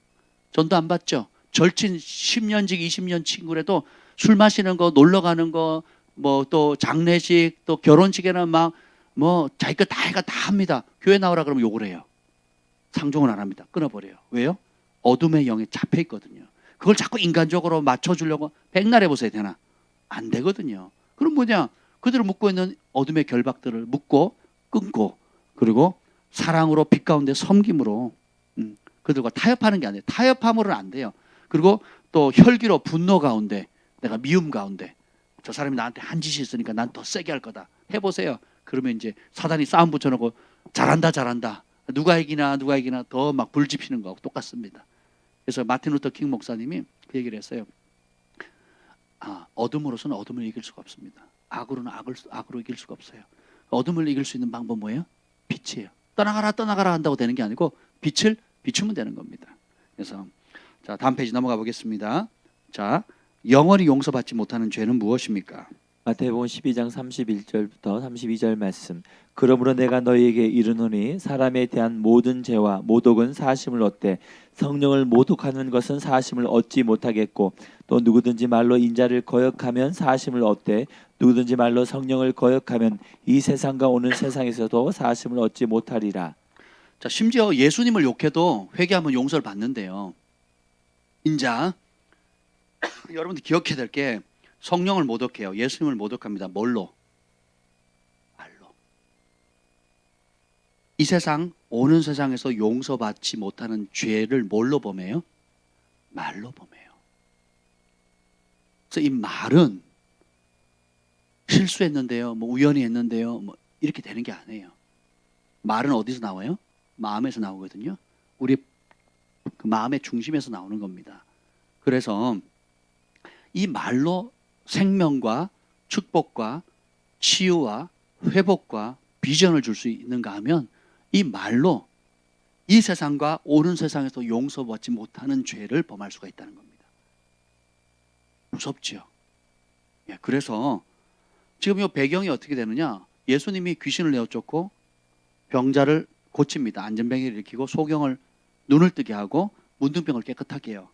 전도 안 받죠? 절친 10년직 20년 친구라도 술 마시는 거, 놀러 가는 거, 뭐 또 장례식, 또 결혼식에는 막 뭐 자기 거 다 해가 다 합니다. 교회 나오라 그러면 욕을 해요. 상종을 안 합니다. 끊어버려요. 왜요? 어둠의 영에 잡혀 있거든요. 그걸 자꾸 인간적으로 맞춰주려고 백날 해보세요. 되나? 안 되거든요. 그럼 뭐냐? 그들을 묶고 있는 어둠의 결박들을 묶고 끊고, 그리고 사랑으로 빛 가운데 섬김으로 그들과 타협하는 게 아니에요. 타협함으로는 안 돼요. 그리고 또 혈기로 분노 가운데, 내가 미움 가운데, 저 사람이 나한테 한 짓이 있으니까 난 더 세게 할 거다. 해보세요. 그러면 이제 사단이 싸움 붙여놓고 잘한다 누가 이기나 더 막 불지피는 거하고 똑같습니다. 그래서 마틴 루터 킹 목사님이 그 얘기를 했어요. 어둠으로서는 어둠을 이길 수가 없습니다. 악으로는 악으로 이길 수가 없어요. 어둠을 이길 수 있는 방법 뭐예요? 빛이에요. 떠나가라 한다고 되는 게 아니고 빛을 비추면 되는 겁니다. 그래서 자, 다음 페이지 넘어가 보겠습니다. 자, 영원히 용서받지 못하는 죄는 무엇입니까? 마태복음 12장 31절부터 32절 말씀. 그러므로 내가 너희에게 이르노니 사람에 대한 모든 죄와 모독은 사심을 얻되 성령을 모독하는 것은 사심을 얻지 못하겠고, 또 누구든지 말로 인자를 거역하면 사심을 얻되 누구든지 말로 성령을 거역하면 이 세상과 오는 세상에서도 사심을 얻지 못하리라. 자, 심지어 예수님을 욕해도 회개하면 용서를 받는데요. 인자 여러분들 기억해야 될 게, 성령을 모독해요. 예수님을 모독합니다. 뭘로? 말로. 이 세상, 오는 세상에서 용서받지 못하는 죄를 뭘로 범해요? 말로 범해요. 그래서 이 말은 실수했는데요, 뭐 우연히 했는데요, 뭐 이렇게 되는 게 아니에요. 말은 어디서 나와요? 마음에서 나오거든요. 우리 그 마음의 중심에서 나오는 겁니다. 그래서 이 말로 생명과 축복과 치유와 회복과 비전을 줄 수 있는가 하면, 이 말로 이 세상과 오는 세상에서 용서받지 못하는 죄를 범할 수가 있다는 겁니다. 무섭지요. 그래서 지금 이 배경이 어떻게 되느냐? 예수님이 귀신을 내어 쫓고 병자를 고칩니다. 안전병을 일으키고 소경을 눈을 뜨게 하고 문둥병을 깨끗하게 해요.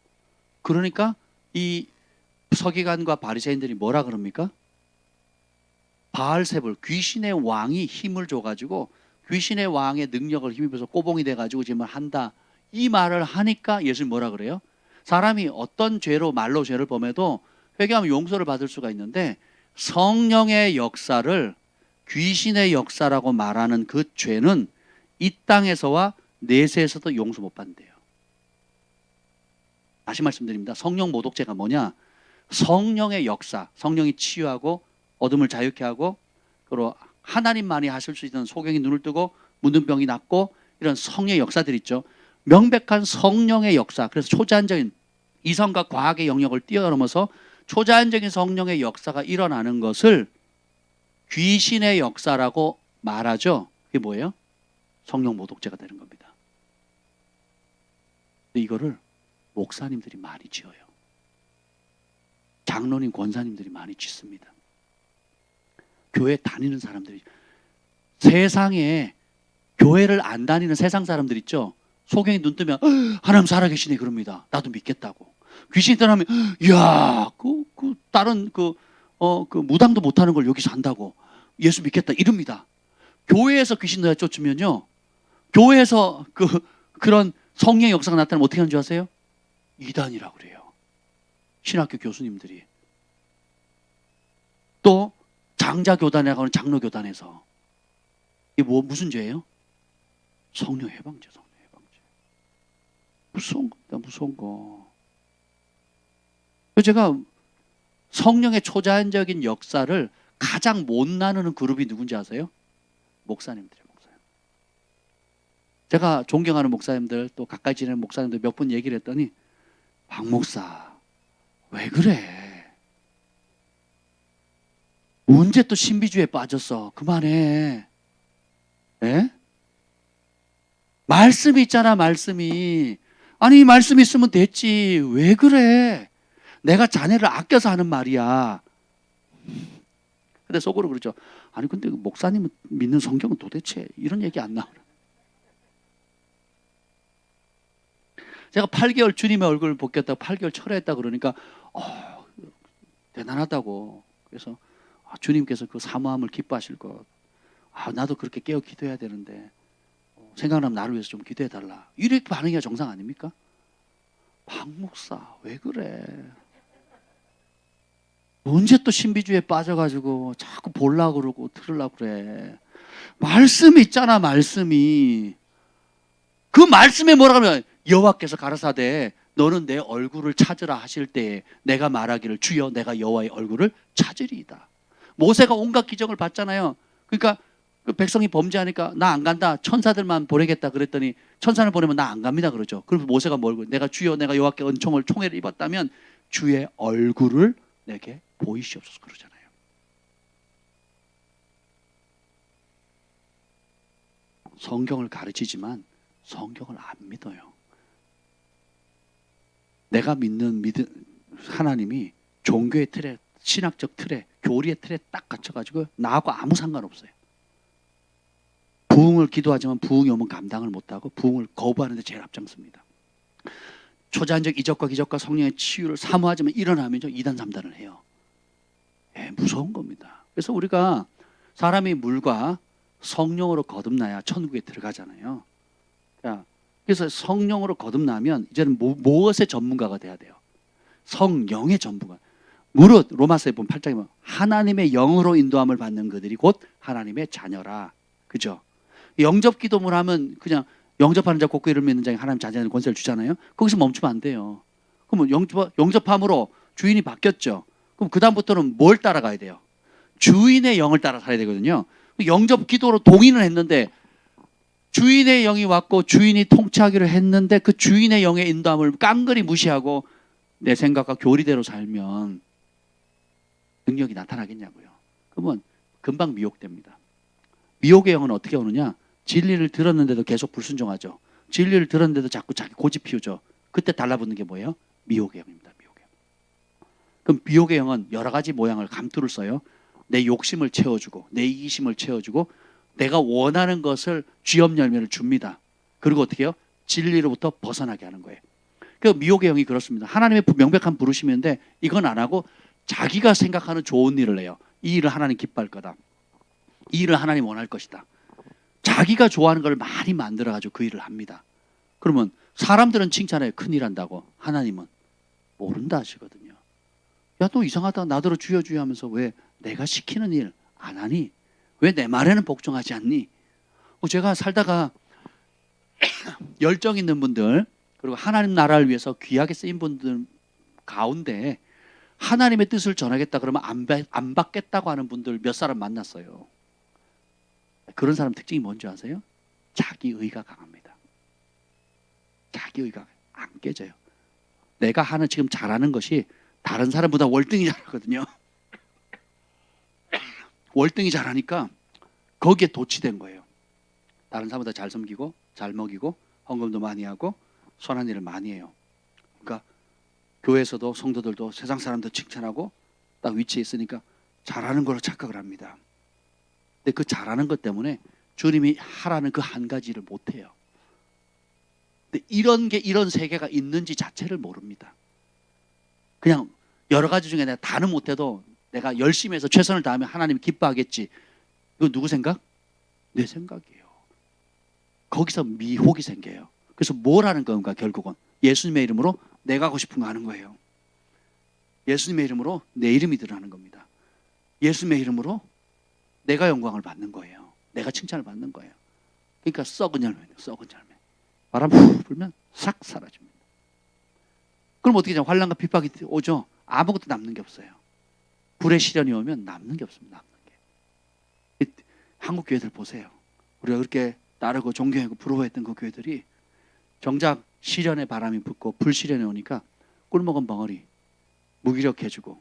그러니까 이 서기관과 바리새인들이 뭐라 그럽니까? 바알세불, 귀신의 왕이 힘을 줘가지고, 귀신의 왕의 능력을 힘입어서 꼬봉이 돼가지고 지금 한다, 이 말을 하니까 예수님 뭐라 그래요? 사람이 어떤 죄로 말로 죄를 범해도 회개하면 용서를 받을 수가 있는데, 성령의 역사를 귀신의 역사라고 말하는 그 죄는 이 땅에서와 내세에서도 용서 못 받는데요. 다시 말씀드립니다. 성령 모독죄가 뭐냐? 성령의 역사, 성령이 치유하고 어둠을 자유케 하고 그리고 하나님만이 하실 수 있는 소경이 눈을 뜨고 문둥병이 낫고 이런 성령의 역사들 있죠. 명백한 성령의 역사. 그래서 초자연적인 이성과 과학의 영역을 뛰어넘어서 초자연적인 성령의 역사가 일어나는 것을 귀신의 역사라고 말하죠. 그게 뭐예요? 성령 모독죄가 되는 겁니다. 이거를 목사님들이 많이 지어요. 장로님, 권사님들이 많이 짓습니다. 교회 다니는 사람들이, 세상에 교회를 안 다니는 세상 사람들 있죠. 소경이 눈 뜨면 하나님 살아계시네 그럽니다. 나도 믿겠다고. 귀신이 떠나면 다른 무당도 못하는 걸 여기서 한다고 예수 믿겠다 이럽니다. 교회에서 귀신 내가 쫓으면요, 교회에서 그런 성령의 역사가 나타나면 어떻게 하는 줄 아세요? 이단이라고 그래요. 신학교 교수님들이. 또 장자교단에 가는 장로교단에서. 이게 무슨 죄예요? 성령 해방죄, 성령 해방죄. 무서운 겁니다, 무서운 거. 제가 성령의 초자연적인 역사를 가장 못 나누는 그룹이 누군지 아세요? 목사님들이에요, 목사님. 제가 존경하는 목사님들, 또 가까이 지내는 목사님들 몇 분 얘기를 했더니, 박 목사, 왜 그래? 언제 또 신비주의에 빠졌어? 그만해. 에? 말씀이 있잖아, 말씀이. 아니, 말씀이 있으면 됐지. 왜 그래? 내가 자네를 아껴서 하는 말이야. 근데 속으로 그러죠. 아니, 근데 목사님은 믿는 성경은 도대체 이런 얘기 안 나오나? 제가 8개월 주님의 얼굴을 벗겼다고 8개월 철회했다 그러니까 대단하다고. 그래서 주님께서 그 사모함을 기뻐하실 것. 나도 그렇게 깨어 기도해야 되는데 생각나면 나를 위해서 좀 기도해달라. 이렇게 반응이야 정상 아닙니까? 박 목사 왜 그래? 언제 또 신비주의에 빠져가지고 자꾸 보려고 그러고 들으려고 그래. 말씀이 있잖아, 말씀이. 그 말씀에 뭐라 그러면 여호와께서 가라사대 너는 내 얼굴을 찾으라 하실 때에 내가 말하기를 주여 내가 여호와의 얼굴을 찾으리이다. 모세가 온갖 기적을 봤잖아요. 그러니까 그 백성이 범죄하니까 나 안 간다, 천사들만 보내겠다 그랬더니 천사를 보내면 나 안 갑니다 그러죠. 그래서 모세가 뭘, 내가 주여 내가 여호와께 은총을 총애를 입었다면 주의 얼굴을 내게 보이시옵소서 그러잖아요. 성경을 가르치지만 성경을 안 믿어요. 내가 믿는 하나님이 종교의 틀에, 신학적 틀에, 교리의 틀에 딱 갇혀가지고 나하고 아무 상관없어요. 부흥을 기도하지만 부흥이 오면 감당을 못하고 부흥을 거부하는 데 제일 앞장섭니다. 초자연적 이적과 기적과 성령의 치유를 사모하지만 일어나면요 이단 3단을 해요. 무서운 겁니다. 그래서 우리가 사람이 물과 성령으로 거듭나야 천국에 들어가잖아요. 그래서 성령으로 거듭나면 이제는 무엇의 전문가가 돼야 돼요? 성령의 전문가. 무릇 로마서에 보면 8장에 보면 하나님의 영으로 인도함을 받는 그들이 곧 하나님의 자녀라. 그죠? 영접 기도문 하면 그냥 영접하는 자 곧그 이름 믿는 자에게 하나님 자녀의 권세를 주잖아요. 거기서 멈추면 안 돼요. 그러면 영접함으로 주인이 바뀌었죠. 그럼 그 다음부터는 뭘 따라가야 돼요? 주인의 영을 따라 살아야 되거든요. 영접 기도로 동의는 했는데 주인의 영이 왔고 주인이 통치하기로 했는데 그 주인의 영의 인도함을 깡그리 무시하고 내 생각과 교리대로 살면 능력이 나타나겠냐고요. 그러면 금방 미혹됩니다. 미혹의 영은 어떻게 오느냐? 진리를 들었는데도 계속 불순종하죠. 진리를 들었는데도 자꾸 자기 고집 피우죠. 그때 달라붙는 게 뭐예요? 미혹의 영입니다. 미혹의 영. 그럼 미혹의 영은 여러 가지 모양을 감투를 써요. 내 욕심을 채워주고 내 이기심을 채워주고 내가 원하는 것을 쥐업 열매를 줍니다. 그리고 어떻게 해요? 진리로부터 벗어나게 하는 거예요. 그 미혹의 영이 그렇습니다. 하나님의 명백한 부르심인데 이건 안 하고 자기가 생각하는 좋은 일을 해요. 이 일을 하나님 기뻐할 거다. 이 일을 하나님 원할 것이다. 자기가 좋아하는 걸 많이 만들어가지고 그 일을 합니다. 그러면 사람들은 칭찬해요. 큰일 한다고. 하나님은 모른다 하시거든요. 야, 너 이상하다. 나더러 주여 주여 하면서 왜 내가 시키는 일 안 하니? 왜 내 말에는 복종하지 않니? 제가 살다가 열정 있는 분들 그리고 하나님 나라를 위해서 귀하게 쓰인 분들 가운데 하나님의 뜻을 전하겠다 그러면 안 받겠다고 하는 분들 몇 사람 만났어요. 그런 사람 특징이 뭔지 아세요? 자기의가 강합니다. 자기의가 안 깨져요. 내가 하는 지금 잘하는 것이 다른 사람보다 월등히 잘하거든요. 월등히 잘하니까 거기에 도취된 거예요. 다른 사람보다 잘 섬기고 잘 먹이고 헌금도 많이 하고 선한 일을 많이 해요. 그러니까 교회에서도 성도들도 세상 사람들 칭찬하고 딱 위치에 있으니까 잘하는 걸로 착각을 합니다. 근데 그 잘하는 것 때문에 주님이 하라는 그 한 가지를 못 해요. 근데 이런 세계가 있는지 자체를 모릅니다. 그냥 여러 가지 중에 내가 다는 못해도 내가 열심히 해서 최선을 다하면 하나님이 기뻐하겠지. 이거 누구 생각? 내 생각이에요. 거기서 미혹이 생겨요. 그래서 뭘 하는 건가 결국은? 예수님의 이름으로 내가 하고 싶은 거 하는 거예요. 예수님의 이름으로 내 이름이 드러나는 겁니다. 예수님의 이름으로 내가 영광을 받는 거예요. 내가 칭찬을 받는 거예요. 그러니까 썩은 열매예요. 썩은 열매. 바람 후 불면 싹 사라집니다. 그럼 어떻게 되냐? 환난과 핍박이 오죠. 아무것도 남는 게 없어요. 불의 시련이 오면 남는 게 없습니다. 남는 게. 한국 교회들 보세요. 우리가 그렇게 따르고 존경하고 부러워했던 그 교회들이 정작 시련의 바람이 붙고 불시련이 오니까 꿀먹은 벙어리 무기력해지고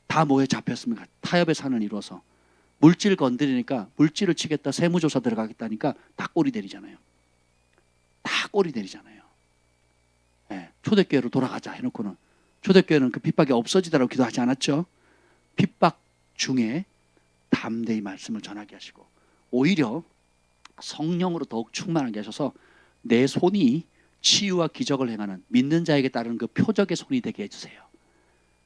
다 뭐에 잡혔습니까? 타협의 산을 이루어서 물질 건드리니까 물질을 치겠다 세무조사 들어가겠다니까 다 꼬리 내리잖아요. 다 꼬리 내리잖아요. 네, 초대교회로 돌아가자 해놓고는 초대교회는 그 핍박이 없어지더라고 기도하지 않았죠. 핍박 중에 담대히 말씀을 전하게 하시고 오히려 성령으로 더욱 충만하게 하셔서 내 손이 치유와 기적을 행하는 믿는 자에게 따르는 그 표적의 손이 되게 해주세요.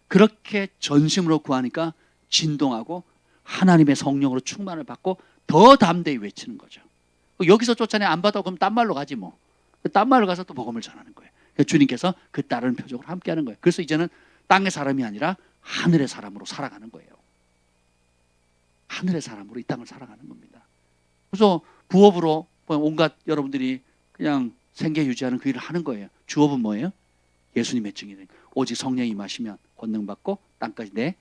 그렇게 전심으로 구하니까 진동하고 하나님의 성령으로 충만을 받고 더 담대히 외치는 거죠. 여기서 쫓아내 안 받아 그럼 딴 말로 가지 뭐. 딴 말로 가서 또 복음을 전하는 거예요. 주님께서 그 따르는 표적으로 함께하는 거예요. 그래서 이제는 땅의 사람이 아니라 하늘의 사람으로 살아가는 거예요. 하늘의 사람으로 이 땅을 살아가는 겁니다. 그래서 부업으로 온갖 여러분들이 그냥 생계 유지하는 그 일을 하는 거예요. 주업은 뭐예요? 예수님의 증인. 오직 성령이 임하시면 권능받고 땅까지 내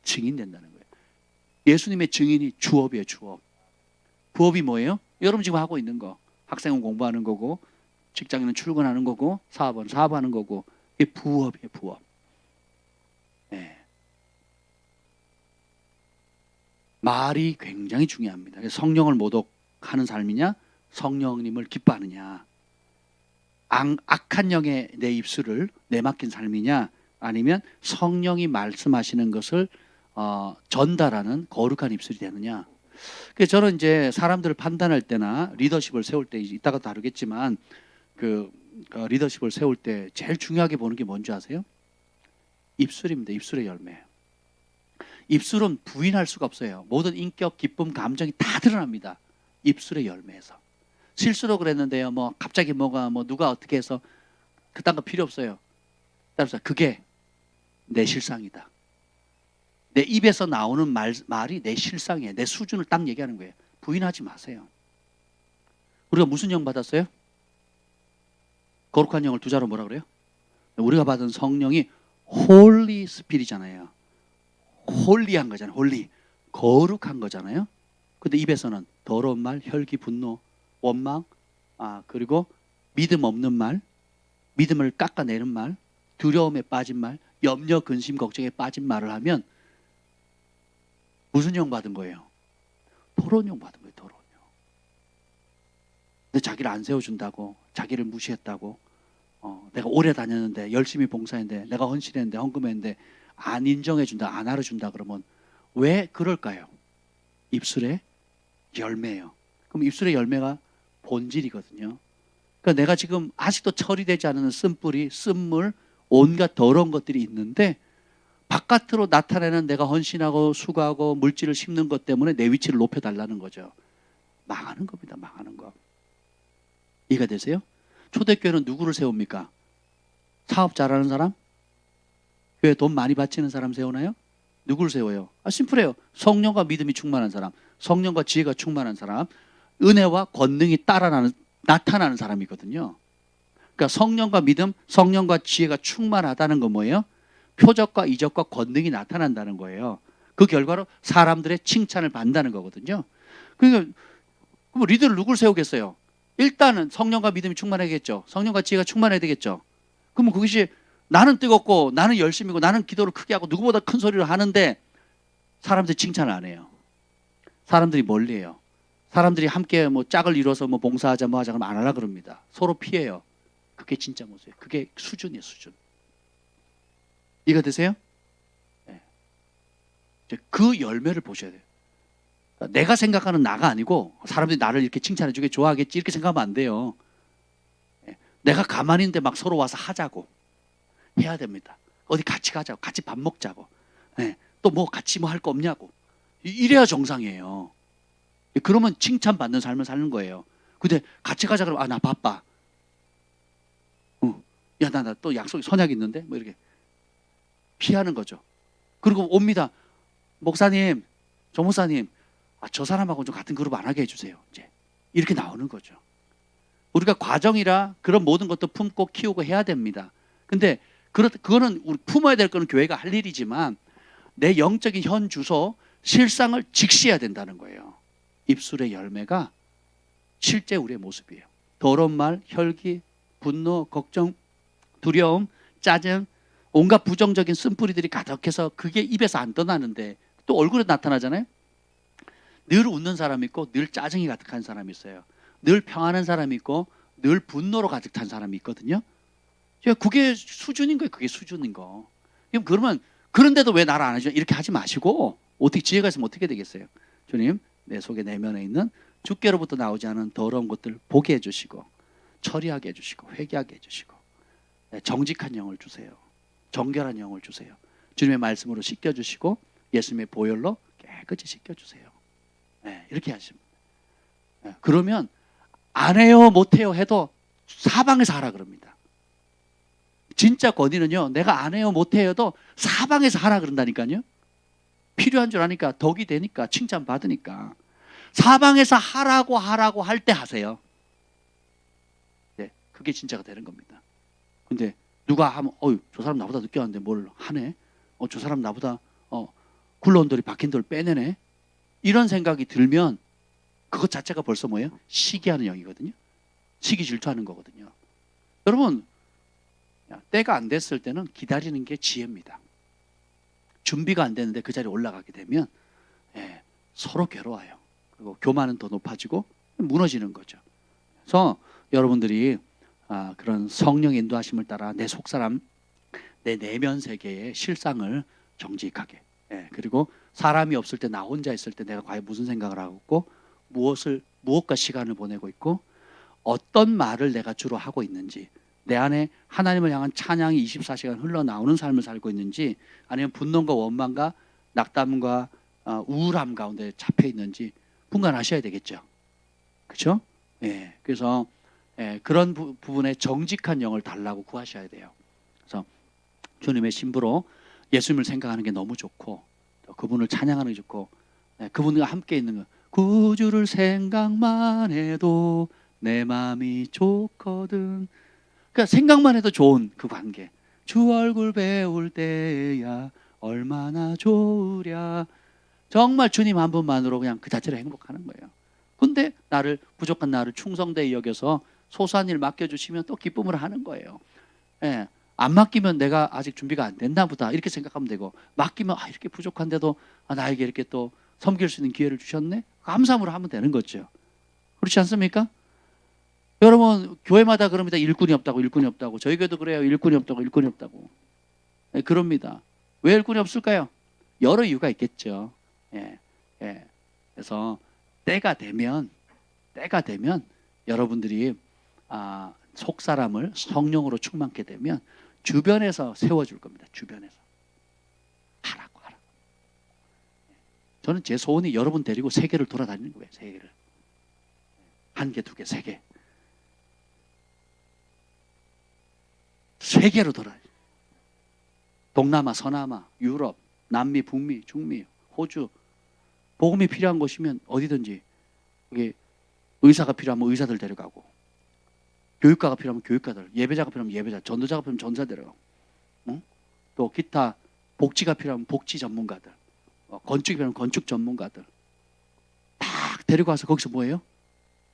증인 된다는 거예요. 예수님의 증인이 주업이에요. 주업. 부업이 뭐예요? 여러분 지금 하고 있는 거. 학생은 공부하는 거고 직장인은 출근하는 거고 사업은 사업하는 거고 이게 부업이에요. 부업. 네. 말이 굉장히 중요합니다. 성령을 모독하는 삶이냐 성령님을 기뻐하느냐 악한 영의 내 입술을 내맡긴 삶이냐 아니면 성령이 말씀하시는 것을 전달하는 거룩한 입술이 되느냐. 그래서 저는 이제 사람들을 판단할 때나 리더십을 세울 때 이따가 다루겠지만 그 리더십을 세울 때 제일 중요하게 보는 게 뭔지 아세요? 입술입니다. 입술의 열매. 입술은 부인할 수가 없어요. 모든 인격, 기쁨, 감정이 다 드러납니다. 입술의 열매에서. 실수로 그랬는데요. 뭐 갑자기 뭐가 뭐 누가 어떻게 해서 그딴 거 필요 없어요. 따라서 그게 내 실상이다. 내 입에서 나오는 말이 내 실상이에요. 내 수준을 딱 얘기하는 거예요. 부인하지 마세요. 우리가 무슨 영 받았어요? 거룩한 영을 두 자로 뭐라 그래요? 우리가 받은 성령이 홀리 스피릿이잖아요. 홀리한 거잖아요. 홀리. 거룩한 거잖아요. 근데 입에서는 더러운 말, 혈기, 분노, 원망, 그리고 믿음 없는 말, 믿음을 깎아내는 말, 두려움에 빠진 말, 염려, 근심, 걱정에 빠진 말을 하면 무슨 영 받은 거예요? 토론용 받은 거예요. 토론용. 근데 자기를 안 세워준다고, 자기를 무시했다고, 내가 오래 다녔는데 열심히 봉사했는데 내가 헌신했는데 헌금했는데 안 인정해준다, 안 알아준다 그러면 왜 그럴까요? 입술의 열매예요. 그럼 입술의 열매가 본질이거든요. 그러니까 내가 지금 아직도 처리되지 않은 쓴뿌리, 쓴물, 온갖 더러운 것들이 있는데 바깥으로 나타내는 내가 헌신하고 수고하고 물질을 심는 것 때문에 내 위치를 높여달라는 거죠. 망하는 겁니다. 망하는 거. 이해가 되세요? 초대교회는 누구를 세웁니까? 사업 잘하는 사람? 교회 돈 많이 바치는 사람 세우나요? 누구를 세워요? 심플해요. 성령과 믿음이 충만한 사람, 성령과 지혜가 충만한 사람, 은혜와 권능이 나타나는 사람이거든요. 그러니까 성령과 믿음, 성령과 지혜가 충만하다는 건 뭐예요? 표적과 이적과 권능이 나타난다는 거예요. 그 결과로 사람들의 칭찬을 받는다는 거거든요. 그러니까 그럼 리더를 누굴 세우겠어요? 일단은 성령과 믿음이 충만해야겠죠. 성령과 지혜가 충만해야 되겠죠. 그러면 그것이 나는 뜨겁고 나는 열심이고 나는 기도를 크게 하고 누구보다 큰 소리를 하는데 사람들이 칭찬을 안 해요. 사람들이 멀리해요. 사람들이 함께 뭐 짝을 이뤄서 뭐 봉사하자 뭐 하자 그러면 안 하려 그럽니다. 서로 피해요. 그게 진짜 모습이에요. 그게 수준이에요, 수준. 이해가 되세요? 네. 이제 그 열매를 보셔야 돼요. 내가 생각하는 나가 아니고 사람들이 나를 이렇게 칭찬해 주게 좋아하겠지 이렇게 생각하면 안 돼요. 내가 가만히 있는데 막 서로 와서 하자고 해야 됩니다. 어디 같이 가자고, 같이 밥 먹자고, 또 뭐 같이 뭐 할 거 없냐고. 이래야 정상이에요. 그러면 칭찬받는 삶을 사는 거예요. 근데 같이 가자 그러면 아, 나 바빠. 야, 나 또 약속 선약 있는데 뭐 이렇게 피하는 거죠. 그리고 옵니다. 목사님, 조 목사님, 저 사람하고 좀 같은 그룹 안 하게 해주세요. 이제 이렇게 나오는 거죠. 우리가 과정이라 그런 모든 것도 품고 키우고 해야 됩니다. 근데 그거는 우리 품어야 될 거는 교회가 할 일이지만 내 영적인 현 주소 실상을 직시해야 된다는 거예요. 입술의 열매가 실제 우리의 모습이에요. 더러운 말, 혈기, 분노, 걱정, 두려움, 짜증, 온갖 부정적인 쓴뿌리들이 가득해서 그게 입에서 안 떠나는데 또 얼굴에 나타나잖아요. 늘 웃는 사람이 있고 늘 짜증이 가득한 사람이 있어요. 늘 평안한 사람이 있고 늘 분노로 가득 찬 사람이 있거든요. 그게 수준인 거예요. 그게 수준인 거. 그러면 그런데도 왜 나를 안 해줘? 이렇게 하지 마시고 어떻게 지혜가 있으면 어떻게 되겠어요? 주님, 내 속에 내면에 있는 주께로부터 나오지 않은 더러운 것들 보게 해주시고 처리하게 해주시고 회개하게 해주시고 정직한 영을 주세요. 정결한 영을 주세요. 주님의 말씀으로 씻겨주시고 예수님의 보혈로 깨끗이 씻겨주세요. 이렇게 하십니다. 그러면 안 해요 못 해요 해도 사방에서 하라 그럽니다. 진짜 권위는요, 내가 안 해요 못 해요도 사방에서 하라 그런다니까요. 필요한 줄 아니까 덕이 되니까 칭찬 받으니까 사방에서 하라고 할 때 하세요. 그게 진짜가 되는 겁니다. 근데 누가 하면 저 사람 나보다 늦게 왔는데 뭘 하네? 저 사람 나보다 굴러온 돌이 박힌 돌 빼내네? 이런 생각이 들면 그것 자체가 벌써 뭐예요? 시기하는 영이거든요. 시기 질투하는 거거든요. 여러분, 때가 안 됐을 때는 기다리는 게 지혜입니다. 준비가 안 되는데 그 자리에 올라가게 되면 서로 괴로워요. 그리고 교만은 더 높아지고 무너지는 거죠. 그래서 여러분들이 그런 성령의 인도하심을 따라 내 속사람, 내 내면 세계의 실상을 정직하게, 그리고 사람이 없을 때 나 혼자 있을 때 내가 과연 무슨 생각을 하고 있고 무엇과 시간을 보내고 있고 어떤 말을 내가 주로 하고 있는지, 내 안에 하나님을 향한 찬양이 24시간 흘러나오는 삶을 살고 있는지 아니면 분노과 원망과 낙담과 우울함 가운데 잡혀 있는지 분간하셔야 되겠죠. 그렇죠? 그래서 그런 부분에 정직한 영을 달라고 구하셔야 돼요. 그래서 주님의 신부로 예수님을 생각하는 게 너무 좋고 또 그분을 찬양하는 게 좋고 그분과 함께 있는 거, 구주를 생각만 해도 내 마음이 좋거든. 그러니까 생각만 해도 좋은 그 관계. 주 얼굴 배울 때야 얼마나 좋으랴. 정말 주님 한 분만으로 그냥 그 자체로 행복하는 거예요. 근데 부족한 나를 충성되이 여겨서 소소한 일 맡겨주시면 또 기쁨을 하는 거예요. 안 맡기면 내가 아직 준비가 안 됐나 보다 이렇게 생각하면 되고, 맡기면 이렇게 부족한데도 나에게 이렇게 또 섬길 수 있는 기회를 주셨네, 감사함으로 하면 되는 거죠. 그렇지 않습니까? 여러분, 교회마다 그럽니다. 일꾼이 없다고. 저희 교회도 그래요. 일꾼이 없다고. 그럽니다. 왜 일꾼이 없을까요? 여러 이유가 있겠죠. 그래서 때가 되면 여러분들이 속 사람을 성령으로 충만케 되면 주변에서 세워줄 겁니다. 주변에서 하라고. 저는 제 소원이 여러분 데리고 세계를 돌아다니는 거예요. 세계를. 1개, 2개, 3개. 세계로 돌아요. 동남아, 서남아, 유럽, 남미, 북미, 중미, 호주. 복음이 필요한 곳이면 어디든지, 여기 의사가 필요하면 의사들 데려가고, 교육가가 필요하면 교육가들, 예배자가 필요하면 예배자, 전도자가 필요하면 전도자 데려가고, 또 기타 복지가 필요하면 복지 전문가들, 건축이 필요하면 건축 전문가들 다 데리고 와서 거기서 뭐예요?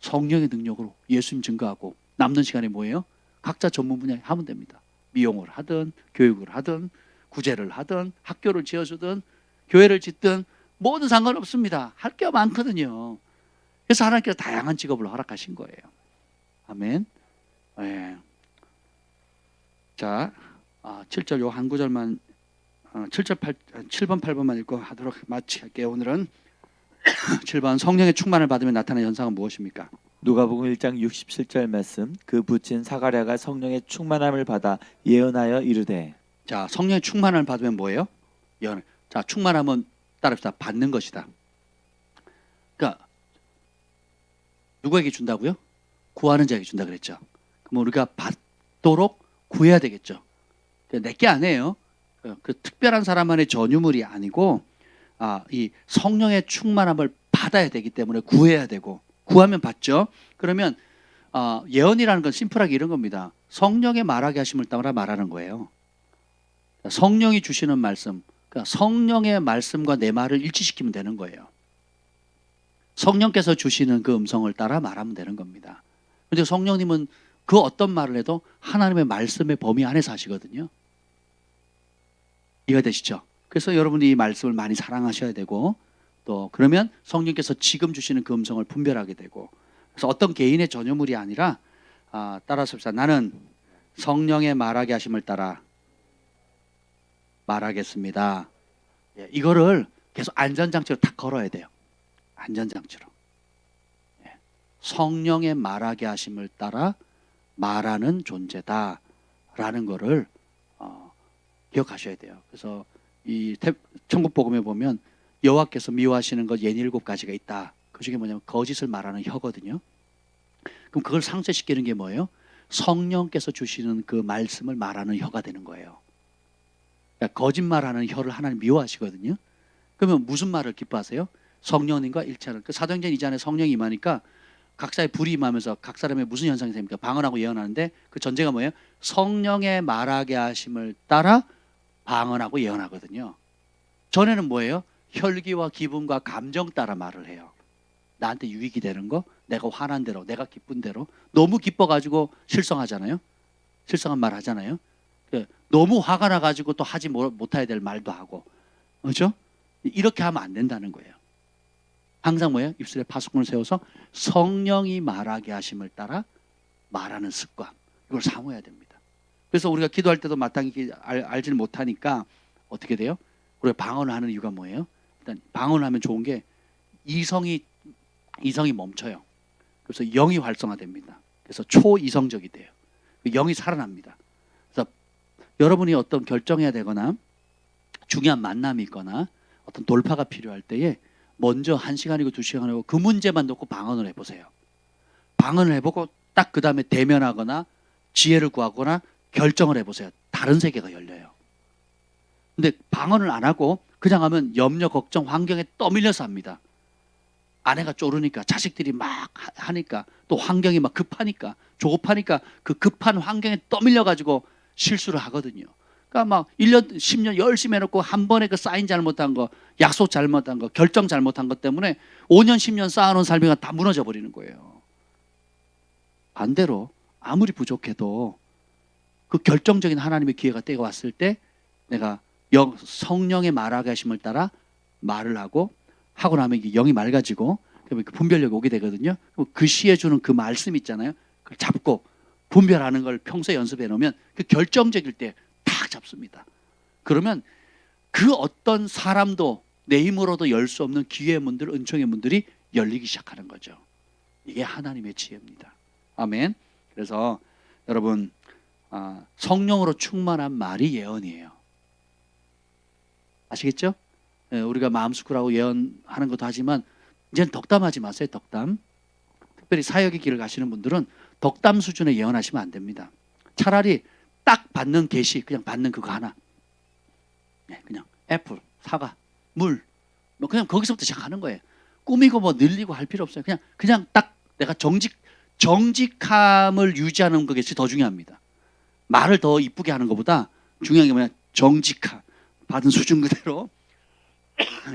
성령의 능력으로 예수님 증거하고 남는 시간에 뭐예요? 각자 전문 분야에 하면 됩니다. 미용을 하든 교육을 하든 구제를 하든 학교를 지어주든 교회를 짓든 뭐든 상관없습니다. 할 게 많거든요. 그래서 하나님께서 다양한 직업을 허락하신 거예요. 아멘. 네. 자, 7절 요 한 구절만 7번 8번만 읽고 하도록 마치할게요. 오늘은 7번 성령의 충만을 받으면 나타나는 현상은 무엇입니까? 누가복음 1장 67절 말씀. 그 부친 사가랴가 성령의 충만함을 받아 예언하여 이르되. 자, 성령의 충만을 받으면 뭐예요? 예언. 자, 충만함은 따라합시다. 받는 것이다. 그러니까 누구에게 준다고요? 구하는 자에게 준다 그랬죠. 그럼 우리가 받도록 구해야 되겠죠. 내게 아니에요. 그 특별한 사람만의 전유물이 아니고 이 성령의 충만함을 받아야 되기 때문에 구해야 되고 구하면 받죠. 그러면 예언이라는 건 심플하게 이런 겁니다. 성령의 말하게 하심을 따라 말하는 거예요. 성령이 주시는 말씀, 그러니까 성령의 말씀과 내 말을 일치시키면 되는 거예요. 성령께서 주시는 그 음성을 따라 말하면 되는 겁니다. 그런데 성령님은 그 어떤 말을 해도 하나님의 말씀의 범위 안에서 하시거든요. 이해가 되시죠? 그래서 여러분이 이 말씀을 많이 사랑하셔야 되고 또 그러면 성령께서 지금 주시는 그 음성을 분별하게 되고 그래서 어떤 개인의 전유물이 아니라 따라서 나는 성령의 말하게 하심을 따라 말하겠습니다. 이거를 계속 안전장치로 딱 걸어야 돼요. 안전장치로. 성령의 말하게 하심을 따라 말하는 존재다라는 거를 기억하셔야 돼요. 그래서 이 천국복음에 보면 여호와께서 미워하시는 것 67가지가 있다. 그 중에 뭐냐면 거짓을 말하는 혀거든요. 그럼 그걸 상쇄시키는 게 뭐예요? 성령께서 주시는 그 말씀을 말하는 혀가 되는 거예요. 그러니까 거짓말하는 혀를 하나님 미워하시거든요. 그러면 무슨 말을 기뻐하세요? 성령님과 일치하는. 그 사도행전 2장에 성령이 임하니까 각사의 불이 임하면서 각 사람의 무슨 현상이 됩니까? 방언하고 예언하는데 그 전제가 뭐예요? 성령의 말하게 하심을 따라 방언하고 예언하거든요. 전에는 뭐예요? 혈기와 기분과 감정 따라 말을 해요. 나한테 유익이 되는 거, 내가 화난 대로, 내가 기쁜 대로. 너무 기뻐가지고 실성하잖아요. 실성한 말 하잖아요. 너무 화가 나가지고 또 하지 못해야 될 말도 하고, 그렇죠? 이렇게 하면 안 된다는 거예요. 항상 뭐예요? 입술에 파수꾼을 세워서 성령이 말하게 하심을 따라 말하는 습관, 이걸 사모해야 됩니다. 그래서 우리가 기도할 때도 마땅히 알지를 못하니까 어떻게 돼요? 우리가 방언을 하는 이유가 뭐예요? 일단 방언을 하면 좋은 게 이성이 멈춰요. 그래서 영이 활성화됩니다. 그래서 초이성적이 돼요. 영이 살아납니다. 그래서 여러분이 어떤 결정해야 되거나 중요한 만남이 있거나 어떤 돌파가 필요할 때에 먼저 1시간이고 2시간이고 그 문제만 놓고 방언을 해보세요. 방언을 해보고 딱 그 다음에 대면하거나 지혜를 구하거나 결정을 해보세요. 다른 세계가 열려요. 근데 방언을 안 하고 그냥 하면 염려, 걱정, 환경에 떠밀려서 합니다. 아내가 쪼르니까, 자식들이 막 하니까, 또 환경이 막 급하니까, 조급하니까 그 급한 환경에 떠밀려가지고 실수를 하거든요. 그러니까 막 1년, 10년 열심히 해놓고 한 번에 그 사인 잘못한 거, 약속 잘못한 거, 결정 잘못한 것 때문에 5년, 10년 쌓아놓은 삶이 다 무너져 버리는 거예요. 반대로 아무리 부족해도 그 결정적인 하나님의 기회가 때가 왔을 때 내가 성령의 말하게 하심을 따라 말을 하고 나면 이게 영이 맑아지고 그러면 분별력이 오게 되거든요. 그 시에 주는 그 말씀 있잖아요. 그걸 잡고 분별하는 걸 평소에 연습해 놓으면 그 결정적일 때 딱 잡습니다. 그러면 그 어떤 사람도 내 힘으로도 열 수 없는 기회의 문들, 은총의 문들이 열리기 시작하는 거죠. 이게 하나님의 지혜입니다. 아멘. 그래서 여러분 성령으로 충만한 말이 예언이에요. 아시겠죠? 우리가 마음수쿨하고 예언하는 것도 하지만 이제는 덕담하지 마세요. 덕담. 특별히 사역의 길을 가시는 분들은 덕담 수준의 예언하시면 안 됩니다. 차라리 딱 받는 계시, 그냥 받는 그거 하나. 그냥 애플, 사과, 물, 뭐 그냥 거기서부터 시작하는 거예요. 꾸미고 뭐 늘리고 할 필요 없어요. 그냥 딱 내가 정직함을 유지하는 것이 더 중요합니다. 말을 더 이쁘게 하는 것보다 중요한 게 뭐냐? 정직함. 받은 수준 그대로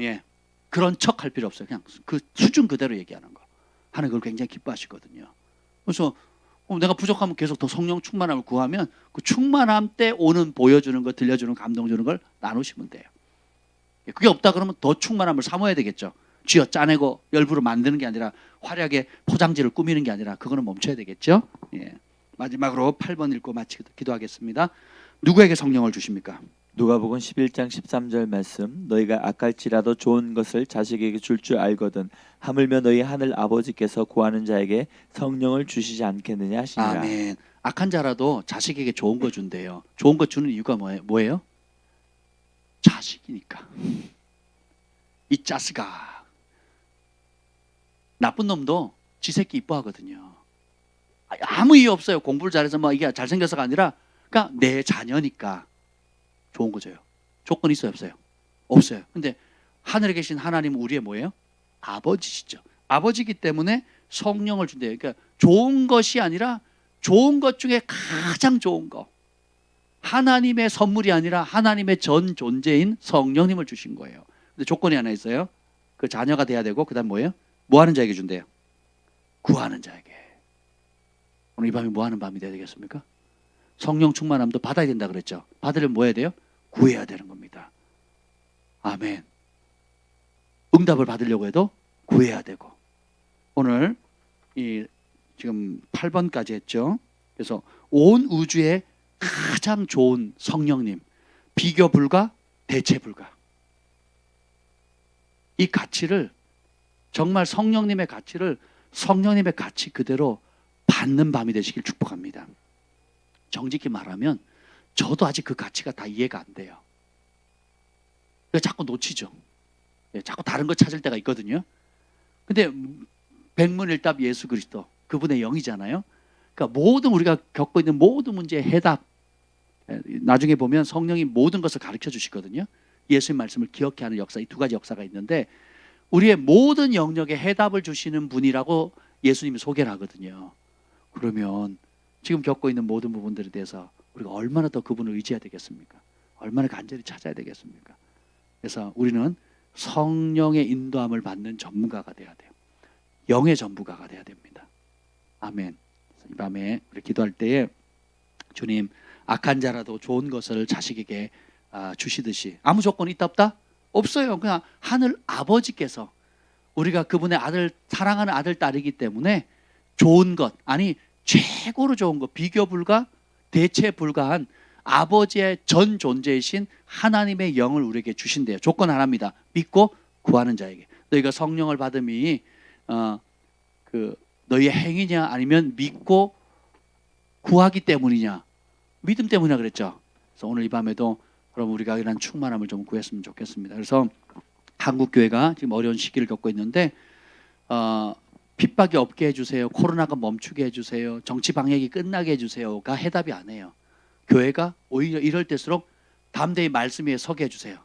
예, 그런 척 할 필요 없어요. 그냥 그 수준 그대로 얘기하는 거. 하나님 그걸 굉장히 기뻐하시거든요. 그래서 내가 부족하면 계속 더 성령 충만함을 구하면 그 충만함 때 오는 보여주는 거, 들려주는 감동 주는 걸 나누시면 돼요. 그게 없다 그러면 더 충만함을 사모해야 되겠죠. 쥐어 짜내고 열부로 만드는 게 아니라 화려하게 포장지를 꾸미는 게 아니라 그거는 멈춰야 되겠죠. 예. 마지막으로 8번 읽고 마치고 기도하겠습니다. 누구에게 성령을 주십니까? 누가복음 11장 13절 말씀 너희가 악할지라도 좋은 것을 자식에게 줄 줄 알거든 하물며 너희 하늘 아버지께서 구하는 자에게 성령을 주시지 않겠느냐 하시니라. 아멘. 악한 자라도 자식에게 좋은 거 준대요. 좋은 거 주는 이유가 뭐예요? 자식이니까. 이 짜스가 나쁜 놈도 지 새끼 이뻐하거든요. 아무 이유 없어요. 공부를 잘해서 뭐 이게 잘생겨서가 아니라 그러니까 내 자녀니까 좋은 거 줘요. 조건 있어요, 없어요? 없어요. 근데 하늘에 계신 하나님은 우리의 뭐예요? 아버지시죠. 아버지이기 때문에 성령을 준대요. 그러니까 좋은 것이 아니라 좋은 것 중에 가장 좋은 거. 하나님의 선물이 아니라 하나님의 전 존재인 성령님을 주신 거예요. 근데 조건이 하나 있어요. 그 자녀가 돼야 되고 그다음 뭐예요? 뭐 하는 자에게 준대요? 구하는 자에게. 오늘 이 밤이 뭐 하는 밤이 되야 되겠습니까? 성령 충만함도 받아야 된다 그랬죠. 받으려면 뭐 해야 돼요? 구해야 되는 겁니다. 아멘. 응답을 받으려고 해도 구해야 되고. 오늘 이 지금 8번까지 했죠. 그래서 온 우주에 가장 좋은 성령님, 비교 불가, 대체 불가. 이 가치를 정말 성령님의 가치를 성령님의 가치 그대로 받는 밤이 되시길 축복합니다. 정직히 말하면 저도 아직 그 가치가 다 이해가 안 돼요. 그래서 자꾸 놓치죠. 자꾸 다른 거 찾을 때가 있거든요. 근데 백문일답 예수 그리스도 그분의 영이잖아요. 그러니까 모든 우리가 겪고 있는 모든 문제의 해답, 나중에 보면 성령이 모든 것을 가르쳐 주시거든요. 예수의 말씀을 기억해 하는 역사, 이 두 가지 역사가 있는데 우리의 모든 영역에 해답을 주시는 분이라고 예수님이 소개를 하거든요. 그러면 지금 겪고 있는 모든 부분들에 대해서 우리가 얼마나 더 그분을 의지해야 되겠습니까? 얼마나 간절히 찾아야 되겠습니까? 그래서 우리는 성령의 인도함을 받는 전문가가 돼야 돼요. 영의 전문가가 돼야 됩니다. 아멘. 이 밤에 우리 기도할 때에 주님, 악한 자라도 좋은 것을 자식에게 주시듯이 아무 조건이 있다 없다? 없어요. 그냥 하늘 아버지께서 우리가 그분의 아들, 사랑하는 아들, 딸이기 때문에 좋은 것, 아니 최고로 좋은 것, 비교 불가, 대체 불가한 아버지의 전 존재이신 하나님의 영을 우리에게 주신대요. 조건 하나입니다. 믿고 구하는 자에게. 너희가 성령을 받음이 너희의 행위냐 아니면 믿고 구하기 때문이냐? 믿음 때문이라 그랬죠. 그래서 오늘 이 밤에도 그럼 우리가 이런 충만함을 좀 구했으면 좋겠습니다. 그래서 한국 교회가 지금 어려운 시기를 겪고 있는데 핍박이 없게 해주세요. 코로나가 멈추게 해주세요. 정치 방역이 끝나게 해주세요가 해답이 아니에요. 교회가 오히려 이럴 때일수록 담대히 말씀 위에 서게 해주세요.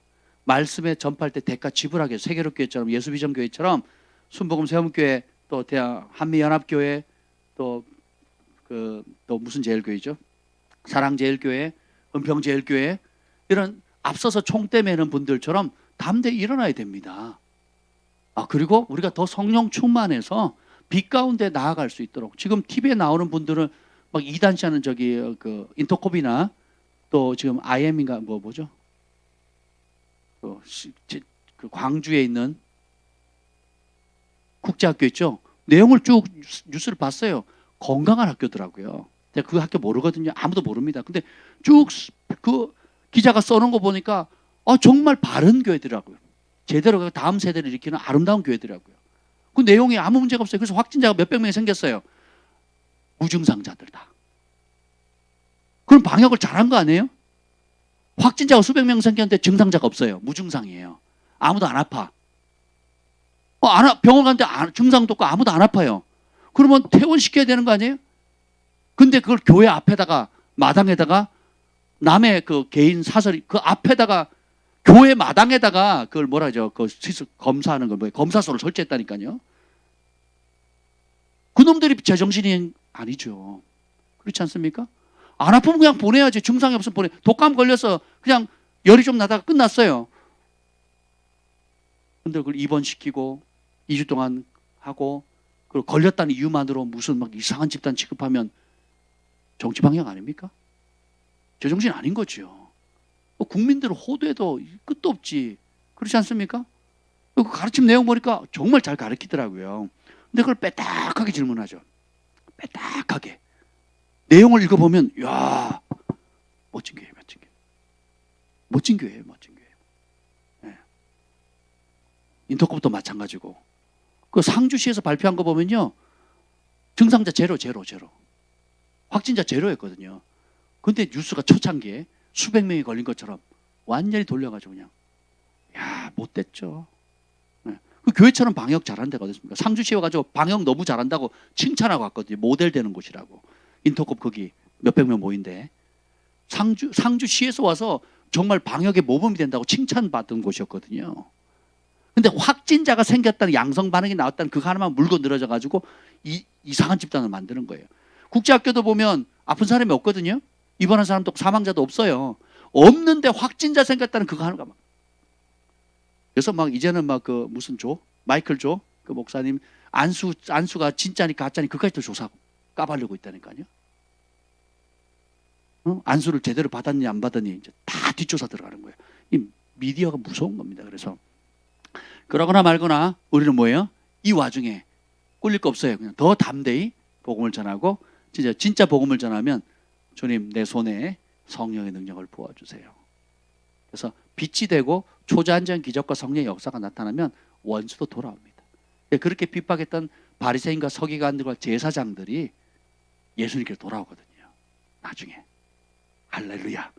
말씀에 전파할 때 대가 지불하게 해주세요. 세계로교회처럼 예수비전교회처럼 순복음 세움교회 또 대한 한미연합교회 또 무슨 제일교회죠? 사랑제일교회, 은평제일교회 이런 앞서서 총대 매는 분들처럼 담대히 일어나야 됩니다. 그리고 우리가 더 성령 충만해서 빛 가운데 나아갈 수 있도록 지금 TV에 나오는 분들은 막 이단시하는 그 인터콥이나 또 지금 IM인가 뭐죠? 그 광주에 있는 국제학교 있죠? 내용을 쭉 뉴스를 봤어요. 건강한 학교더라고요. 제가 그 학교 모르거든요. 아무도 모릅니다. 근데 쭉 그 기자가 써놓은 거 보니까 정말 바른 교회더라고요. 제대로 다음 세대를 일으키는 아름다운 교회더라고요. 그 내용이 아무 문제가 없어요. 그래서 확진자가 몇백 명이 생겼어요. 무증상자들 다. 그럼 방역을 잘한 거 아니에요? 확진자가 수백 명 생겼는데 증상자가 없어요. 무증상이에요. 아무도 안 아파. 병원 갔는데 증상도 없고 아무도 안 아파요. 그러면 퇴원시켜야 되는 거 아니에요? 근데 그걸 교회 앞에다가 마당에다가 남의 그 개인 사설이 그 앞에다가 교회 마당에다가 그걸 뭐라 하죠? 그 검사하는 걸 검사소를 설치했다니까요. 그놈들이 제정신이 아니죠. 그렇지 않습니까? 안 아프면 그냥 보내야지. 증상이 없으면 보내. 독감 걸려서 그냥 열이 좀 나다가 끝났어요. 근데 그걸 입원시키고 2주 동안 하고 그리고 걸렸다는 이유만으로 무슨 막 이상한 집단 취급하면 정치 방향 아닙니까? 제정신 아닌 거죠. 국민들을 호도해도 끝도 없지. 그렇지 않습니까? 그 가르침 내용 보니까 정말 잘 가르치더라고요. 근데 그걸 빼딱하게 질문하죠. 빼딱하게. 내용을 읽어보면 야 멋진 교회, 멋진 교회. 멋진 교회예요, 멋진 교회. 네. 인터컵도 마찬가지고. 그 상주시에서 발표한 거 보면요. 증상자 제로. 확진자 제로였거든요. 근데 뉴스가 초창기에 수백 명이 걸린 것처럼 완전히 돌려가지고 그냥 야 못됐죠. 네. 그 교회처럼 방역 잘하는 데가 어디 있습니까? 상주시에 와가지고 방역 너무 잘한다고 칭찬하고 왔거든요. 모델 되는 곳이라고. 인터컵 거기 몇백 명 모인데 상주시에서 와서 정말 방역에 모범이 된다고 칭찬받은 곳이었거든요. 근데 확진자가 생겼다는 양성 반응이 나왔다는 그거 하나만 물고 늘어져 가지고 이상한 집단을 만드는 거예요. 국제학교도 보면 아픈 사람이 없거든요. 입원한 사람도 사망자도 없어요. 없는데 확진자 생겼다는 그거 하나가 막. 그래서 막 이제는 막 그 무슨 마이클 그 목사님 안수가 진짜니 가짜니 그까지도 조사하고 까발리고 있다니까요. 안수를 제대로 받았니 안 받았니 이제 다 뒷조사 들어가는 거예요. 이 미디어가 무서운 겁니다. 그래서 그러거나 말거나 우리는 뭐예요? 이 와중에 꿀릴 거 없어요. 그냥 더 담대히 복음을 전하고 진짜 복음을 전하면 주님 내 손에 성령의 능력을 부어주세요. 그래서 빛이 되고 초자연적 기적과 성령의 역사가 나타나면 원수도 돌아옵니다. 그렇게 핍박했던 바리새인과 서기관들과 제사장들이 예수님께 돌아오거든요. 나중에 할렐루야.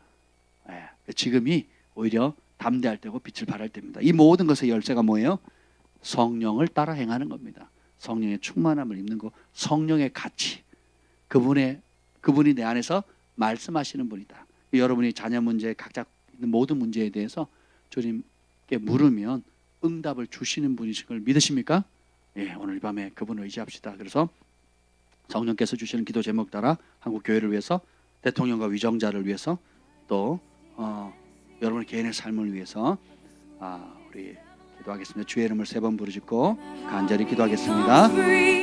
지금이 오히려 담대할 때고 빛을 발할 때입니다. 이 모든 것의 열쇠가 뭐예요? 성령을 따라 행하는 겁니다. 성령의 충만함을 입는 거, 성령의 가치. 그분이 내 안에서 말씀하시는 분이다. 여러분이 자녀 문제, 각자 있는 모든 문제에 대해서 주님께 물으면 응답을 주시는 분이신 걸 믿으십니까? 예, 오늘 밤에 그분을 의지합시다. 그래서 성령께서 주시는 기도 제목 따라 한국 교회를 위해서, 대통령과 위정자를 위해서, 또 여러분의 개인의 삶을 위해서 우리 기도하겠습니다. 주의 이름을 3번 부르짖고 간절히 기도하겠습니다.